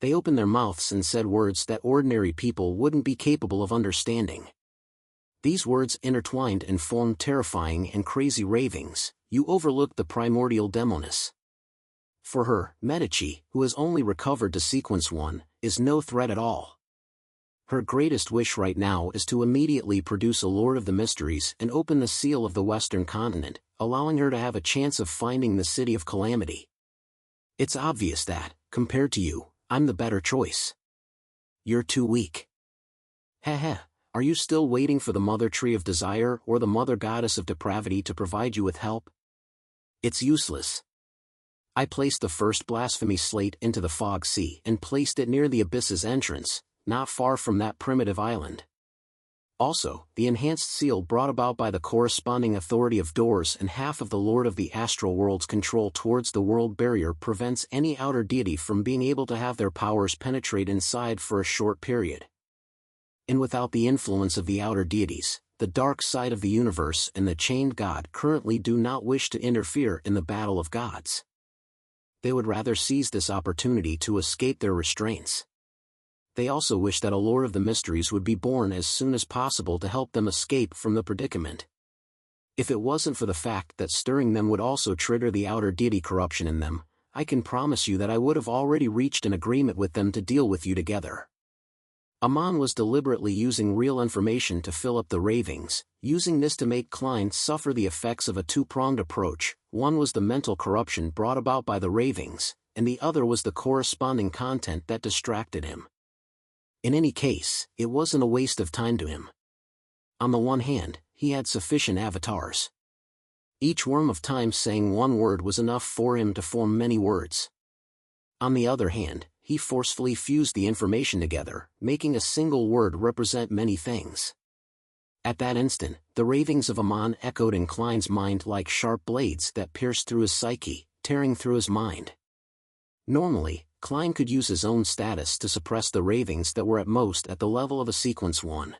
They opened their mouths and said words that ordinary people wouldn't be capable of understanding. These words intertwined and formed terrifying and crazy ravings. You overlooked the primordial demoness. For her, Medici, who has only recovered to Sequence 1, is no threat at all. Her greatest wish right now is to immediately produce a Lord of the Mysteries and open the seal of the Western continent, allowing her to have a chance of finding the City of Calamity. It's obvious that, compared to you, I'm the better choice. You're too weak. Heh. Are you still waiting for the Mother Tree of Desire or the Mother Goddess of Depravity to provide you with help? It's useless. I placed the first blasphemy slate into the fog sea and placed it near the abyss's entrance, not far from that primitive island. Also, the enhanced seal brought about by the corresponding authority of doors and half of the Lord of the Astral World's control towards the world barrier prevents any outer deity from being able to have their powers penetrate inside for a short period. And without the influence of the outer deities, the dark side of the universe and the chained god currently do not wish to interfere in the battle of gods. They would rather seize this opportunity to escape their restraints. They also wish that a Lord of the Mysteries would be born as soon as possible to help them escape from the predicament. If it wasn't for the fact that stirring them would also trigger the outer deity corruption in them, I can promise you that I would have already reached an agreement with them to deal with you together. Amon was deliberately using real information to fill up the ravings, using this to make Klein suffer the effects of a two-pronged approach. One was the mental corruption brought about by the ravings, and the other was the corresponding content that distracted him. In any case, it wasn't a waste of time to him. On the one hand, he had sufficient avatars. Each worm of time saying one word was enough for him to form many words. On the other hand, he forcefully fused the information together, making a single word represent many things. At that instant, the ravings of Amon echoed in Klein's mind like sharp blades that pierced through his psyche, tearing through his mind. Normally, Klein could use his own status to suppress the ravings that were at most at the level of a sequence 1.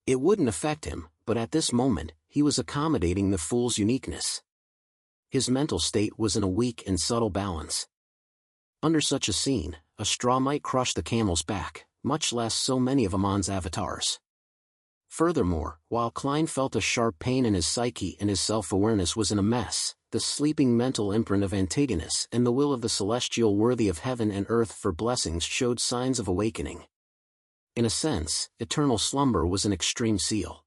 It wouldn't affect him, but at this moment, he was accommodating the fool's uniqueness. His mental state was in a weak and subtle balance. Under such a scene, a straw might crush the camel's back, much less so many of Amon's avatars. Furthermore, while Klein felt a sharp pain in his psyche and his self-awareness was in a mess, the sleeping mental imprint of Antigonus and the will of the celestial worthy of heaven and earth for blessings showed signs of awakening. In a sense, eternal slumber was an extreme seal.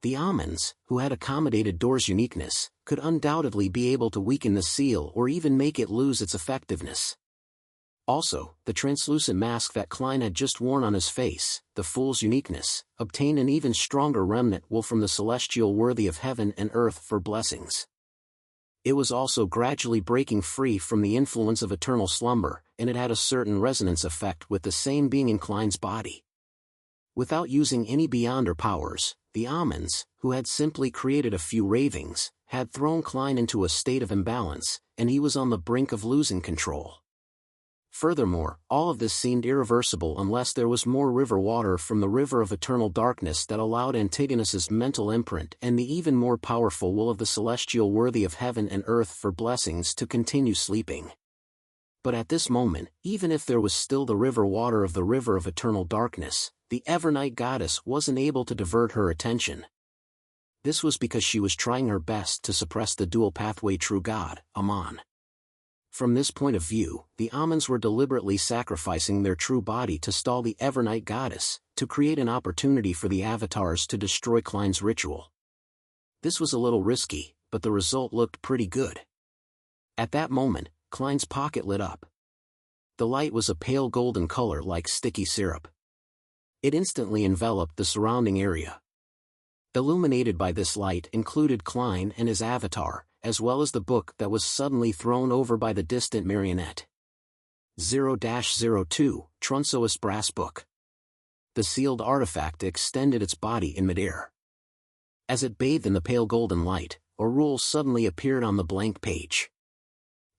The Amons, who had accommodated Dor's uniqueness, could undoubtedly be able to weaken the seal or even make it lose its effectiveness. Also, the translucent mask that Klein had just worn on his face, the fool's uniqueness, obtained an even stronger remnant will from the celestial worthy of heaven and earth for blessings. It was also gradually breaking free from the influence of eternal slumber, and it had a certain resonance effect with the same being in Klein's body. Without using any beyonder powers, the Amons, who had simply created a few ravings, had thrown Klein into a state of imbalance, and he was on the brink of losing control. Furthermore, all of this seemed irreversible unless there was more river water from the river of eternal darkness that allowed Antigonus's mental imprint and the even more powerful will of the celestial worthy of heaven and earth for blessings to continue sleeping. But at this moment, even if there was still the river water of the river of eternal darkness, the Evernight goddess wasn't able to divert her attention. This was because she was trying her best to suppress the dual pathway true god, Amon. From this point of view, the Amons were deliberately sacrificing their true body to stall the Evernight goddess, to create an opportunity for the avatars to destroy Klein's ritual. This was a little risky, but the result looked pretty good. At that moment, Klein's pocket lit up. The light was a pale golden color like sticky syrup. It instantly enveloped the surrounding area. Illuminated by this light included Klein and his avatar, as well as the book that was suddenly thrown over by the distant marionette. 0-02, Trunso's brass book. The sealed artifact extended its body in midair. As it bathed in the pale golden light, a rule suddenly appeared on the blank page.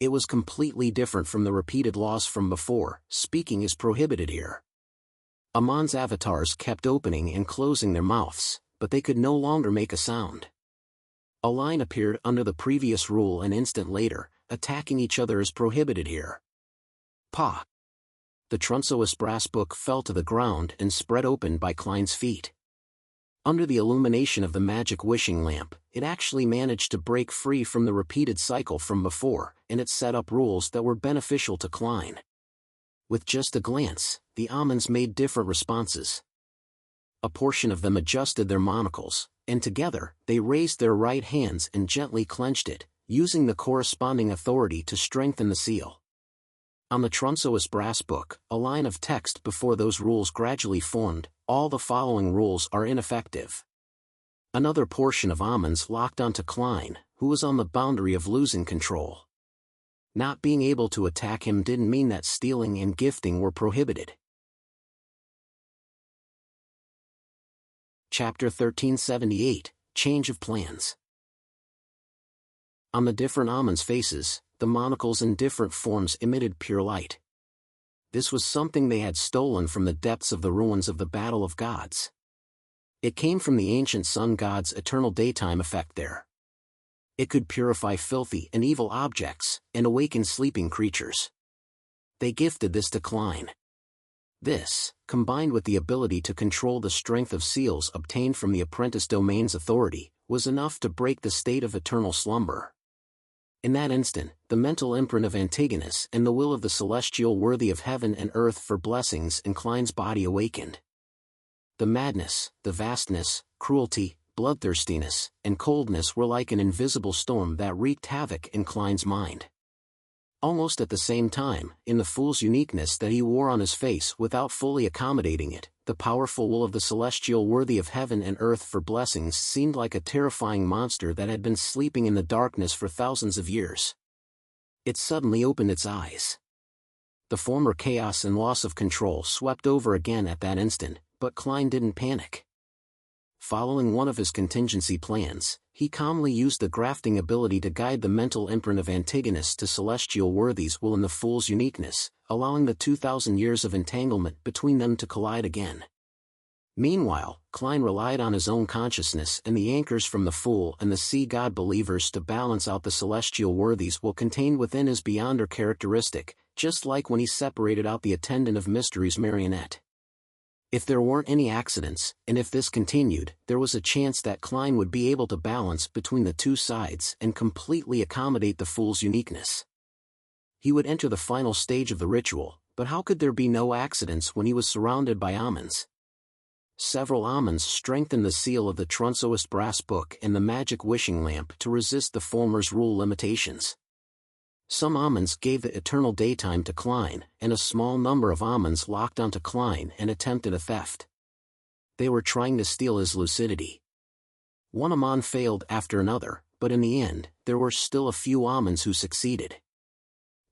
It was completely different from the repeated laws from before. Speaking is prohibited here. Amon's avatars kept opening and closing their mouths, but they could no longer make a sound. A line appeared under the previous rule an instant later, attacking each other is prohibited here. Pa! The Trunso's brass book fell to the ground and spread open by Klein's feet. Under the illumination of the magic wishing lamp, it actually managed to break free from the repeated cycle from before, and it set up rules that were beneficial to Klein. With just a glance, the Amons made different responses. A portion of them adjusted their monocles, and together, they raised their right hands and gently clenched it, using the corresponding authority to strengthen the seal. On the Trunso's brass book, a line of text before those rules gradually formed: all the following rules are ineffective. Another portion of Amons locked onto Klein, who was on the boundary of losing control. Not being able to attack him didn't mean that stealing and gifting were prohibited. Chapter 1378, Change of Plans. On the different Amons' faces, the monocles in different forms emitted pure light. This was something they had stolen from the depths of the ruins of the Battle of Gods. It came from the ancient sun god's eternal daytime effect there. It could purify filthy and evil objects, and awaken sleeping creatures. They gifted this to Klein. This, combined with the ability to control the strength of seals obtained from the apprentice domain's authority, was enough to break the state of eternal slumber. In that instant, the mental imprint of Antigonus and the will of the celestial worthy of heaven and earth for blessings in Klein's body awakened. The madness, the vastness, cruelty, bloodthirstiness, and coldness were like an invisible storm that wreaked havoc in Klein's mind. Almost at the same time, in the fool's uniqueness that he wore on his face without fully accommodating it, the powerful will of the celestial worthy of heaven and earth for blessings seemed like a terrifying monster that had been sleeping in the darkness for thousands of years. It suddenly opened its eyes. The former chaos and loss of control swept over again at that instant, but Klein didn't panic. following one of his contingency plans, he calmly used the grafting ability to guide the mental imprint of Antigonus to celestial worthies while in the fool's uniqueness, allowing the 2,000 years of entanglement between them to collide again. Meanwhile, Klein relied on his own consciousness and the anchors from the fool and the sea god believers to balance out the celestial worthies while contained within his beyonder characteristic, just like when he separated out the attendant of mysteries marionette. If there weren't any accidents, and if this continued, there was a chance that Klein would be able to balance between the two sides and completely accommodate the fool's uniqueness. He would enter the final stage of the ritual, but how could there be no accidents when he was surrounded by almonds? Several almonds strengthened the seal of the Trunsoist brass book and the magic wishing lamp to resist the former's rule limitations. Some almonds gave the eternal daytime to Klein, and a small number of almonds locked onto Klein and attempted a theft. They were trying to steal his lucidity. One almond failed after another, but in the end, there were still a few almonds who succeeded.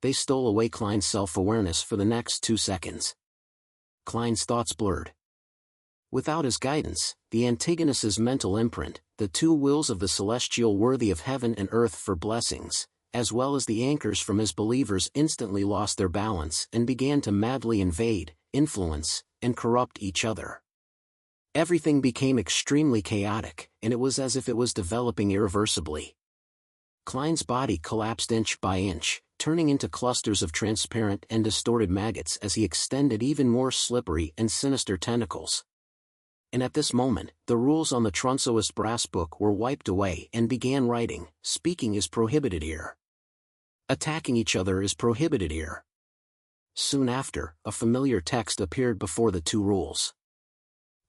They stole away Klein's self-awareness for the next 2 seconds. Klein's thoughts blurred. Without his guidance, the Antigonus's mental imprint, the two wills of the celestial worthy of heaven and earth for blessings, as well as the anchors from his believers instantly lost their balance and began to madly invade, influence, and corrupt each other. Everything became extremely chaotic, and it was as if it was developing irreversibly. Klein's body collapsed inch by inch, turning into clusters of transparent and distorted maggots as he extended even more slippery and sinister tentacles. And at this moment, the rules on the Trunsoist brass book were wiped away and began writing, "Speaking is prohibited here. Attacking each other is prohibited here." Soon after, a familiar text appeared before the two rules.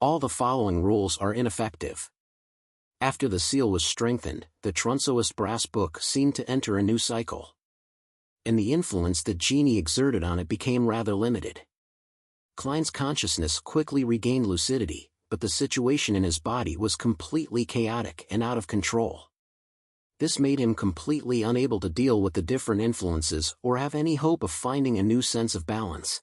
All the following rules are ineffective. After the seal was strengthened, the Trunsoist brass book seemed to enter a new cycle. And the influence the genie exerted on it became rather limited. Klein's consciousness quickly regained lucidity, but the situation in his body was completely chaotic and out of control. This made him completely unable to deal with the different influences or have any hope of finding a new sense of balance.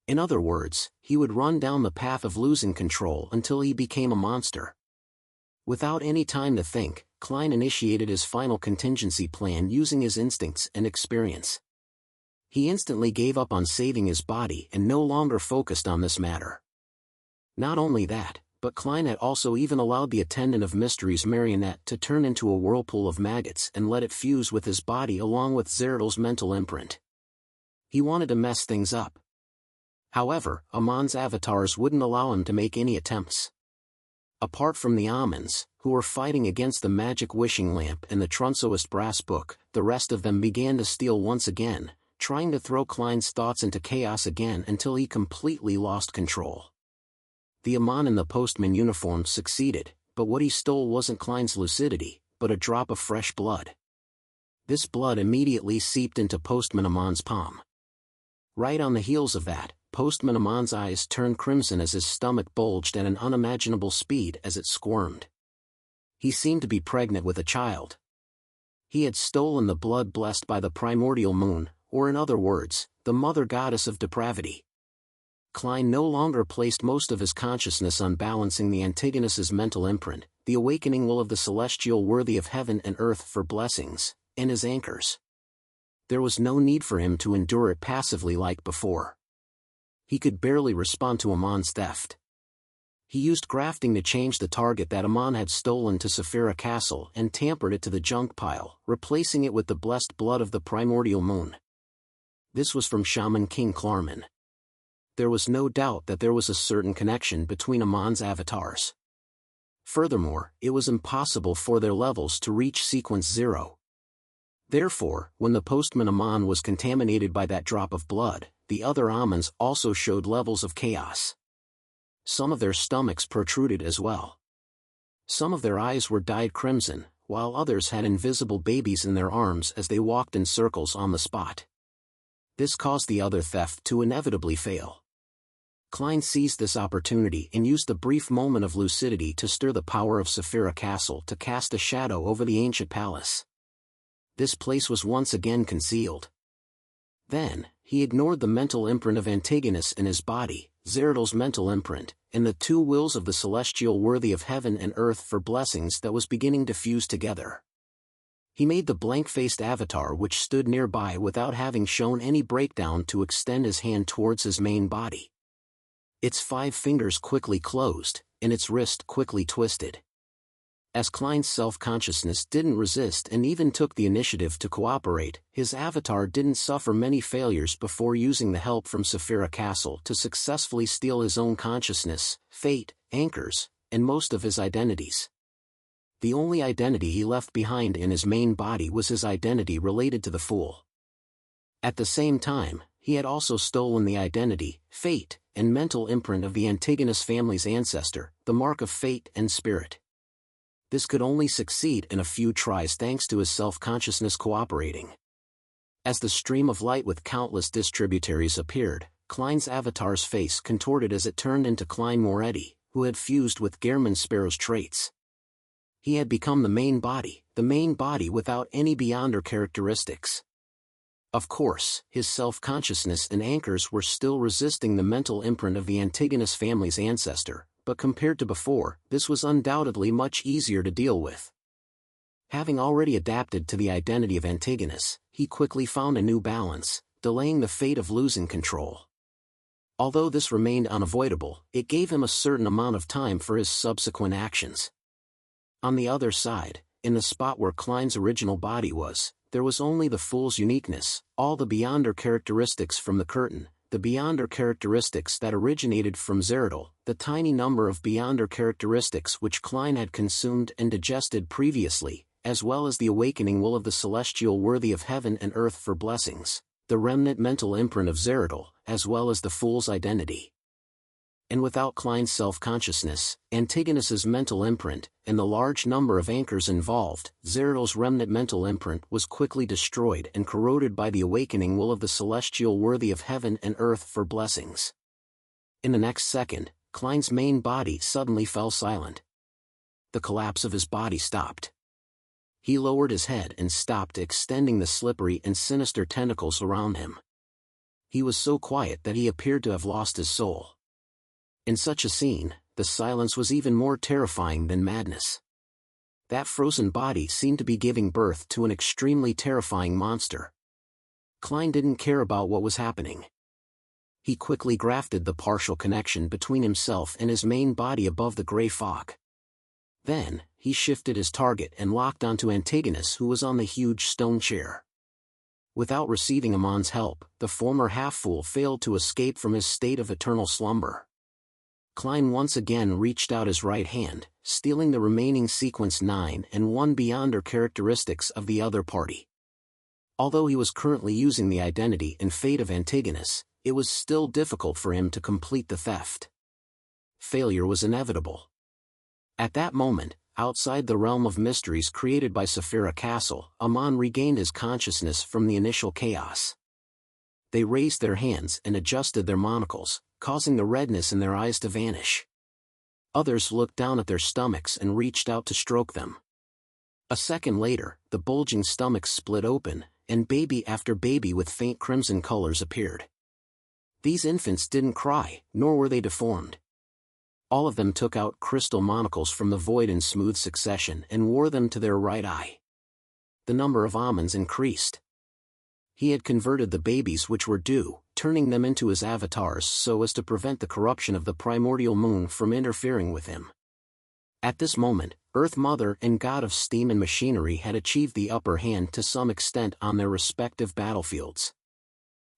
In other words, he would run down the path of losing control until he became a monster. Without any time to think, Klein initiated his final contingency plan using his instincts and experience. He instantly gave up on saving his body and no longer focused on this matter. Not only that, but Klein had also even allowed the attendant of mysteries marionette to turn into a whirlpool of maggots and let it fuse with his body along with Zeratl's mental imprint. He wanted to mess things up. However, Amon's avatars wouldn't allow him to make any attempts. Apart from the almonds, who were fighting against the magic wishing lamp and the Trunsoist brass book, the rest of them began to steal once again, trying to throw Klein's thoughts into chaos again until he completely lost control. The Amon in the postman uniform succeeded, but what he stole wasn't Klein's lucidity, but a drop of fresh blood. This blood immediately seeped into Postman Amon's palm. Right on the heels of that, Postman Amon's eyes turned crimson as his stomach bulged at an unimaginable speed as it squirmed. He seemed to be pregnant with a child. He had stolen the blood blessed by the primordial moon, or in other words, the mother goddess of depravity. Klein no longer placed most of his consciousness on balancing the Antigonus's mental imprint, the awakening will of the celestial worthy of heaven and earth for blessings, and his anchors. There was no need for him to endure it passively like before. He could barely respond to Amon's theft. He used grafting to change the target that Amon had stolen to Saphira Castle and tampered it to the junk pile, replacing it with the blessed blood of the primordial moon. This was from Shaman King Klarman. There was no doubt that there was a certain connection between Amon's avatars. Furthermore, it was impossible for their levels to reach sequence 0. Therefore, when the postman Amon was contaminated by that drop of blood, the other almonds also showed levels of chaos. Some of their stomachs protruded as well. Some of their eyes were dyed crimson, while others had invisible babies in their arms as they walked in circles on the spot. This caused the other theft to inevitably fail. Klein seized this opportunity and used the brief moment of lucidity to stir the power of Saphira Castle to cast a shadow over the ancient palace. This place was once again concealed. Then, he ignored the mental imprint of Antigonus in his body, Zeradol's mental imprint, and the two wills of the celestial worthy of heaven and earth for blessings that was beginning to fuse together. He made the blank-faced avatar which stood nearby without having shown any breakdown to extend his hand towards his main body. Its 5 fingers quickly closed, and its wrist quickly twisted. As Klein's self-consciousness didn't resist and even took the initiative to cooperate, his avatar didn't suffer many failures before using the help from Saphira Castle to successfully steal his own consciousness, fate, anchors, and most of his identities. The only identity he left behind in his main body was his identity related to the Fool. At the same time, he had also stolen the identity, fate, and mental imprint of the Antigonus family's ancestor, the mark of fate and spirit. This could only succeed in a few tries thanks to his self-consciousness cooperating. As the stream of light with countless distributaries appeared, Klein's avatar's face contorted as it turned into Klein Moretti, who had fused with Gehrman Sparrow's traits. He had become the main body without any beyonder characteristics. Of course, his self-consciousness and anchors were still resisting the mental imprint of the Antigonus family's ancestor, but compared to before, this was undoubtedly much easier to deal with. Having already adapted to the identity of Antigonus, he quickly found a new balance, delaying the fate of losing control. Although this remained unavoidable, it gave him a certain amount of time for his subsequent actions. On the other side, in the spot where Klein's original body was, there was only the Fool's uniqueness, all the beyonder characteristics from the curtain, the beyonder characteristics that originated from Zeradol, the tiny number of beyonder characteristics which Klein had consumed and digested previously, as well as the awakening will of the celestial worthy of heaven and earth for blessings, the remnant mental imprint of Zeradol, as well as the Fool's identity. And without Klein's self-consciousness, Antigonus's mental imprint, and the large number of anchors involved, Zeradol's remnant mental imprint was quickly destroyed and corroded by the awakening will of the celestial worthy of heaven and earth for blessings. In the next second, Klein's main body suddenly fell silent. The collapse of his body stopped. He lowered his head and stopped extending the slippery and sinister tentacles around him. He was so quiet that he appeared to have lost his soul. In such a scene, the silence was even more terrifying than madness. That frozen body seemed to be giving birth to an extremely terrifying monster. Klein didn't care about what was happening. He quickly grafted the partial connection between himself and his main body above the gray fog. Then, he shifted his target and locked onto Antigonus, who was on the huge stone chair. Without receiving Amon's help, the former half-fool failed to escape from his state of eternal slumber. Klein once again reached out his right hand, stealing the remaining sequence 9 and 1 beyonder characteristics of the other party. Although he was currently using the identity and fate of Antigonus, it was still difficult for him to complete the theft. Failure was inevitable. At that moment, outside the realm of mysteries created by Saphira Castle, Amon regained his consciousness from the initial chaos. They raised their hands and adjusted their monocles, causing the redness in their eyes to vanish. Others looked down at their stomachs and reached out to stroke them. A second later, the bulging stomachs split open, and baby after baby with faint crimson colors appeared. These infants didn't cry, nor were they deformed. All of them took out crystal monocles from the void in smooth succession and wore them to their right eye. The number of almonds increased. He had converted the babies which were due, turning them into his avatars so as to prevent the corruption of the primordial moon from interfering with him. At this moment, Earth Mother and God of Steam and Machinery had achieved the upper hand to some extent on their respective battlefields.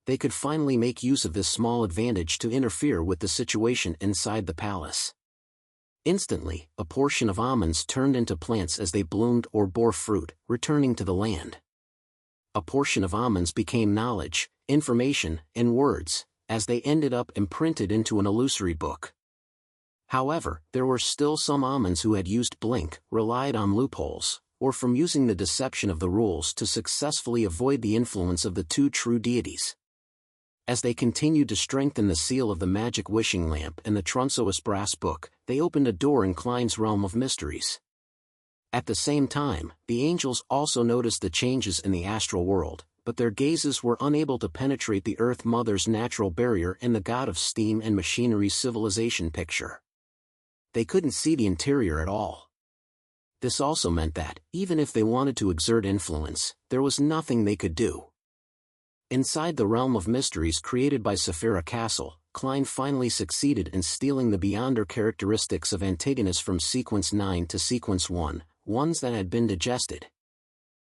They could finally make use of this small advantage to interfere with the situation inside the palace. Instantly, a portion of almonds turned into plants as they bloomed or bore fruit, returning to the land. A portion of almonds became knowledge, information, and words, as they ended up imprinted into an illusory book. However, there were still some almonds who had used blink, relied on loopholes, or from using the deception of the rules to successfully avoid the influence of the two true deities. As they continued to strengthen the seal of the magic wishing lamp and the Trunsois brass book, they opened a door in Klein's realm of mysteries. At the same time, the angels also noticed the changes in the astral world. but their gazes were unable to penetrate the Earth Mother's natural barrier and the God of Steam and Machinery's civilization picture. They couldn't see the interior at all. This also meant that, even if they wanted to exert influence, there was nothing they could do. Inside the realm of mysteries created by Saphira Castle, Klein finally succeeded in stealing the Beyonder characteristics of Antigonus from Sequence 9 to Sequence 1, ones that had been digested.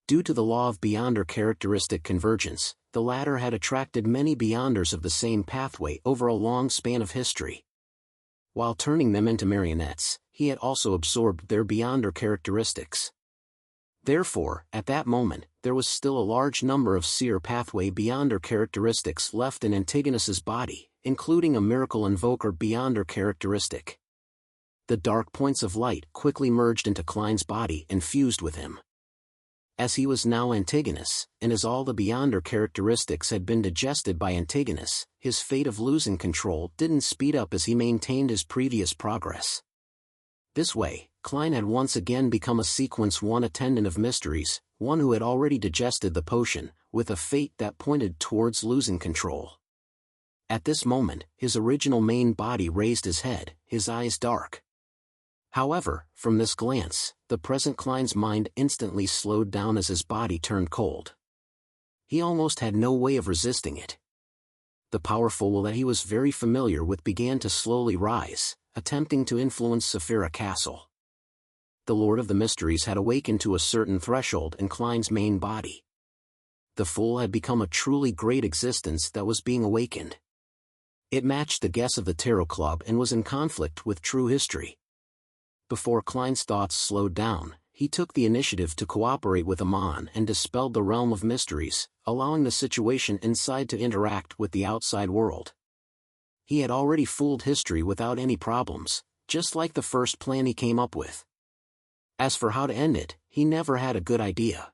Due to the law of Beyonder characteristic convergence, the latter had attracted many Beyonders of the same pathway over a long span of history. While turning them into marionettes, he had also absorbed their Beyonder characteristics. Therefore, at that moment, there was still a large number of seer pathway Beyonder characteristics left in Antigonus's body, including a miracle invoker Beyonder characteristic. The dark points of light quickly merged into Klein's body and fused with him. As he was now Antigonus, and as all the Beyonder characteristics had been digested by Antigonus, his fate of losing control didn't speed up as he maintained his previous progress. This way, Klein had once again become a Sequence 1 attendant of mysteries, one who had already digested the potion, with a fate that pointed towards losing control. At this moment, his original main body raised his head, his eyes dark. However, from this glance, the present Klein's mind instantly slowed down as his body turned cold. He almost had no way of resisting it. The powerful will that he was very familiar with began to slowly rise, attempting to influence Saphira Castle. The Lord of the Mysteries had awakened to a certain threshold in Klein's main body. The Fool had become a truly great existence that was being awakened. It matched the guess of the Tarot Club and was in conflict with true history. Before Klein's thoughts slowed down, he took the initiative to cooperate with Amon and dispelled the realm of mysteries, allowing the situation inside to interact with the outside world. He had already fooled history without any problems, just like the first plan he came up with. As for how to end it, he never had a good idea.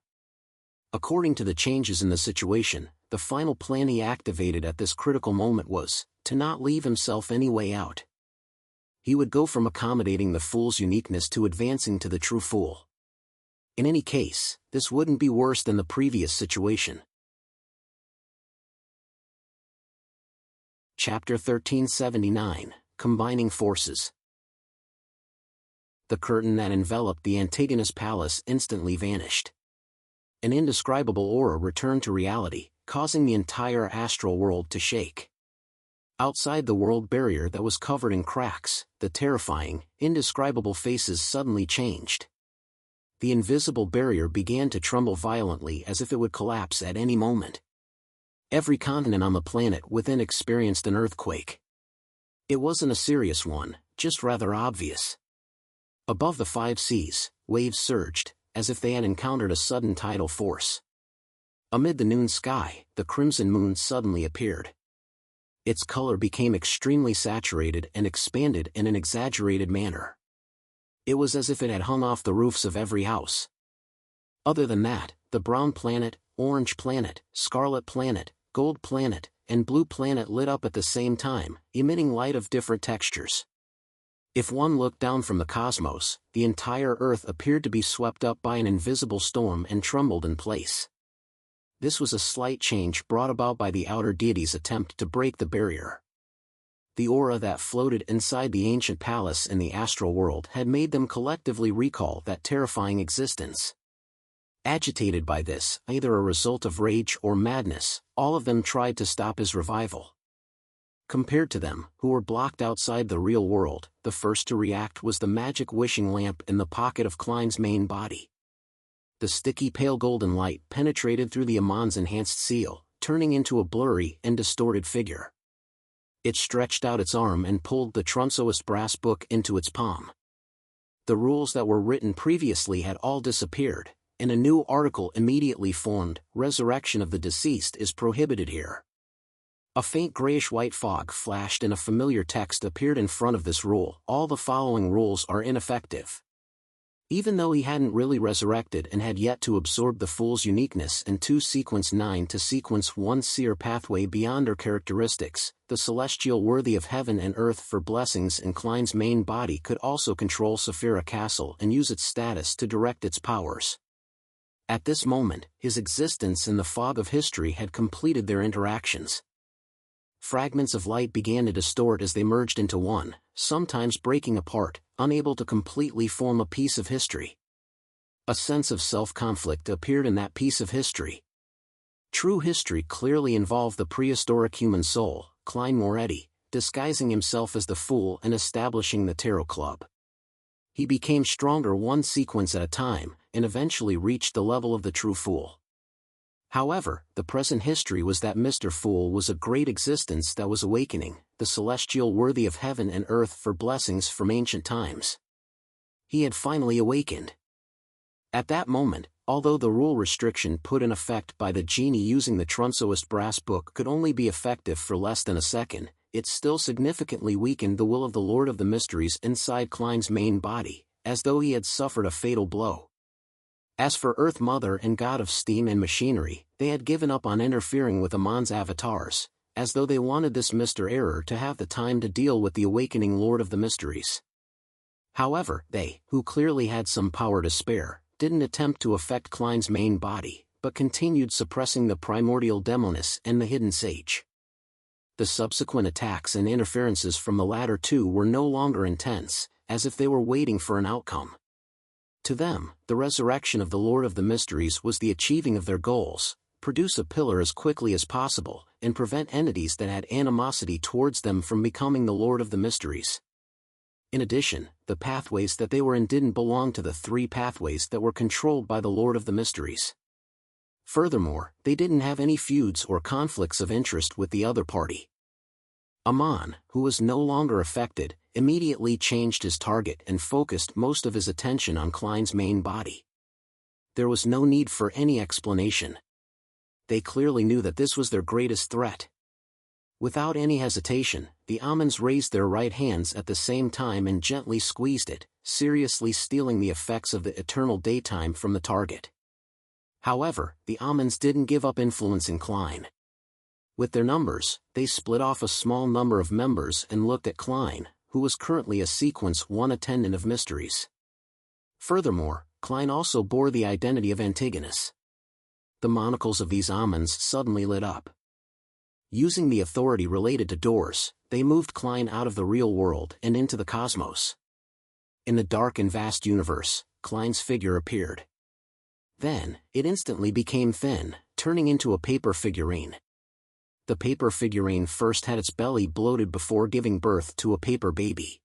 According to the changes in the situation, the final plan he activated at this critical moment was to not leave himself any way out. He would go from accommodating the Fool's uniqueness to advancing to the true Fool. In any case, this wouldn't be worse than the previous situation. Chapter 1379, Combining Forces. The curtain that enveloped the Antigonus Palace instantly vanished. An indescribable aura returned to reality, causing the entire astral world to shake. Outside the world barrier that was covered in cracks, the terrifying, indescribable faces suddenly changed. The invisible barrier began to tremble violently as if it would collapse at any moment. Every continent on the planet within experienced an earthquake. It wasn't a serious one, just rather obvious. Above the 5 seas, waves surged, as if they had encountered a sudden tidal force. Amid the noon sky, the crimson moon suddenly appeared. Its color became extremely saturated and expanded in an exaggerated manner. It was as if it had hung off the roofs of every house. Other than that, the brown planet, orange planet, scarlet planet, gold planet, and blue planet lit up at the same time, emitting light of different textures. If one looked down from the cosmos, the entire Earth appeared to be swept up by an invisible storm and trembled in place. This was a slight change brought about by the outer deity's attempt to break the barrier. The aura that floated inside the ancient palace in the astral world had made them collectively recall that terrifying existence. Agitated by this, either a result of rage or madness, all of them tried to stop his revival. Compared to them, who were blocked outside the real world, the first to react was the magic wishing lamp in the pocket of Klein's main body. The sticky pale golden light penetrated through the Amon's enhanced seal, turning into a blurry and distorted figure. It stretched out its arm and pulled the Trunsoist brass book into its palm. The rules that were written previously had all disappeared, and a new article immediately formed: Resurrection of the deceased is prohibited here. A faint grayish-white fog flashed and a familiar text appeared in front of this rule: all the following rules are ineffective. Even though he hadn't really resurrected and had yet to absorb the Fool's uniqueness and 2 Sequence 9 to Sequence 1 seer pathway Beyonder characteristics, the celestial worthy of heaven and earth for blessings in Klein's main body could also control Saphira Castle and use its status to direct its powers. At this moment, his existence and the fog of history had completed their interactions. Fragments of light began to distort as they merged into one, sometimes breaking apart, unable to completely form a piece of history. A sense of self-conflict appeared in that piece of history. True history clearly involved the prehistoric human soul, Klein Moretti, disguising himself as the Fool and establishing the Tarot Club. He became stronger one sequence at a time, and eventually reached the level of the true Fool. However, the present history was that Mr. Fool was a great existence that was awakening, the celestial worthy of heaven and earth for blessings from ancient times. He had finally awakened. At that moment, although the rule restriction put in effect by the genie using the Trunsoist brass book could only be effective for less than a second, it still significantly weakened the will of the Lord of the Mysteries inside Klein's main body, as though he had suffered a fatal blow. As for Earth Mother and God of Steam and Machinery, they had given up on interfering with Amon's avatars, as though they wanted this Mr. Error to have the time to deal with the awakening Lord of the Mysteries. However, they, who clearly had some power to spare, didn't attempt to affect Klein's main body, but continued suppressing the primordial demoness and the hidden sage. The subsequent attacks and interferences from the latter two were no longer intense, as if they were waiting for an outcome. To them, the resurrection of the Lord of the Mysteries was the achieving of their goals: produce a pillar as quickly as possible, and prevent entities that had animosity towards them from becoming the Lord of the Mysteries. In addition, the pathways that they were in didn't belong to the three pathways that were controlled by the Lord of the Mysteries. Furthermore, they didn't have any feuds or conflicts of interest with the other party. Amon, who was no longer affected, immediately changed his target and focused most of his attention on Klein's main body. There was no need for any explanation. They clearly knew that this was their greatest threat. Without any hesitation, the Amons raised their right hands at the same time and gently squeezed it, seriously stealing the effects of the eternal daytime from the target. However, the Amons didn't give up influencing Klein. With their numbers, they split off a small number of members and looked at Klein, who was currently a Sequence 1 attendant of Mysteries. Furthermore, Klein also bore the identity of Antigonus. The monocles of these Amons suddenly lit up. Using the authority related to doors, they moved Klein out of the real world and into the cosmos. In the dark and vast universe, Klein's figure appeared. Then, it instantly became thin, turning into a paper figurine. The paper figurine first had its belly bloated before giving birth to a paper baby.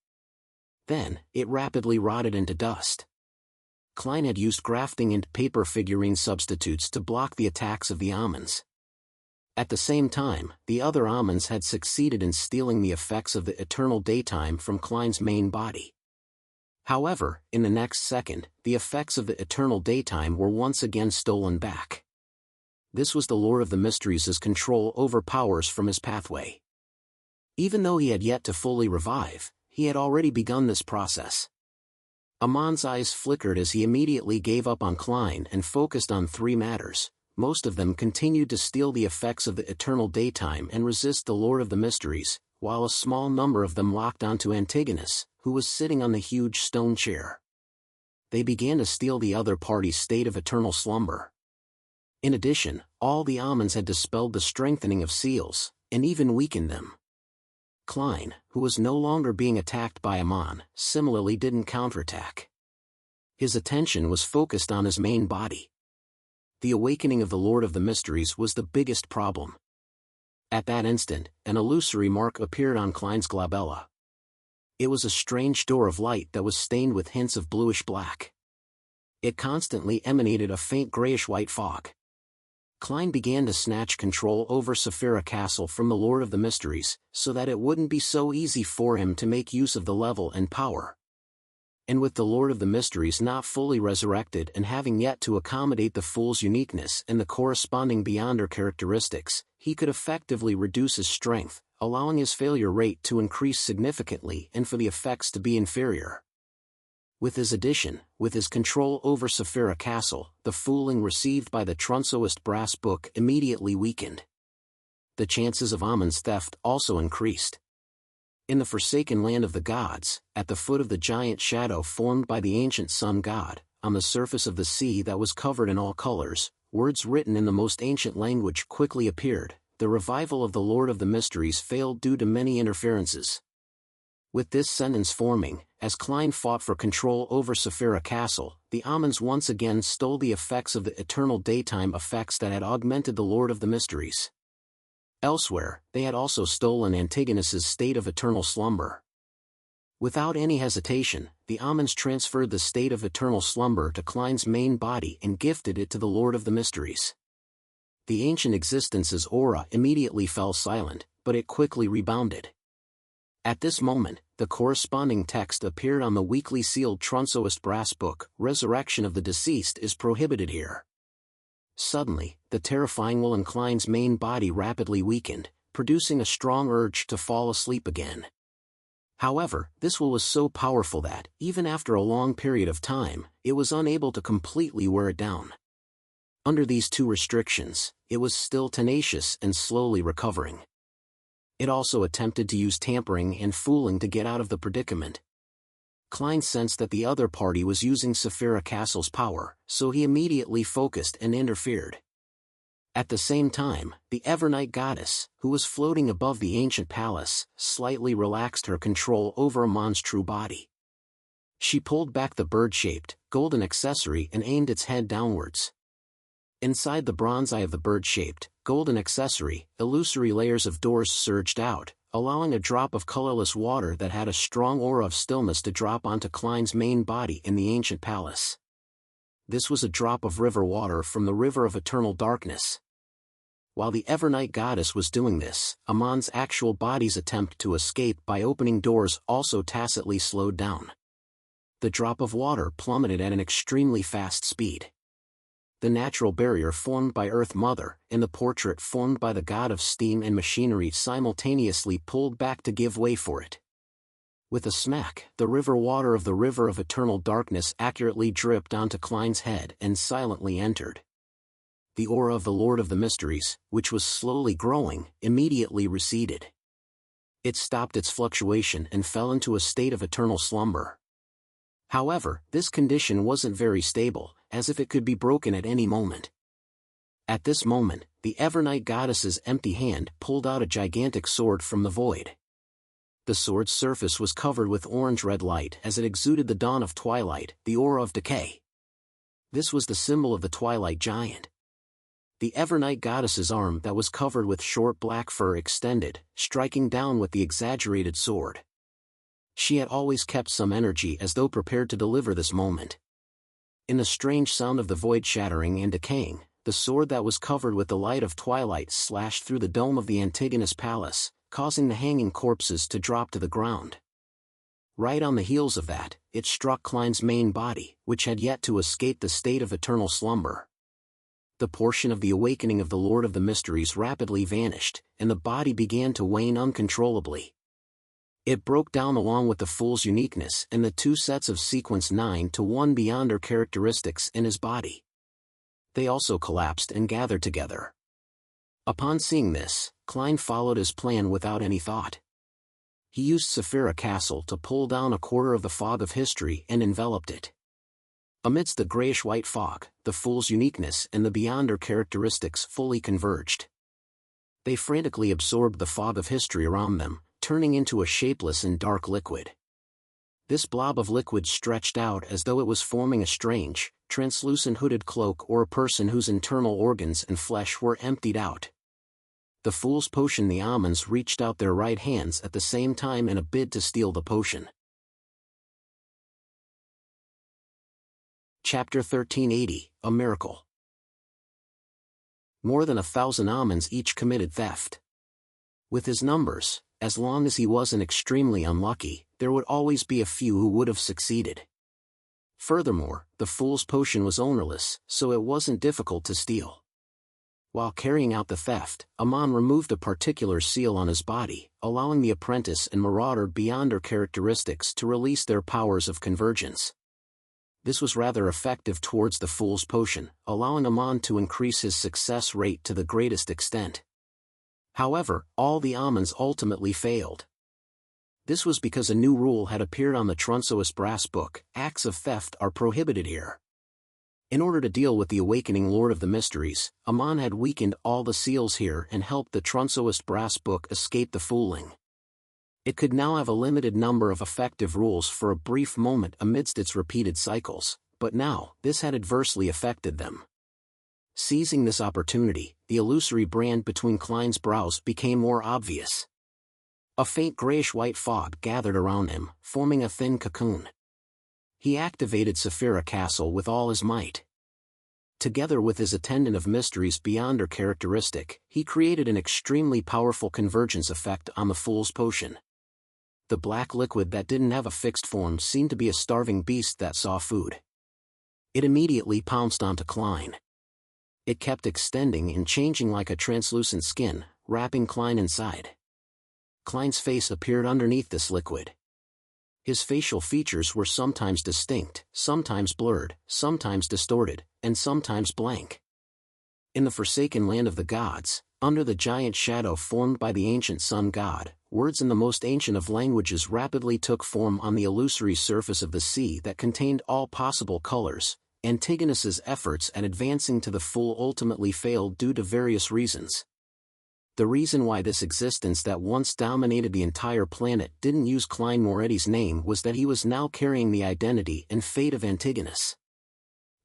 Then, it rapidly rotted into dust. Klein had used grafting and paper figurine substitutes to block the attacks of the Amons. At the same time, the other Amons had succeeded in stealing the effects of the eternal daytime from Klein's main body. However, in the next second, the effects of the eternal daytime were once again stolen back. This was the Lord of the Mysteries' control over powers from his pathway. Even though he had yet to fully revive, he had already begun this process. Amon's eyes flickered as he immediately gave up on Klein and focused on three matters. Most of them continued to steal the effects of the eternal daytime and resist the Lord of the Mysteries, while a small number of them locked onto Antigonus, who was sitting on the huge stone chair. They began to steal the other party's state of eternal slumber. In addition, all the Amons had dispelled the strengthening of seals, and even weakened them. Klein, who was no longer being attacked by Amon, similarly didn't counterattack. His attention was focused on his main body. The awakening of the Lord of the Mysteries was the biggest problem. At that instant, an illusory mark appeared on Klein's glabella. It was a strange door of light that was stained with hints of bluish-black. It constantly emanated a faint grayish-white fog. Klein began to snatch control over Saphira Castle from the Lord of the Mysteries, so that it wouldn't be so easy for him to make use of the level and power. And with the Lord of the Mysteries not fully resurrected and having yet to accommodate the Fool's uniqueness and the corresponding Beyonder characteristics, he could effectively reduce his strength, allowing his failure rate to increase significantly and for the effects to be inferior. With his addition, with his control over Saphira Castle, the fooling received by the Trunsoist brass book immediately weakened. The chances of Amon's theft also increased. In the forsaken land of the gods, at the foot of the giant shadow formed by the ancient sun god, on the surface of the sea that was covered in all colors, words written in the most ancient language quickly appeared. The revival of the Lord of the Mysteries failed due to many interferences. With this sentence forming, as Klein fought for control over Saphira Castle, the Amans once again stole the effects of the eternal daytime effects that had augmented the Lord of the Mysteries. Elsewhere, they had also stolen Antigonus's state of eternal slumber. Without any hesitation, the Amans transferred the state of eternal slumber to Klein's main body and gifted it to the Lord of the Mysteries. The ancient existence's aura immediately fell silent, but it quickly rebounded. At this moment, the corresponding text appeared on the weekly sealed Trunsoist brass book. Resurrection of the deceased is prohibited here. Suddenly, the terrifying will in Klein's main body rapidly weakened, producing a strong urge to fall asleep again. However, this will was so powerful that, even after a long period of time, it was unable to completely wear it down. Under these two restrictions, it was still tenacious and slowly recovering. It also attempted to use tampering and fooling to get out of the predicament. Klein sensed that the other party was using Saphira Castle's power, so he immediately focused and interfered. At the same time, the Evernight goddess, who was floating above the ancient palace, slightly relaxed her control over Amon's true body. She pulled back the bird-shaped, golden accessory and aimed its head downwards. Inside the bronze eye of the bird-shaped, golden accessory, illusory layers of doors surged out, allowing a drop of colorless water that had a strong aura of stillness to drop onto Klein's main body in the ancient palace. This was a drop of river water from the river of eternal darkness. While the Evernight goddess was doing this, Amon's actual body's attempt to escape by opening doors also tacitly slowed down. The drop of water plummeted at an extremely fast speed. The natural barrier formed by Earth Mother and the portrait formed by the god of steam and machinery simultaneously pulled back to give way for it. With a smack, the river water of the river of eternal darkness accurately dripped onto Klein's head and silently entered. The aura of the Lord of the Mysteries, which was slowly growing, immediately receded. It stopped its fluctuation and fell into a state of eternal slumber. However, this condition wasn't very stable, as if it could be broken at any moment. At this moment, the Evernight goddess's empty hand pulled out a gigantic sword from the void. The sword's surface was covered with orange-red light as it exuded the dawn of twilight, the aura of decay. This was the symbol of the Twilight Giant. The Evernight goddess's arm that was covered with short black fur extended, striking down with the exaggerated sword. She had always kept some energy as though prepared to deliver this moment. In the strange sound of the void shattering and decaying, the sword that was covered with the light of twilight slashed through the dome of the Antigonus Palace, causing the hanging corpses to drop to the ground. Right on the heels of that, it struck Klein's main body, which had yet to escape the state of eternal slumber. The portion of the awakening of the Lord of the Mysteries rapidly vanished, and the body began to wane uncontrollably. It broke down along with the Fool's uniqueness and the two sets of sequence 9 to 1 beyond her characteristics in his body. They also collapsed and gathered together. Upon seeing this, Klein followed his plan without any thought. He used Saphira Castle to pull down a quarter of the fog of history and enveloped it. Amidst the grayish-white fog, the Fool's uniqueness and the beyond her characteristics fully converged. They frantically absorbed the fog of history around them, turning into a shapeless and dark liquid. This blob of liquid stretched out as though it was forming a strange, translucent hooded cloak or a person whose internal organs and flesh were emptied out. The Fool's potion. The Amans reached out their right hands at the same time in a bid to steal the potion. Chapter 1380, A Miracle. More than 1,000 Amans each committed theft. With his numbers, as long as he wasn't extremely unlucky, there would always be a few who would have succeeded. Furthermore, the Fool's potion was ownerless, so it wasn't difficult to steal. While carrying out the theft, Aman removed a particular seal on his body, allowing the apprentice and marauder beyond her characteristics to release their powers of convergence. This was rather effective towards the Fool's potion, allowing Aman to increase his success rate to the greatest extent. However, all the Amans ultimately failed. This was because a new rule had appeared on the Trunsoist brass book: acts of theft are prohibited here. In order to deal with the awakening Lord of the Mysteries, Amon had weakened all the seals here and helped the Trunsoist brass book escape the fooling. It could now have a limited number of effective rules for a brief moment amidst its repeated cycles, but now, this had adversely affected them. Seizing this opportunity, the illusory brand between Klein's brows became more obvious. A faint grayish-white fog gathered around him, forming a thin cocoon. He activated Saphira Castle with all his might. Together with his attendant of mysteries beyond her characteristic, he created an extremely powerful convergence effect on the Fool's Potion. The black liquid that didn't have a fixed form seemed to be a starving beast that saw food. It immediately pounced onto Klein. It kept extending and changing like a translucent skin, wrapping Klein inside. Klein's face appeared underneath this liquid. His facial features were sometimes distinct, sometimes blurred, sometimes distorted, and sometimes blank. In the forsaken land of the gods, under the giant shadow formed by the ancient sun god, words in the most ancient of languages rapidly took form on the illusory surface of the sea that contained all possible colors. Antigonus's efforts at advancing to the Fool ultimately failed due to various reasons. The reason why this existence that once dominated the entire planet didn't use Klein Moretti's name was that he was now carrying the identity and fate of Antigonus.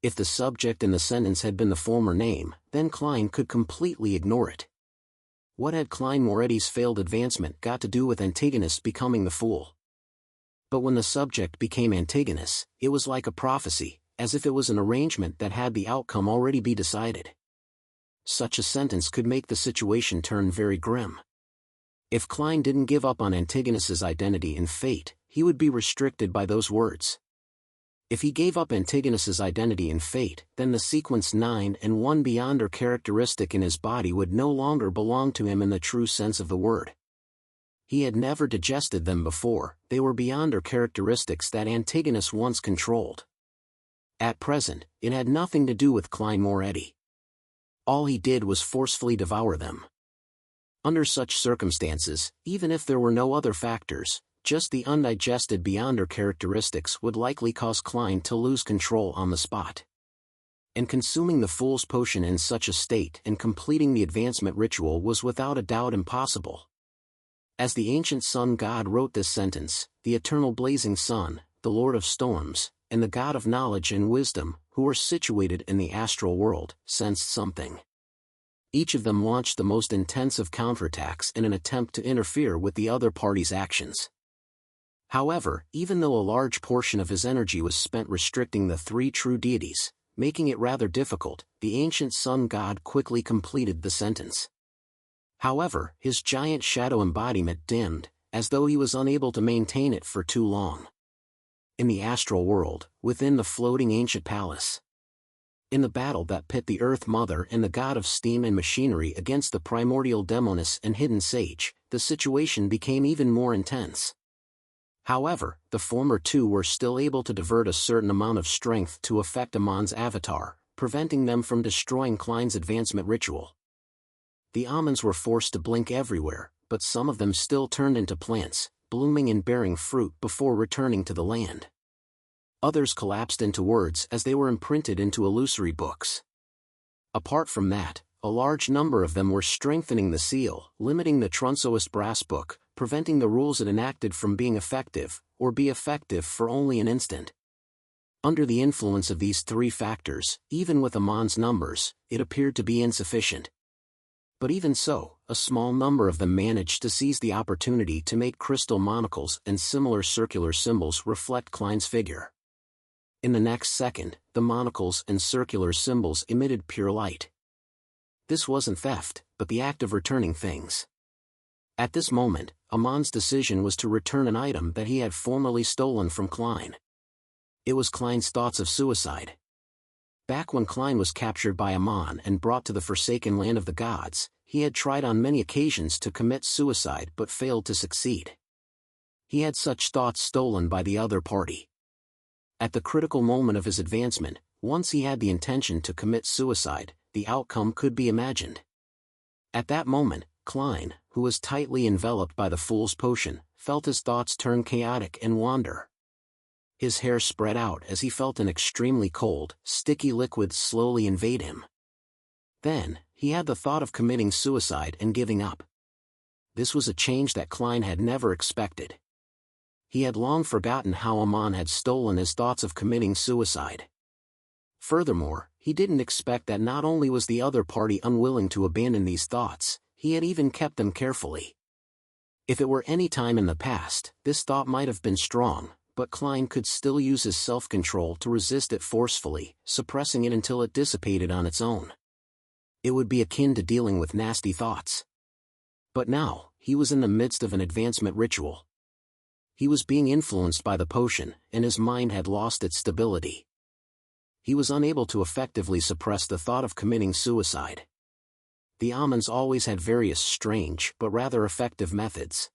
If the subject in the sentence had been the former name, then Klein could completely ignore it. What had Klein Moretti's failed advancement got to do with Antigonus becoming the Fool? But when the subject became Antigonus, it was like a prophecy, as if it was an arrangement that had the outcome already be decided. Such a sentence could make the situation turn very grim. If Klein didn't give up on Antigonus's identity and fate, he would be restricted by those words. If he gave up Antigonus's identity and fate, then the sequence 9 and 1 beyond or characteristic in his body would no longer belong to him in the true sense of the word. He had never digested them before, they were beyond or characteristics that Antigonus once controlled. At present, it had nothing to do with Klein Moretti. All he did was forcefully devour them. Under such circumstances, even if there were no other factors, just the undigested beyonder characteristics would likely cause Klein to lose control on the spot. And consuming the Fool's Potion in such a state and completing the advancement ritual was without a doubt impossible. As the ancient sun god wrote this sentence, the eternal blazing sun, the Lord of Storms, and the God of Knowledge and Wisdom, who were situated in the astral world, sensed something. Each of them launched the most intensive counterattacks in an attempt to interfere with the other party's actions. However, even though a large portion of his energy was spent restricting the three true deities, making it rather difficult, the ancient sun god quickly completed the sentence. However, his giant shadow embodiment dimmed, as though he was unable to maintain it for too long. In the astral world, within the floating ancient palace. In the battle that pit the Earth Mother and the god of steam and machinery against the primordial demoness and hidden sage, the situation became even more intense. However, the former two were still able to divert a certain amount of strength to affect Amon's avatar, preventing them from destroying Klein's advancement ritual. The Amons were forced to blink everywhere, but some of them still turned into plants, blooming and bearing fruit before returning to the land. Others collapsed into words as they were imprinted into illusory books. Apart from that, a large number of them were strengthening the seal, limiting the Trunsoist brass book, preventing the rules it enacted from being effective, or be effective for only an instant. Under the influence of these three factors, even with Amon's numbers, it appeared to be insufficient. But even so, a small number of them managed to seize the opportunity to make crystal monocles and similar circular symbols reflect Klein's figure. In the next second, the monocles and circular symbols emitted pure light. This wasn't theft, but the act of returning things. At this moment, Amon's decision was to return an item that he had formerly stolen from Klein. It was Klein's thoughts of suicide. Back when Klein was captured by Amon and brought to the forsaken land of the gods, he had tried on many occasions to commit suicide but failed to succeed. He had such thoughts stolen by the other party. At the critical moment of his advancement, once he had the intention to commit suicide, the outcome could be imagined. At that moment, Klein, who was tightly enveloped by the Fool's Potion, felt his thoughts turn chaotic and wander. His hair spread out as he felt an extremely cold, sticky liquid slowly invade him. Then, he had the thought of committing suicide and giving up. This was a change that Klein had never expected. He had long forgotten how Amon had stolen his thoughts of committing suicide. Furthermore, he didn't expect that not only was the other party unwilling to abandon these thoughts, he had even kept them carefully. If it were any time in the past, this thought might have been strong, but Klein could still use his self-control to resist it forcefully, suppressing it until it dissipated on its own. It would be akin to dealing with nasty thoughts. But now, he was in the midst of an advancement ritual. He was being influenced by the potion, and his mind had lost its stability. He was unable to effectively suppress the thought of committing suicide. The Amons always had various strange but rather effective methods.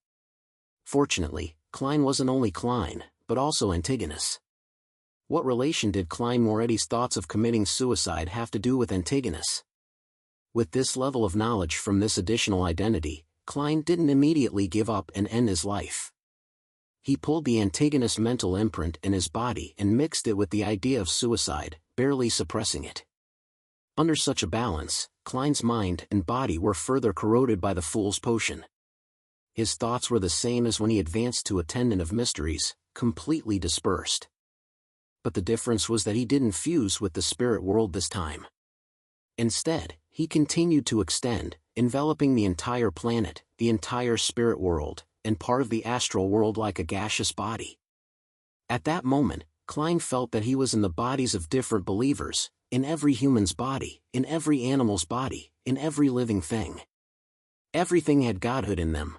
Fortunately, Klein wasn't only Klein, but also Antigonus. What relation did Klein Moretti's thoughts of committing suicide have to do with Antigonus? With this level of knowledge from this additional identity, Klein didn't immediately give up and end his life. He pulled the Antigonus mental imprint in his body and mixed it with the idea of suicide, barely suppressing it. Under such a balance, Klein's mind and body were further corroded by the Fool's Potion. His thoughts were the same as when he advanced to Attendant of Mysteries, completely dispersed. But the difference was that he didn't fuse with the spirit world this time. Instead, he continued to extend, enveloping the entire planet, the entire spirit world, and part of the astral world like a gaseous body. At that moment, Klein felt that he was in the bodies of different believers, in every human's body, in every animal's body, in every living thing. Everything had godhood in them.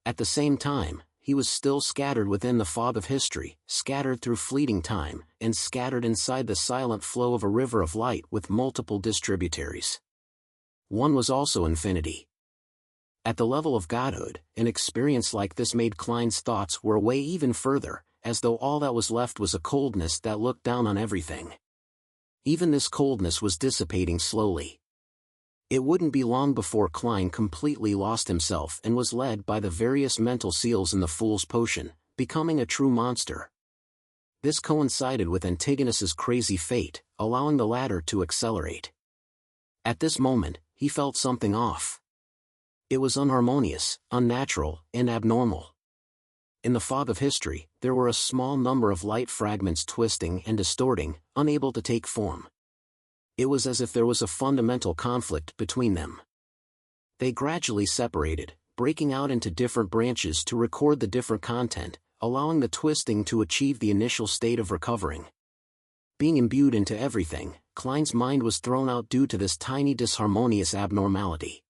At the same time, he was still scattered within the fog of history, scattered through fleeting time, and scattered inside the silent flow of a river of light with multiple distributaries. One was also infinity. At the level of godhood, an experience like this made Klein's thoughts wear away even further, as though all that was left was a coldness that looked down on everything. Even this coldness was dissipating slowly. It wouldn't be long before Klein completely lost himself and was led by the various mental seals in the Fool's Potion, becoming a true monster. This coincided with Antigonus's crazy fate, allowing the latter to accelerate. At this moment, he felt something off. It was unharmonious, unnatural, and abnormal. In the fog of history, there were a small number of light fragments twisting and distorting, unable to take form. It was as if there was a fundamental conflict between them. They gradually separated, breaking out into different branches to record the different content, allowing the twisting to achieve the initial state of recovering. Being imbued into everything, Klein's mind was thrown out due to this tiny disharmonious abnormality.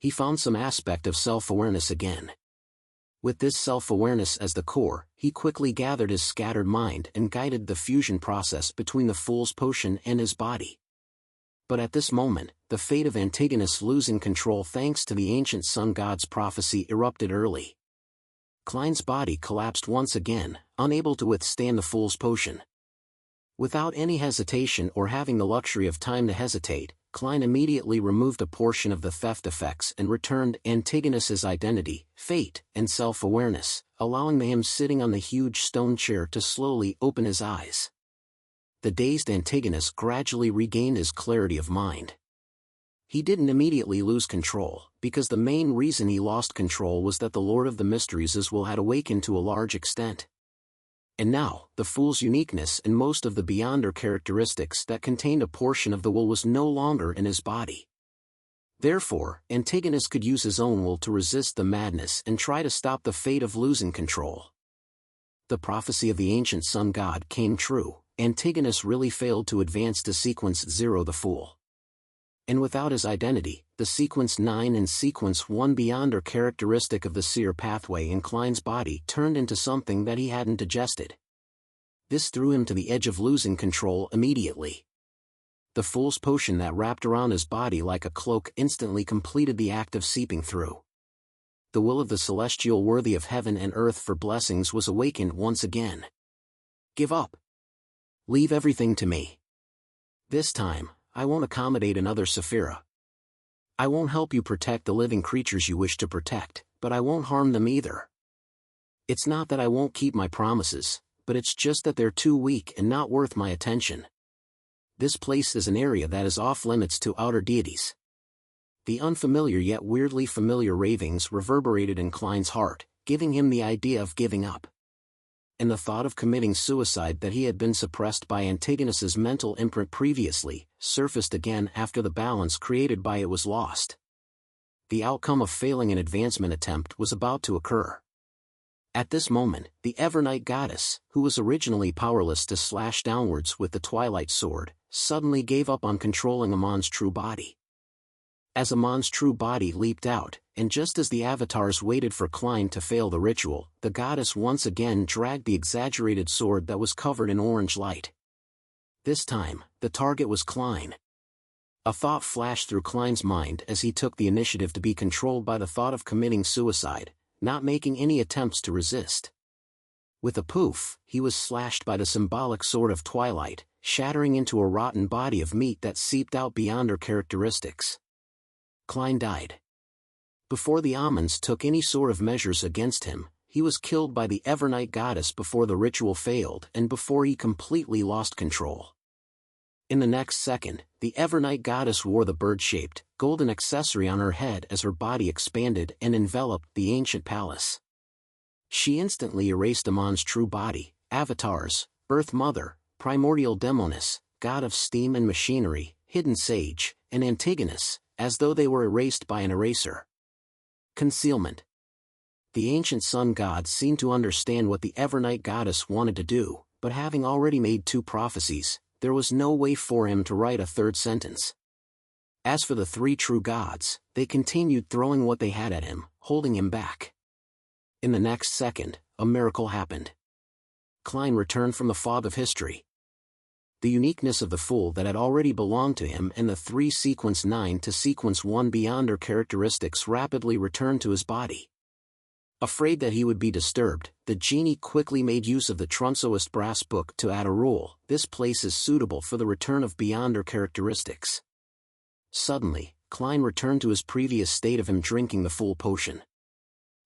He found some aspect of self-awareness again. With this self-awareness as the core, he quickly gathered his scattered mind and guided the fusion process between the Fool's Potion and his body. But at this moment, the fate of Antigonus losing control thanks to the ancient sun god's prophecy erupted early. Klein's body collapsed once again, unable to withstand the Fool's Potion. Without any hesitation or having the luxury of time to hesitate, Klein immediately removed a portion of the theft effects and returned Antigonus's identity, fate, and self-awareness, allowing him sitting on the huge stone chair to slowly open his eyes. The dazed Antigonus gradually regained his clarity of mind. He didn't immediately lose control, because the main reason he lost control was that the Lord of the Mysteries as well had awakened to a large extent. And now, the Fool's uniqueness and most of the beyonder characteristics that contained a portion of the will was no longer in his body. Therefore, Antigonus could use his own will to resist the madness and try to stop the fate of losing control. The prophecy of the ancient sun god came true. Antigonus really failed to advance to Sequence 0 the Fool. And without his identity, the Sequence 9 and Sequence 1 beyonder characteristic of the seer pathway in Klein's body turned into something that he hadn't digested. This threw him to the edge of losing control immediately. The Fool's Potion that wrapped around his body like a cloak instantly completed the act of seeping through. The will of the celestial worthy of heaven and earth for blessings was awakened once again. Give up. Leave everything to me. This time, I won't accommodate another Saphira. I won't help you protect the living creatures you wish to protect, but I won't harm them either. It's not that I won't keep my promises, but it's just that they're too weak and not worth my attention. This place is an area that is off-limits to outer deities. The unfamiliar yet weirdly familiar ravings reverberated in Klein's heart, giving him the idea of giving up. And the thought of committing suicide that he had been suppressed by Antigonus's mental imprint previously, surfaced again after the balance created by it was lost. The outcome of failing an advancement attempt was about to occur. At this moment, the Evernight goddess, who was originally powerless to slash downwards with the Twilight Sword, suddenly gave up on controlling Amon's true body. As Amon's true body leaped out, and just as the avatars waited for Klein to fail the ritual, the goddess once again dragged the exaggerated sword that was covered in orange light. This time, the target was Klein. A thought flashed through Klein's mind as he took the initiative to be controlled by the thought of committing suicide, not making any attempts to resist. With a poof, he was slashed by the symbolic sword of twilight, shattering into a rotten body of meat that seeped out beyond her characteristics. Klein died. Before the Amons took any sort of measures against him, he was killed by the Evernight goddess before the ritual failed and before he completely lost control. In the next second, the Evernight goddess wore the bird-shaped, golden accessory on her head as her body expanded and enveloped the ancient palace. She instantly erased Amon's true body, avatars, Earth Mother, primordial Demonis, god of steam and machinery, hidden sage, and Antigonus, as though they were erased by an eraser. Concealment. The ancient sun god seemed to understand what the Evernight goddess wanted to do, but having already made 2 prophecies, there was no way for him to write a 3rd sentence. As for the 3 true gods, they continued throwing what they had at him, holding him back. In the next second, a miracle happened. Klein returned from the fog of history. The uniqueness of the fool that had already belonged to him and the 3 sequence 9 to sequence 1 beyond her characteristics rapidly returned to his body. Afraid that he would be disturbed, the genie quickly made use of the Trunsoist brass book to add a rule: this place is suitable for the return of beyond her characteristics. Suddenly, Klein returned to his previous state of him drinking the full potion.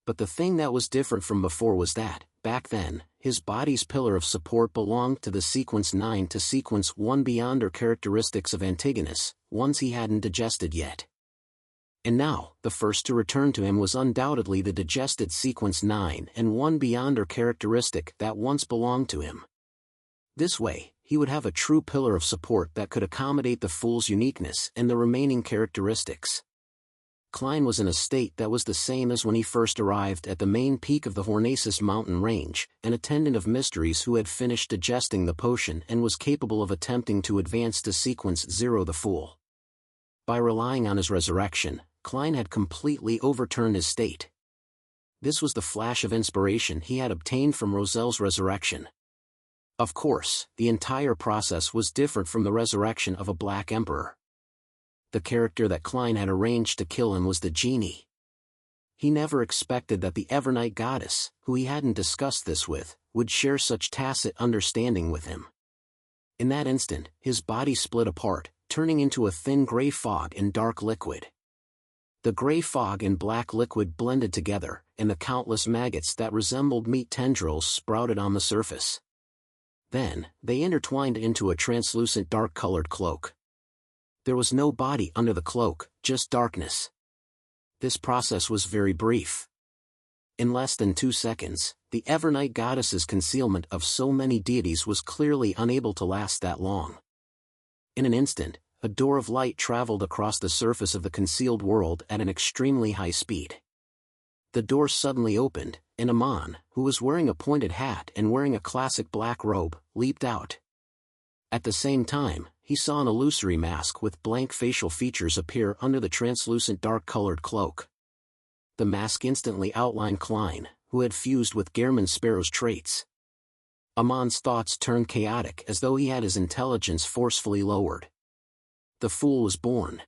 But the thing that was different from before was that, back then, his body's pillar of support belonged to the sequence 9 to sequence 1 beyond her characteristics of Antigonus, ones he hadn't digested yet. And now, the first to return to him was undoubtedly the digested sequence 9 and 1 beyond her characteristic that once belonged to him. This way, he would have a true pillar of support that could accommodate the fool's uniqueness and the remaining characteristics. Klein was in a state that was the same as when he first arrived at the main peak of the Hornacis mountain range, an attendant of mysteries who had finished digesting the potion and was capable of attempting to advance to sequence 0 the fool. By relying on his resurrection, Klein had completely overturned his state. This was the flash of inspiration he had obtained from Roselle's resurrection. Of course, the entire process was different from the resurrection of a Black Emperor. The character that Klein had arranged to kill him was the genie. He never expected that the Evernight goddess, who he hadn't discussed this with, would share such tacit understanding with him. In that instant, his body split apart, turning into a thin gray fog and dark liquid. The gray fog and black liquid blended together, and the countless maggots that resembled meat tendrils sprouted on the surface. Then, they intertwined into a translucent dark-colored cloak. There was no body under the cloak, just darkness. This process was very brief. In less than 2 seconds, the Evernight goddess's concealment of so many deities was clearly unable to last that long. In an instant, a door of light traveled across the surface of the concealed world at an extremely high speed. The door suddenly opened, and Amon, who was wearing a pointed hat and wearing a classic black robe, leaped out. At the same time, he saw an illusory mask with blank facial features appear under the translucent dark-colored cloak. The mask instantly outlined Klein, who had fused with Gehrman Sparrow's traits. Amon's thoughts turned chaotic as though he had his intelligence forcefully lowered. The fool was born.